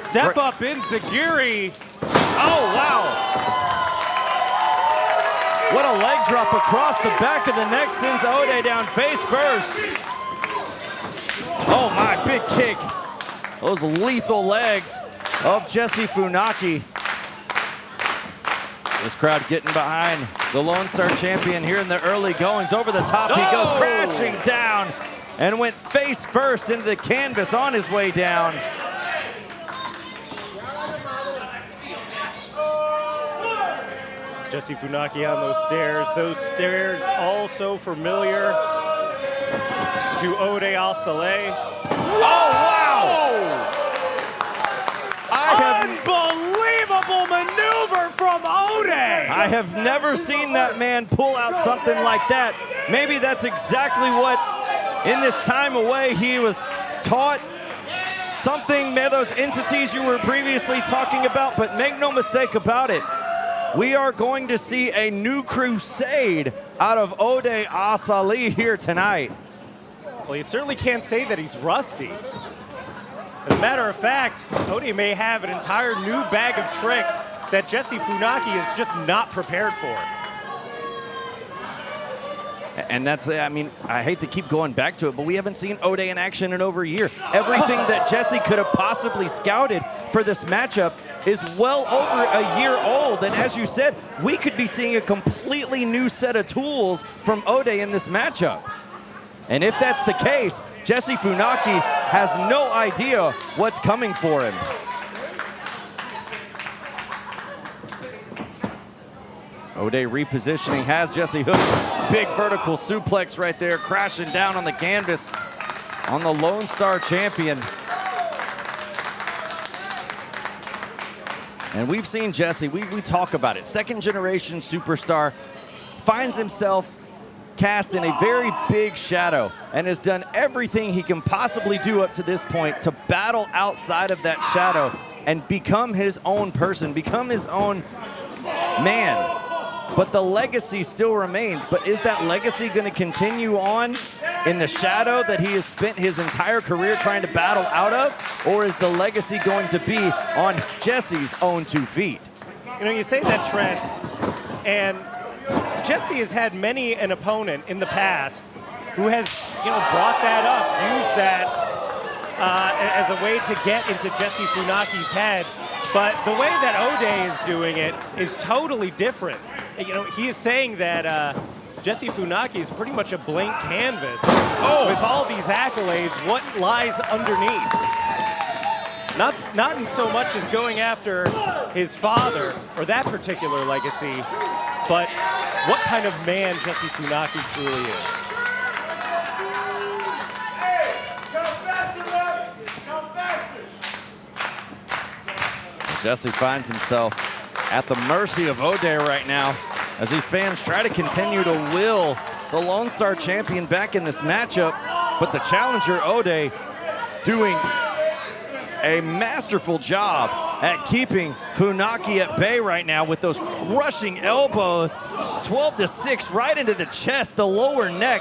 Step up in Zagiri. Oh, wow. What a leg drop across the back of the neck sends Oday down face first. Oh my, big kick. Those lethal legs of Gypsy Funaki. This crowd getting behind the Lone Star champion here in the early goings. Over the top, he goes crashing down and went face first into the canvas on his way down. Gypsy Funaki on those stairs. Those stairs also familiar to Oday Al-Saleh. Oh, wow! Unbelievable maneuver from Oday! I have never seen that man pull out something like that. Maybe that's exactly what, in this time away, he was taught. Something, may those entities you were previously talking about, but make no mistake about it. We are going to see a new crusade out of Oday Al-Saleh here tonight. Well, you certainly can't say that he's rusty. As a matter of fact, Oday may have an entire new bag of tricks that Gypsy Funaki is just not prepared for. And that's, I mean, I hate to keep going back to it, but we haven't seen Oday in action in over a year. Everything that Gypsy could have possibly scouted for this matchup is well over a year old. And as you said, we could be seeing a completely new set of tools from Oday in this matchup. And if that's the case, Gypsy Funaki has no idea what's coming for him. Oday repositioning, has Gypsy hooked. Big vertical suplex right there, crashing down on the canvas on the Lone Star champion. And we've seen Gypsy, we talk about it. Second generation superstar, finds himself cast in a very big shadow and has done everything he can possibly do up to this point to battle outside of that shadow and become his own person, become his own man. But the legacy still remains. But is that legacy going to continue on in the shadow that he has spent his entire career trying to battle out of? Or is the legacy going to be on Gypsy's own 2 feet? You know, you say that, Trent, and Gypsy has had many an opponent in the past who has, you know, brought that up, used that as a way to get into Gypsy Funaki's head. But the way that Oday is doing it is totally different. You know, he is saying that Gypsy Funaki is pretty much a blank canvas with all these accolades. What lies underneath? Not in so much as going after his father or that particular legacy, but what kind of man Gypsy Funaki truly is. Gypsy finds himself at the mercy of Oday right now as these fans try to continue to will the Lone Star champion back in this matchup, but the challenger Oday doing a masterful job at keeping Funaki at bay right now with those crushing elbows. 12-6 right into the chest, the lower neck,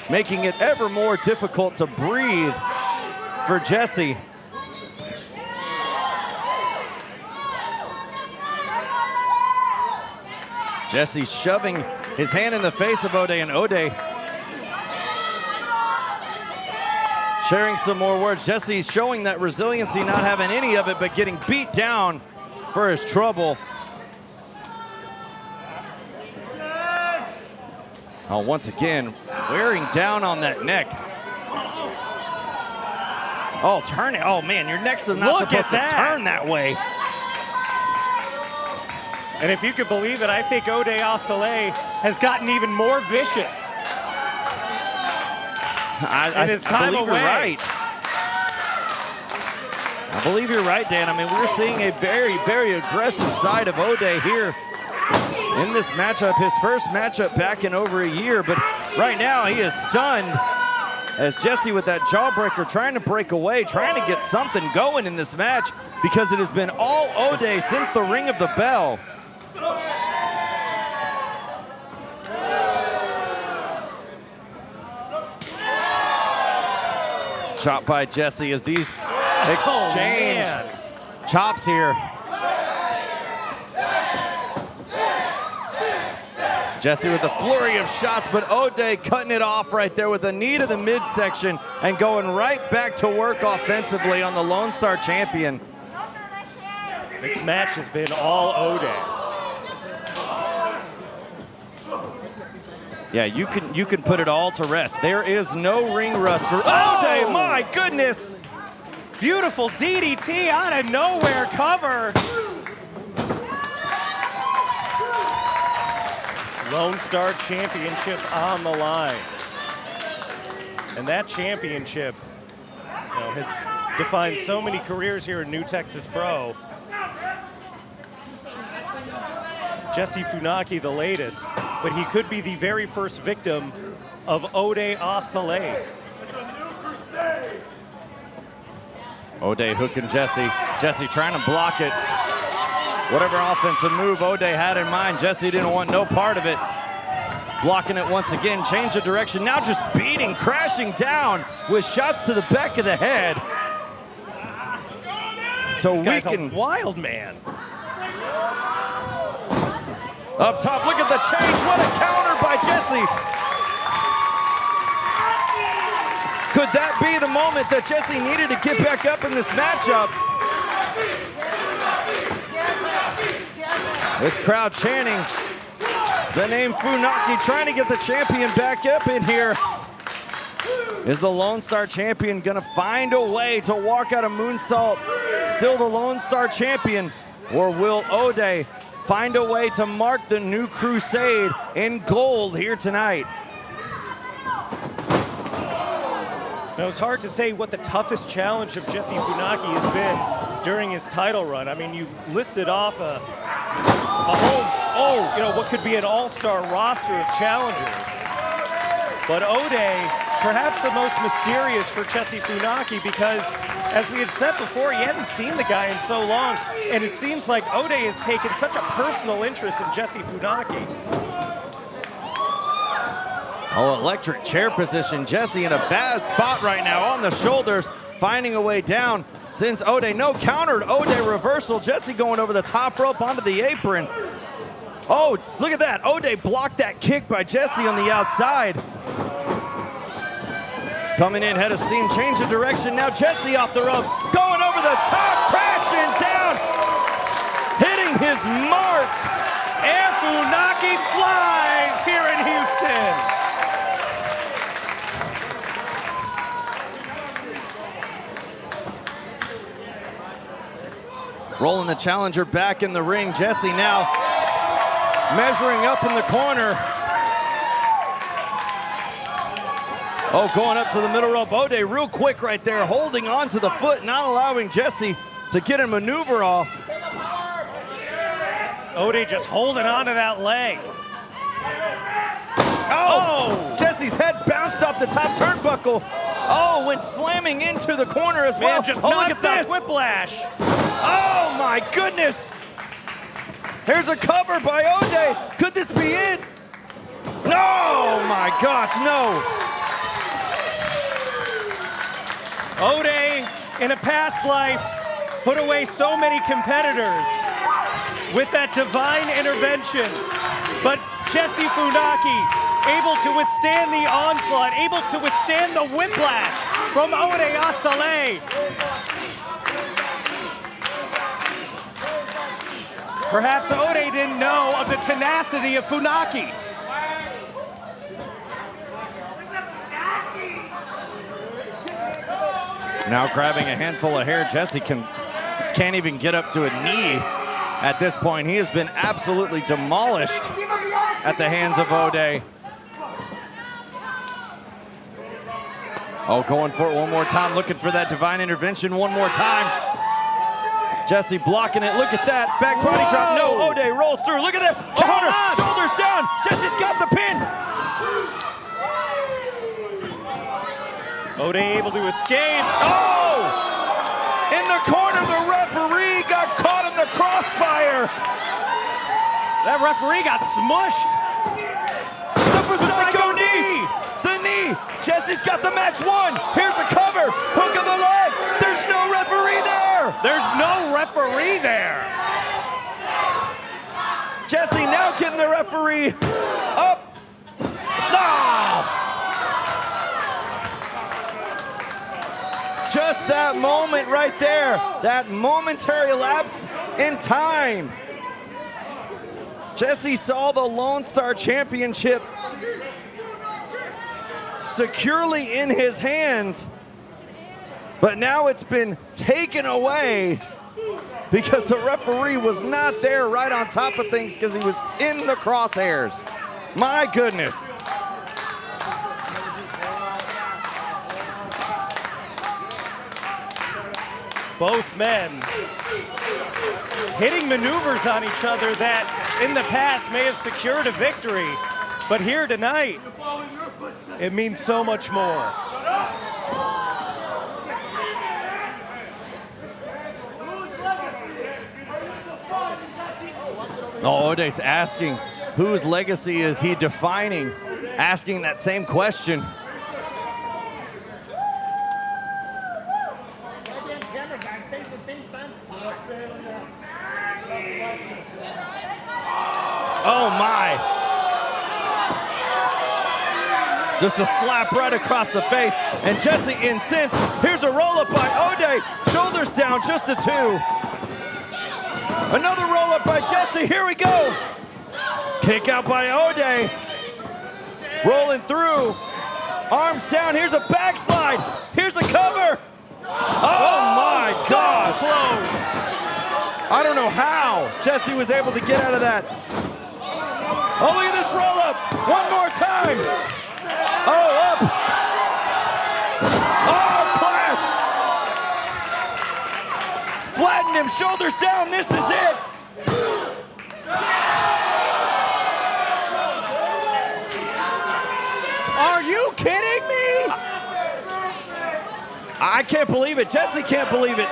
making it ever more difficult to breathe for Gypsy. Gypsy shoving his hand in the face of Oday, and Oday sharing some more words. Gypsy showing that resiliency, not having any of it, but getting beat down for his trouble. Oh, once again, wearing down on that neck. Oh, turn it. Oh, man, your neck's not supposed to turn that way. And if you could believe it, I think Oday Al-Saleh has gotten even more vicious. I believe you're right. I believe you're right, Dan. I mean, we're seeing a very, very aggressive side of Oday here in this matchup. His first matchup back in over a year, but right now he is stunned as Gypsy with that jawbreaker trying to break away, trying to get something going in this match because it has been all Oday since the ring of the bell. chop by Gypsy as these exchange chops here. Gypsy with a flurry of shots, but Oday cutting it off right there with a knee to the midsection and going right back to work offensively on the Lone Star champion. This match has been all Oday. Yeah, you can put it all to rest. There is no ring rust for Oday. My goodness! Beautiful DDT out of nowhere cover. Lone Star Championship on the line. And that championship, has defined so many careers here in New Texas Pro. Jesse Funaki, the latest, but he could be the very first victim of Oday Al-Saleh. Oday hooking Jesse. Jesse trying to block it. Whatever offensive move Oday had in mind, Jesse didn't want no part of it. Blocking it once again, change of direction. Now just beating, crashing down with shots to the back of the head. To This guy's weaken. a wild man. Up top, look at the change. What a counter by Jesse. Could that be the moment that Jesse needed to get back up in this matchup? This crowd chanting the name Funaki, trying to get the champion back up in here. Is the Lone Star champion gonna find a way to walk out of Moonsault still the Lone Star champion? Or will Oday find a way to mark the new crusade in gold here tonight? Now, it's hard to say what the toughest challenge of Jesse Funaki has been during his title run. I mean, you listed off a whole, what could be an all-star roster of challengers. But Oday, perhaps the most mysterious for Jesse Funaki, because as we had said before, he hadn't seen the guy in so long, and it seems like Oday has taken such a personal interest in Jesse Funaki. Oh, electric chair position. Jesse in a bad spot right now on the shoulders, finding a way down. Since Oday, no countered Oday reversal. Jesse going over the top rope onto the apron. Oh, look at that. Oday blocked that kick by Jesse on the outside. Coming in, head of steam, change of direction. Now Jesse off the ropes, going over the top, crashing down, hitting his mark. And Funaki flies here in Houston. Rolling the challenger back in the ring. Jesse now measuring up in the corner. Oh, going up to the middle rope. Oday real quick right there, holding on to the foot, not allowing Jesse to get a maneuver off. Oday just holding on to that leg. Oh! Jesse's head bounced off the top turnbuckle. Oh, went slamming into the corner as well. Man, just look at nonstop this. whiplash. Oh my goodness! Here's a cover by Oday. Could this be it? No! My gosh, no! Oday, in a past life, put away so many competitors with that divine intervention. But Jesse Funaki, able to withstand the onslaught, able to withstand the whiplash from Oday Al-Saleh. Perhaps Oday didn't know of the tenacity of Funaki. Now grabbing a handful of hair. Jesse can't even get up to a knee at this point. He has been absolutely demolished at the hands of Oday. Oh, going for it one more time, looking for that divine intervention one more time. Jesse blocking it. Look at that. Back body drop. No, Oday rolls through. Look at that. Counter. Shoulders down. Jesse's got the pin. Oday able to escape. Oh! In the corner, the referee got caught in the crossfire. That referee got smushed. The psycho knee. The knee. Jesse. Jesse's got the match won. Here's a cover. Hook of the leg. There's no referee there. There's no referee there. Jesse now getting the referee up. No! Just that moment right there. That momentary lapse in time. Jesse saw the Lone Star Championship securely in his hands, but now it's been taken away because the referee was not there right on top of things because he was in the crosshairs. My goodness. Both men hitting maneuvers on each other that in the past may have secured a victory, but here tonight, it means so much more. Oh, Oday's asking, whose legacy is he defining? Asking that same question. Oh my. Just a slap right across the face. And Jesse incensed. Here's a roll-up by Oday. Shoulders down, just a 2. Another roll-up by Jesse. Here we go. Kick out by Oday. Rolling through. Arms down. Here's a backslide. Here's a cover. Oh my gosh. Close. I don't know how Jesse was able to get out of that. Oh, look at this roll-up. One more time. Oh, up. Oh, clash. Flattened him, shoulders down. This is it. Are you kidding me? I can't believe it. Jesse can't believe it.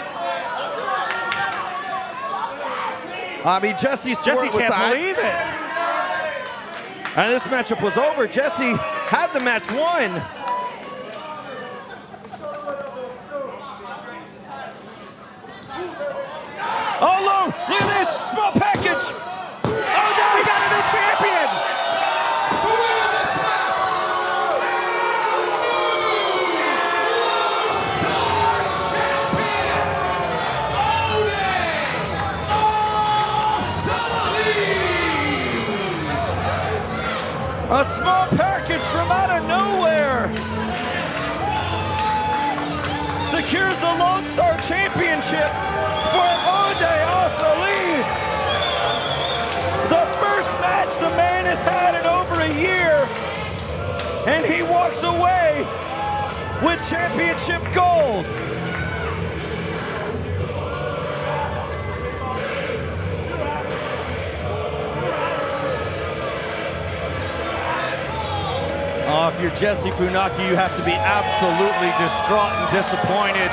I mean, Jesse can't believe it. And this matchup was over. Jesse had the match won. Oh, low. Look at this. Small package. Oh, no. We got a new champion. A small package from out of nowhere secures the Lone Star Championship for Oday Al-Saleh. The first match the man has had in over a year, and he walks away with championship gold. Oh, if you're Jesse Funaki, you have to be absolutely distraught and disappointed.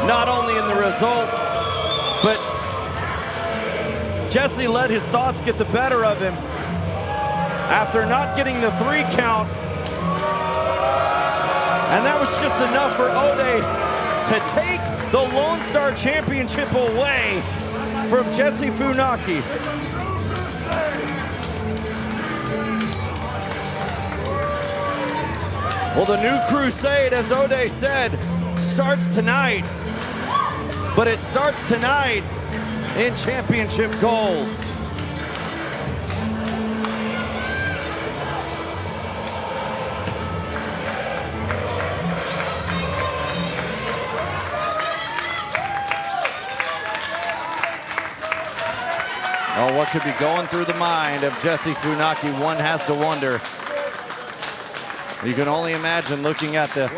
Not only in the result, but Jesse let his thoughts get the better of him. After not getting the 3 count, and that was just enough for Oday to take the Lone Star Championship away from Jesse Funaki. Well, the new crusade, as Oday said, starts tonight. But it starts tonight in championship gold. Oh, what could be going through the mind of Jesse Funaki? One has to wonder. You can only imagine looking at the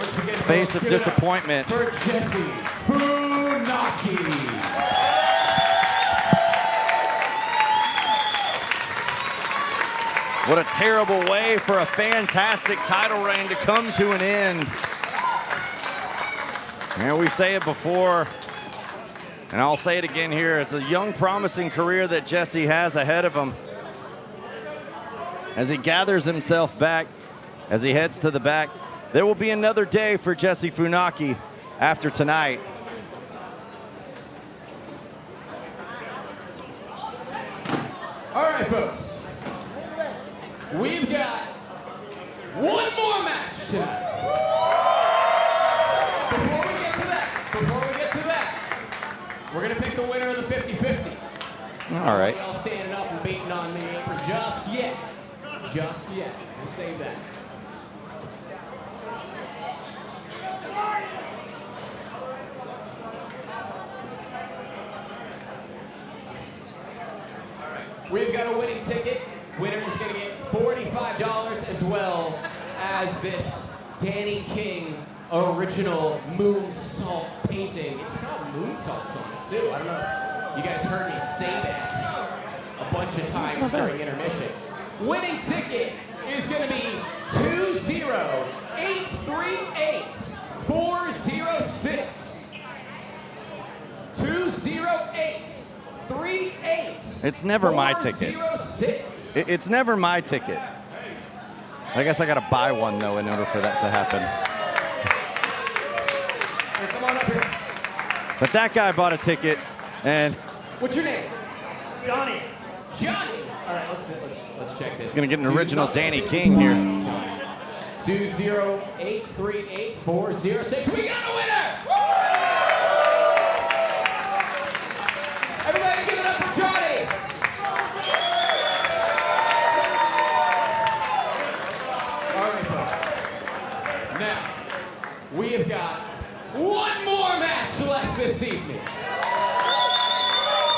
face of disappointment. For Jesse Funaki. What a terrible way for a fantastic title reign to come to an end. And we say it before, and I'll say it again here. It's a young, promising career that Jesse has ahead of him as he gathers himself back as he heads to the back. There will be another day for Jesse Funaki after tonight. All right, folks. We've got one more match tonight. Before we get to that, we're going to pick the winner of the 50-50. All right. Y'all standing up and beating on me for just yet. Just yet. We'll save that. We've got a winning ticket. Winner is going to get $45 as well as this Danny King original Moonsault painting. It's got Moonsault on it too. I don't know if you guys heard me say that a bunch of times during intermission. Winning ticket is going to be 20838-406. 20838. It's never my ticket. It's never my ticket. I guess I gotta buy one though in order for that to happen. Hey, come on up here. But that guy bought a ticket, and What's your name? Johnny. Johnny. All right, let's check this. he's gonna get an original Danny King here. 20838-406. We got a winner! Everybody give it up for Johnny! All right, folks. Now, we have got one more match left this evening.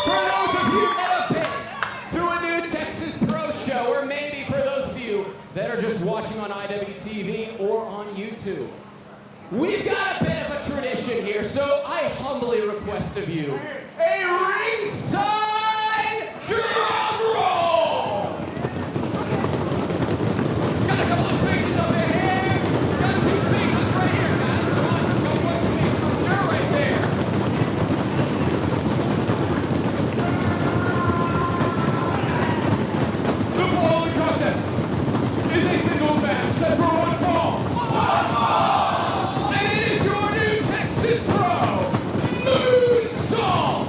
For those of you that have been to a new Texas Pro show, or maybe for those of you that are just watching on IWTV or on YouTube, we've got a bit of a tradition here, so I humbly request of you a ringside drum roll! Got a couple of spaces up in here. Got 2 spaces right here, guys. Come on, got 1 space for sure right there. The following contest is a singles match set for 1 fall. And it is your new Texas Pro Moonsault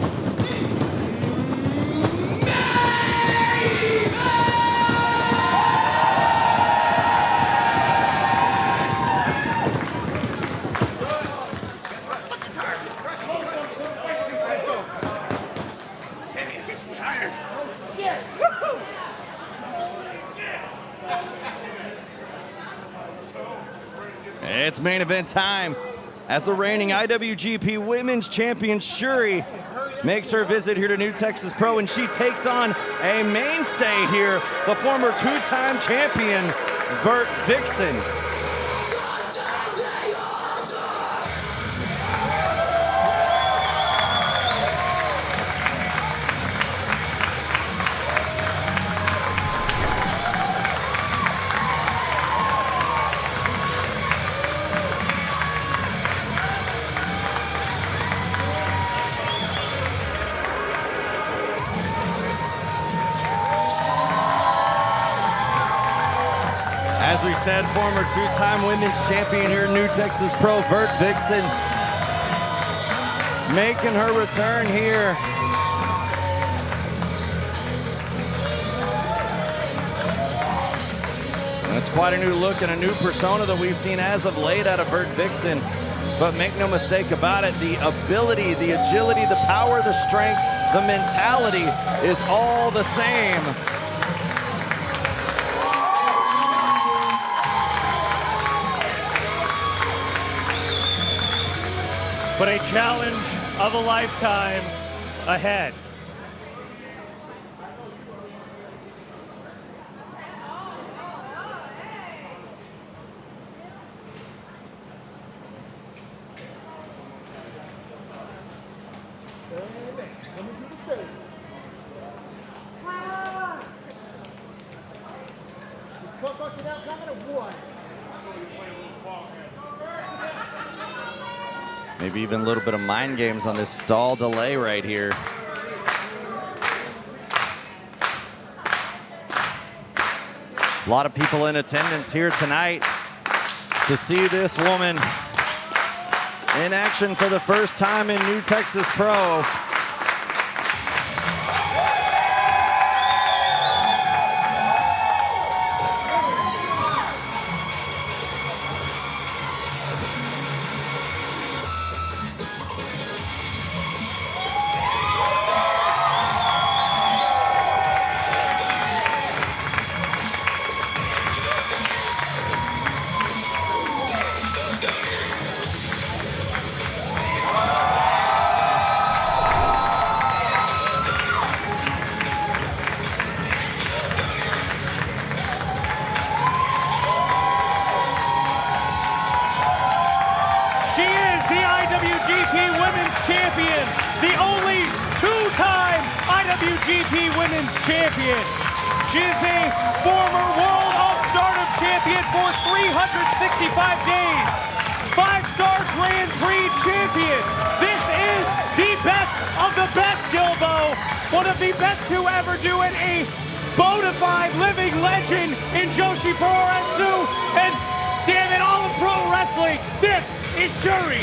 It's main event time as the reigning IWGP Women's Champion SYURI makes her visit here to New Texas Pro, and she takes on a mainstay here, the former 2-time champion, Vertvixen. As we said, former 2-time women's champion here in New Texas Pro, Vertvixen, making her return here. That's quite a new look and a new persona that we've seen as of late out of Vertvixen. But make no mistake about it, the ability, the agility, the power, the strength, the mentality is all the same. But a challenge of a lifetime ahead. Maybe even a little bit of mind games on this stall delay right here. A lot of people in attendance here tonight to see this woman in action for the first time in New Texas Pro. The only two-time IWGP Women's Champion. She is a former World All-Stardom Champion for 365 days. 5-star Grand Prix Champion. This is the best of the best, Gilbo. One of the best to ever do it. A bona fide living legend in Joshi Puroresu. And damn it, all of pro wrestling, this is SYURI.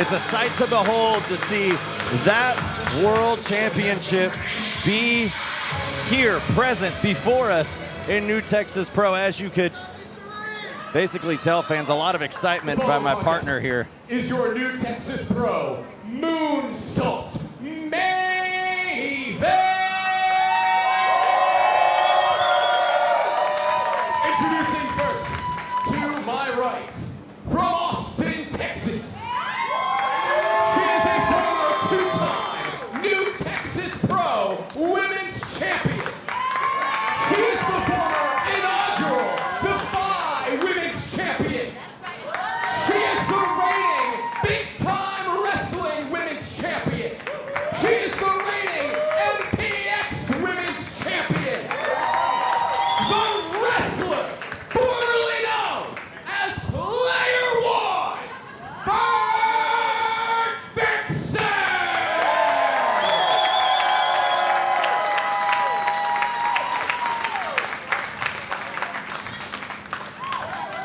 It's a sight to behold to see that World Championship be here, present before us in New Texas Pro. As you could basically tell, fans, a lot of excitement by my partner here. Is your New Texas Pro Moonsault main event. Introducing first, to my right, from Austin, Texas. She is a former two-time New Texas Pro Women's Champion. She is the former inaugural Defy Women's Champion. She is the reigning Big Time Wrestling Women's Champion. She is the reigning MPX Women's Champion. The wrestler formerly known as Player One, Vertvixen!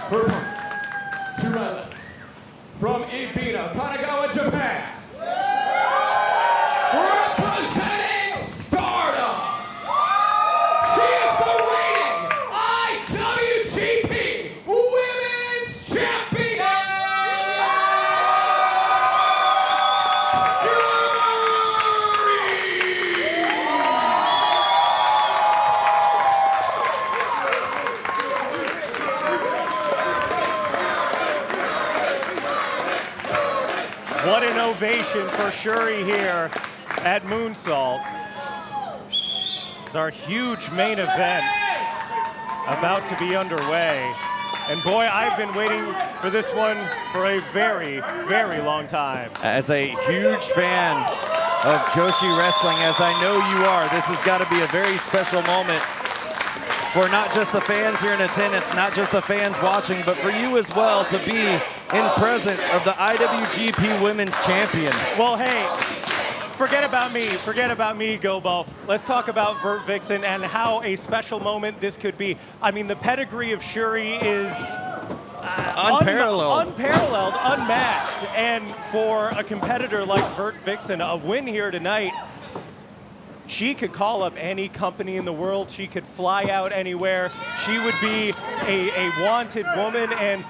Her opponent, to my left, from Ebina, Kanagawa, Japan, representing Stardom. She is the reigning IWGP Women's Champion, What an ovation for SYURI here at Moonsault. It's our huge main event about to be underway. And boy, I've been waiting for this one for a very, very long time. As a huge fan of Joshi Wrestling, as I know you are, this has got to be a very special moment for not just the fans here in attendance, not just the fans watching, but for you as well to be in presence of the IWGP Women's Champion. Well, hey, forget about me, Gobo. Let's talk about Vertvixen and how a special moment this could be. I mean, the pedigree of SYURI is unparalleled, unmatched. And for a competitor like Vertvixen, a win here tonight, she could call up any company in the world. She could fly out anywhere. She would be a wanted woman, and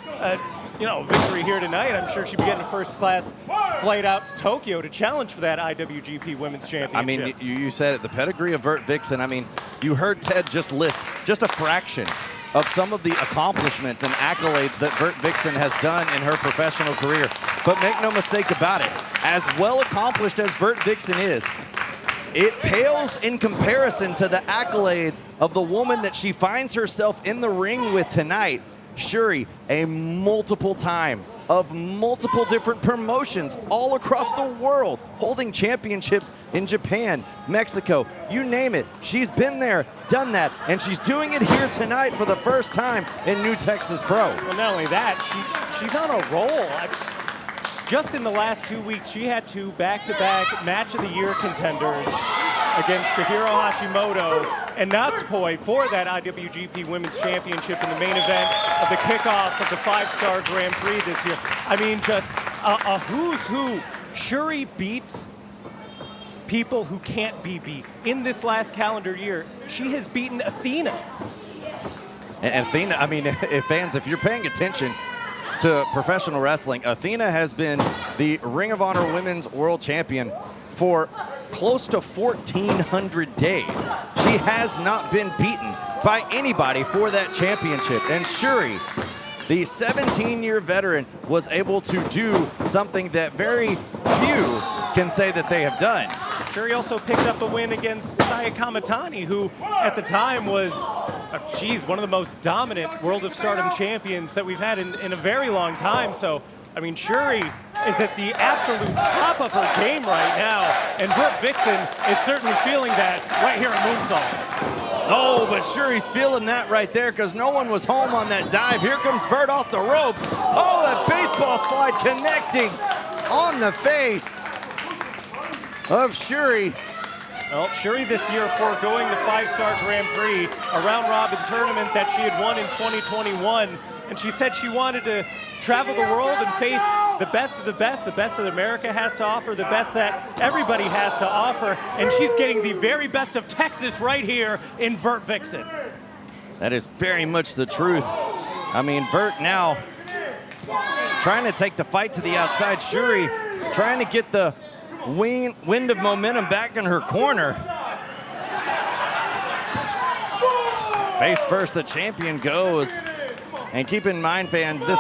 victory here tonight. I'm sure she'd be getting a first-class flight out to Tokyo to challenge for that IWGP Women's Championship. I mean, you said it, the pedigree of Vertvixen. I mean, you heard Ted just list just a fraction of some of the accomplishments and accolades that Vertvixen has done in her professional career. But make no mistake about it, as well accomplished as Vertvixen is, it pales in comparison to the accolades of the woman that she finds herself in the ring with tonight. SYURI, a multiple time of multiple different promotions all across the world, holding championships in Japan, Mexico, you name it. She's been there, done that, and she's doing it here tonight for the first time in New Texas Pro. Well, not only that, she's on a roll. Just in the last 2 weeks, she had 2 back-to-back Match of the Year contenders against Chihiro Hashimoto and Natsupoi for that IWGP Women's Championship in the main event of the kickoff of the 5-star Grand Prix this year. I mean, just a who's who. SYURI beats people who can't be beat. In this last calendar year, she has beaten Athena. And Athena, I mean, if you're paying attention to professional wrestling, Athena has been the Ring of Honor Women's World Champion for close to 1,400 days. She has not been beaten by anybody for that championship. And SYURI, the 17-year veteran, was able to do something that very few can say that they have done. SYURI also picked up a win against Saya Kamatani, who at the time was, one of the most dominant World of Stardom champions that we've had in a very long time. So, I mean, SYURI is at the absolute top of her game right now, and Vertvixen is certainly feeling that right here at Moonsault. Oh, but SYURI's feeling that right there because no one was home on that dive. Here comes Vert off the ropes. Oh, that baseball slide connecting on the face of SYURI. Well, SYURI this year foregoing the 5-star Grand Prix, a round-robin tournament that she had won in 2021, and she said she wanted to travel the world and face the best of the best that America has to offer, the best that everybody has to offer, and she's getting the very best of Texas right here in Vertvixen. That is very much the truth. I mean, Vert now trying to take the fight to the outside. SYURI trying to get the wind of momentum back in her corner. Face first, the champion goes. And keep in mind, fans, this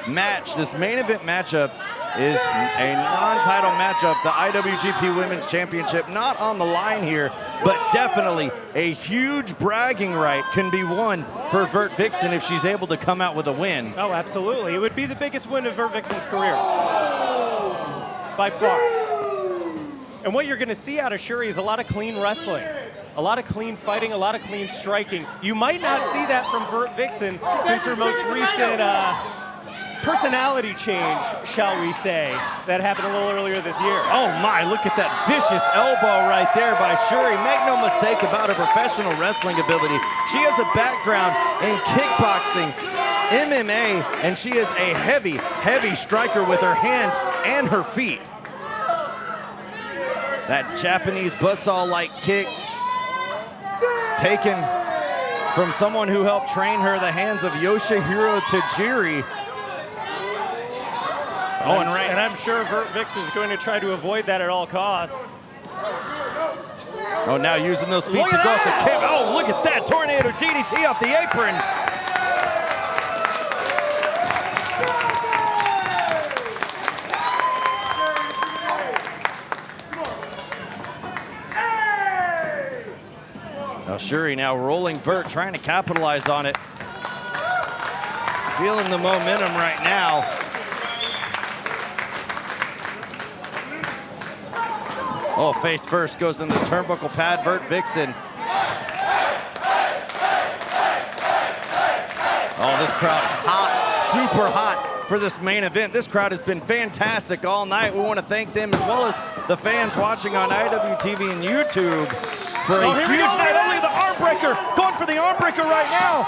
match, this main event matchup is a non-title matchup. The IWGP Women's Championship not on the line here, but definitely a huge bragging right can be won for Vertvixen if she's able to come out with a win. Oh, absolutely. It would be the biggest win of Vertvixen's career, by far. And what you're going to see out of SYURI is a lot of clean wrestling, a lot of clean fighting, a lot of clean striking. You might not see that from Vertvixen since her most recent personality change, shall we say, that happened a little earlier this year. Oh my, look at that vicious elbow right there by SYURI. Make no mistake about her professional wrestling ability. She has a background in kickboxing, MMA, and she is a heavy, heavy striker with her hands and her feet. That Japanese buzzsaw-like kick taken from someone who helped train her, the hands of Yoshihiro Tajiri. And I'm sure Vertvixen is going to try to avoid that at all costs. Oh, now using those feet to go off the kick. Oh, look at that, tornado DDT off the apron. Now SYURI now rolling Vert, trying to capitalize on it. Feeling the momentum right now. Oh, face first goes in the turnbuckle pad, Vertvixen. Oh, this crowd hot, super hot for this main event. This crowd has been fantastic all night. We want to thank them as well as the fans watching on IWTV and YouTube for a huge night. Only the arm breaker, going for the arm breaker right now.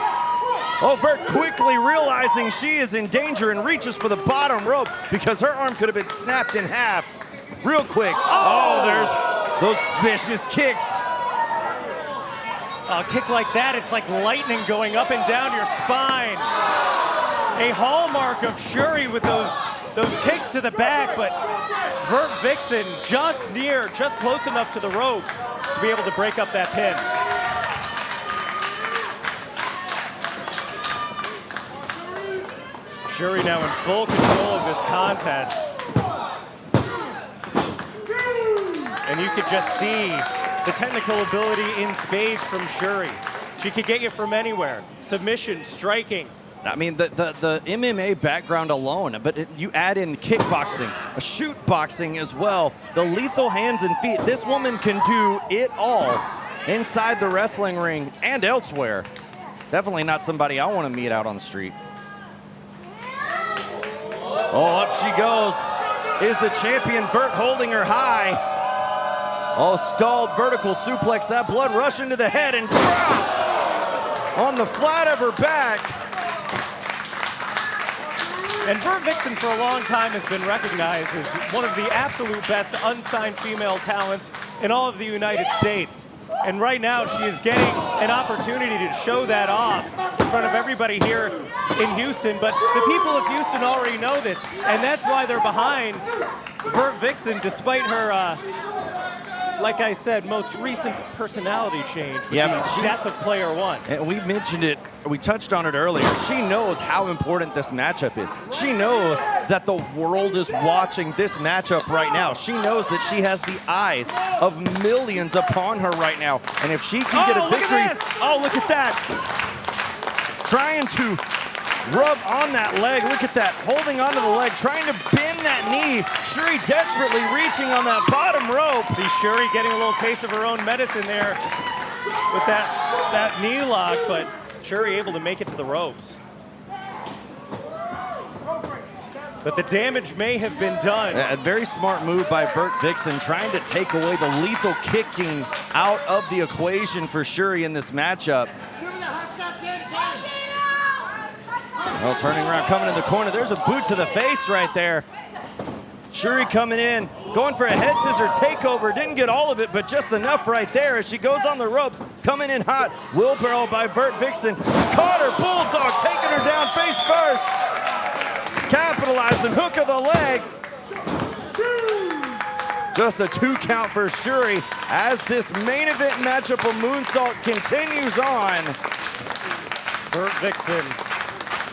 Oh, Vert quickly realizing she is in danger and reaches for the bottom rope because her arm could have been snapped in half real quick. Oh, there's those vicious kicks. A kick like that, it's like lightning going up and down your spine. A hallmark of SYURI with those kicks to the back, but Vertvixen just close enough to the rope to be able to break up that pin. SYURI now in full control of this contest. And you could just see the technical ability in spades from SYURI. She could get you from anywhere. Submission, striking. I mean, the MMA background alone, but you add in kickboxing, shoot boxing as well, the lethal hands and feet. This woman can do it all. inside the wrestling ring and elsewhere. Definitely not somebody I want to meet out on the street. Oh, up she goes. Is the champion Vert holding her high? Oh, stalled vertical suplex. That blood rushed into the head and dropped on the flat of her back. And Vertvixen for a long time has been recognized as one of the absolute best unsigned female talents in all of the United States. And right now she is getting an opportunity to show that off in front of everybody here in Houston. But the people of Houston already know this, and that's why they're behind Vertvixen despite her like I said, most recent personality change with the death of player one. And we mentioned it, we touched on it earlier. She knows how important this matchup is. She knows that the world is watching this matchup right now. She knows that she has the eyes of millions upon her right now. And if she can get a victory, look at that. Trying to rub on that leg. Look at that, holding onto the leg, trying to bend that knee. SYURI desperately reaching on that bottom rope. See SYURI getting a little taste of her own medicine there with that knee lock, but SYURI able to make it to the ropes. But the damage may have been done. A very smart move by Vertvixen, trying to take away the lethal kicking out of the equation for SYURI in this matchup. Well, turning around, coming in the corner. There's a boot to the face right there. SYURI coming in, going for a head scissor takeover. Didn't get all of it, but just enough right there as she goes on the ropes. Coming in hot. Wheelbarrow by Vertvixen. Caught her, bulldog, taking her down face first. Capitalizing, hook of the leg. Just a 2 count for SYURI as this main event matchup of Moonsault continues on. Vertvixen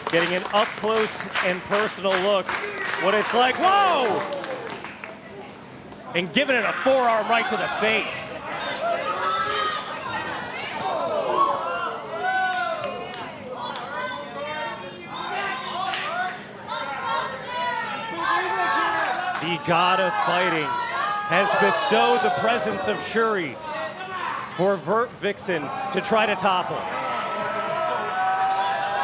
getting an up close and personal look what it's like. Whoa! And giving it a forearm right to the face. The god of fighting has bestowed the presence of SYURI for Vertvixen to try to topple.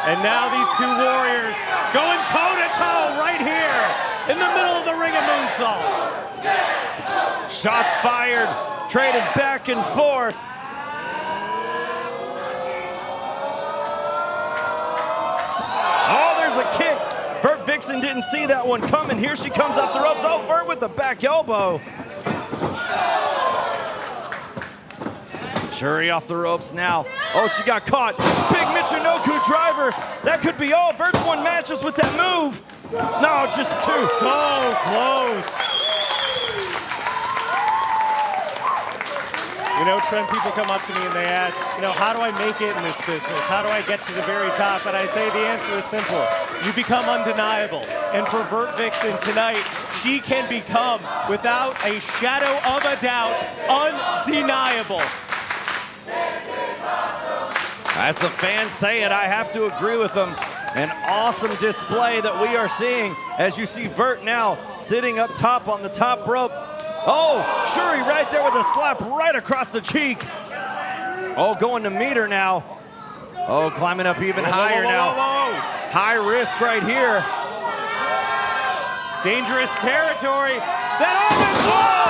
And now these two warriors going toe-to-toe right here in the middle of the ring of Moonsault. Shots fired, traded back and forth. Oh, there's a kick. Vertvixen didn't see that one coming. Here she comes off the ropes. Oh, Vert with the back elbow. SYURI off the ropes now. Oh, she got caught. Big Michinoku driver. That could be all. Vert's won matches with that move. No, just 2. So close. You know, Trent, people come up to me and they ask, you know, how do I make it in this business? How do I get to the very top? And I say the answer is simple. You become undeniable. And for Vertvixen tonight, she can become, without a shadow of a doubt, undeniable. As the fans say it, I have to agree with them. An awesome display that we are seeing as you see Vert now sitting up top on the top rope. Oh, SYURI right there with a slap right across the cheek. Oh, going to meet her now. Oh, climbing up even higher now. High risk right here. Dangerous territory. That almost blocked!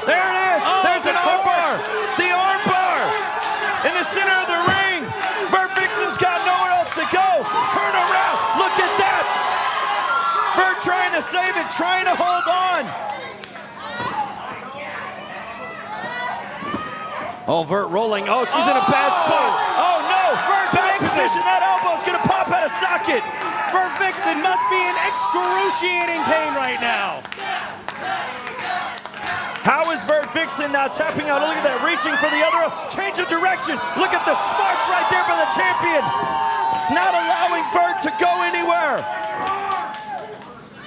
There it is. There's an arm bar. The arm bar in the center of the ring. Vertvixen's got nowhere else to go. Turn around. Look at that. Vert trying to save it, trying to hold on. Oh, Vert rolling. Oh, she's in a bad spot. Oh, no. Vert bad position. That elbow's going to pop out of socket. Vertvixen must be in excruciating pain right now. How is Vertvixen now tapping out? Look at that, reaching for the other. Change of direction. Look at the smarts right there by the champion. Not allowing Vert to go anywhere.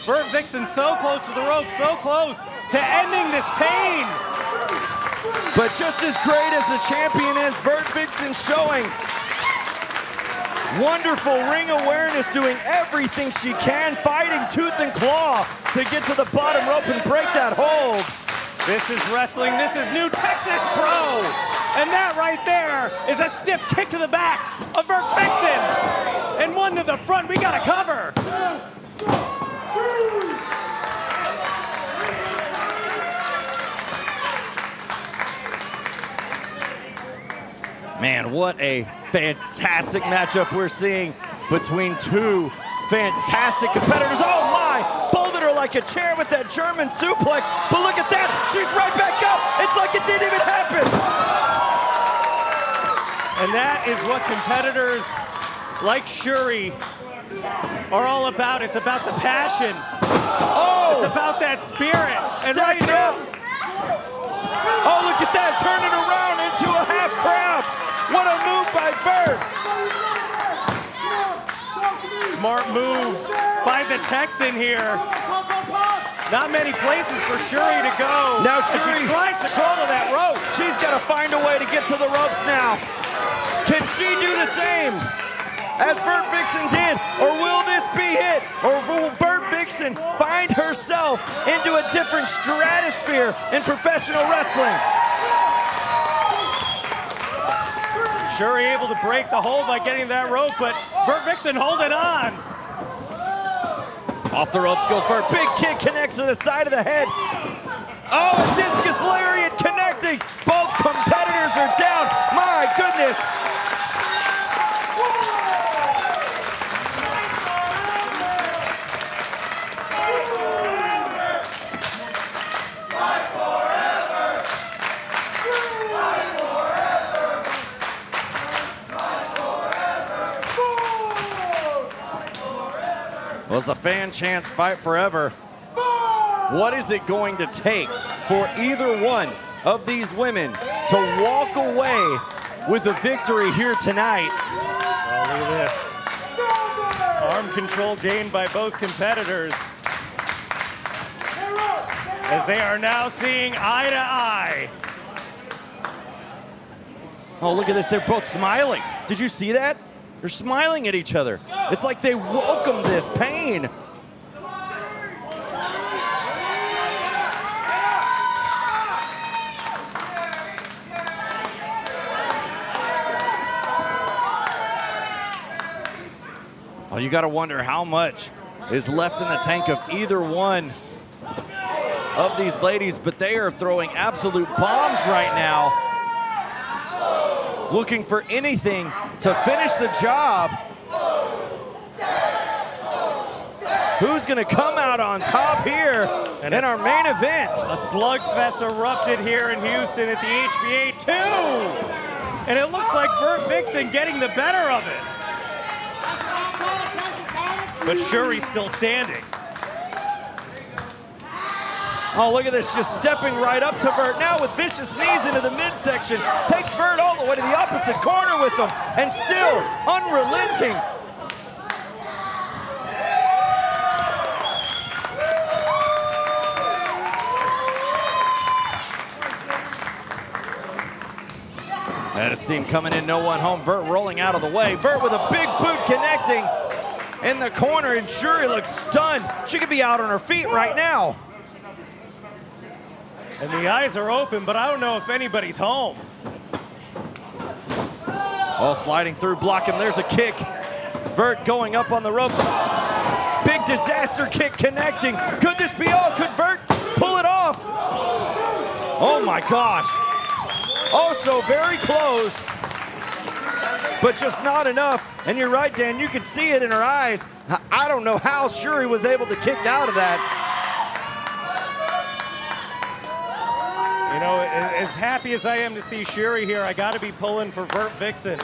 Vertvixen so close to the rope, so close to ending this pain. But just as great as the champion is, Vertvixen showing Wonderful ring awareness, doing everything she can, fighting tooth and claw to get to the bottom rope and break that hold. This is wrestling. This is new Texas Pro. And that right there is a stiff kick to the back of Vertvixen. And one to the front. We got to cover. Man, what a fantastic matchup we're seeing between two fantastic competitors. Oh my, folded her like a chair with that German suplex, but look at that, she's right back up. It's like it didn't even happen. And that is what competitors like SYURI are all about. It's about the passion. Oh! It's about that spirit. And Stack it up. Oh, look at that, turning around into a half crab. What a move by Vert. Smart move by the Texan here. Not many places for SYURI to go. Now As SYURI she tries to crawl to that rope. She's got to find a way to get to the ropes now. Can she do the same as Vertvixen did, or will this be it? Or will Vertvixen find herself into a different stratosphere in professional wrestling? SYURI able to break the hold by getting that rope, but Vertvixen holding on. Off the ropes goes Vert. Big kick connects to the side of the head. Oh, a discus lariat connecting. Both competitors are down. My goodness. Well, it's a fan chants fight forever. What is it going to take for either one of these women to walk away with a victory here tonight? Oh, look at this. Arm control gained by both competitors, as they are now seeing eye to eye. Oh, look at this. They're both smiling. Did you see that? They're smiling at each other. It's like they welcome this pain. Oh, you got to wonder how much is left in the tank of either one of these ladies, but they are throwing absolute bombs right now, looking for anything to finish the job. Who's gonna come out on top here in our main event? A slugfest erupted here in Houston at the HBA 2. And it looks like Vertvixen getting the better of it. But SYURI's still standing. Oh, look at this, just stepping right up to Vert now with vicious knees into the midsection. Takes Vert all the way to the opposite corner with him, and still unrelenting. That esteem coming in, no one home. Vert rolling out of the way. Vert with a big boot connecting in the corner, and SYURI looks stunned. She could be out on her feet right now. And the eyes are open, but I don't know if anybody's home. Oh, sliding through, blocking. There's a kick. Vert going up on the ropes. Big disaster kick connecting. Could this be all? Could Vert pull it off? Oh my gosh. Oh, so very close, but just not enough. And you're right, Dan, you can see it in her eyes. I don't know how SYURI was able to kick out of that. You know, as happy as I am to see SYURI here, I got to be pulling for Vertvixen.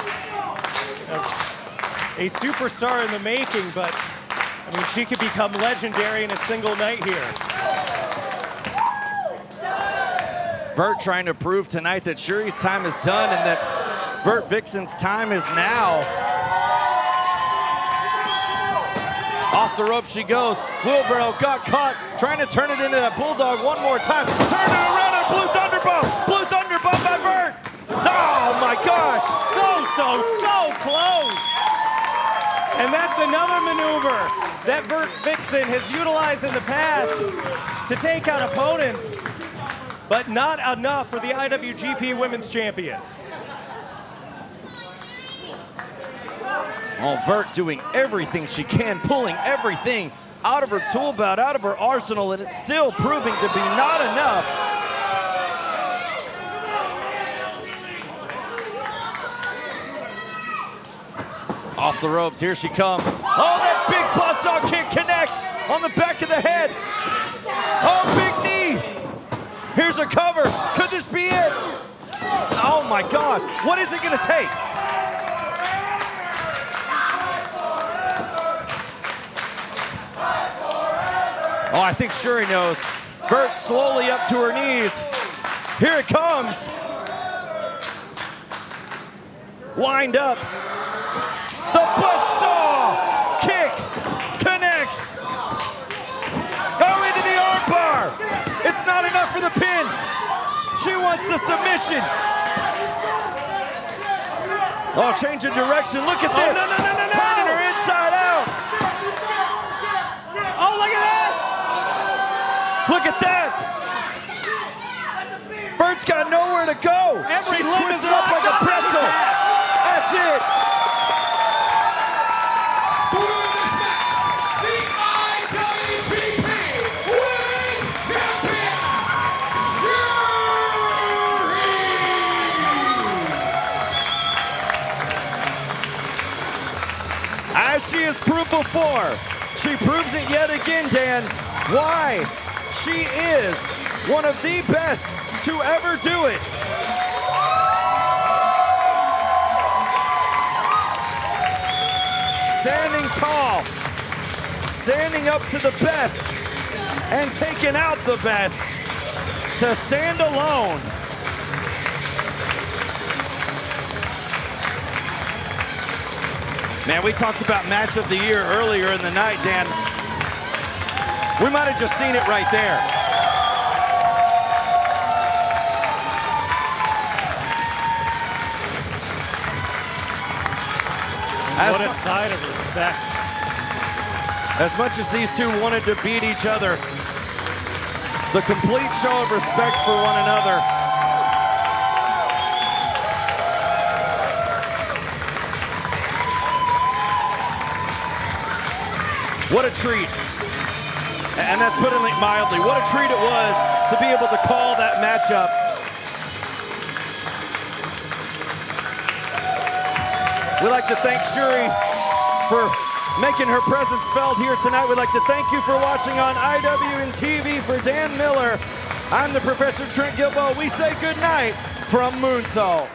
A superstar in the making, but I mean, she could become legendary in a single night here. Vert trying to prove tonight that SYURI's time is done and that Vertvixen's time is now. Off the rope she goes. Wheelbarrow got caught, trying to turn it into that bulldog one more time. Turn it around on Blue Thunderbomb. Blue Thunderbomb by Vert. Oh my gosh. So close. And that's another maneuver that Vertvixen has utilized in the past to take out opponents, but not enough for the IWGP Women's Champion. Oh, Vert doing everything she can, pulling everything out of her tool belt, out of her arsenal, and it's still proving to be not enough. Off the ropes, here she comes. Oh, that big buzzsaw kick connects on the back of the head. Oh, big knee. Here's a cover. Could this be it? Oh my gosh, what is it gonna take? Oh, I think SYURI knows. Vert slowly up to her knees. Here it comes. Lined up. The buzzsaw kick connects. Oh, into the armbar. It's not enough for the pin. She wants the submission. Oh, change of direction. Look at this. No. Turning her inside out. Oh, look at this. Look at that! Vert's got nowhere to go. Every She's limb twisted is up like a locked up as she pretzel. taps. That's it. To win this match, the IWGP Women's Champion, SYURI! As she has proved before, she proves it yet again, Dan, why she is one of the best to ever do it. Standing tall, standing up to the best, and taking out the best to stand alone. Man, we talked about match of the year earlier in the night, Dan. We might have just seen it right there. What a sign of respect. As much as these two wanted to beat each other, the complete show of respect for one another. What a treat. And that's putting it mildly. What a treat it was to be able to call that matchup. We'd like to thank SYURI for making her presence felt here tonight. We'd like to thank you for watching on IWTV. For Dan Miller, I'm the Professor Trent Gilboa. We say good night from Moonsault.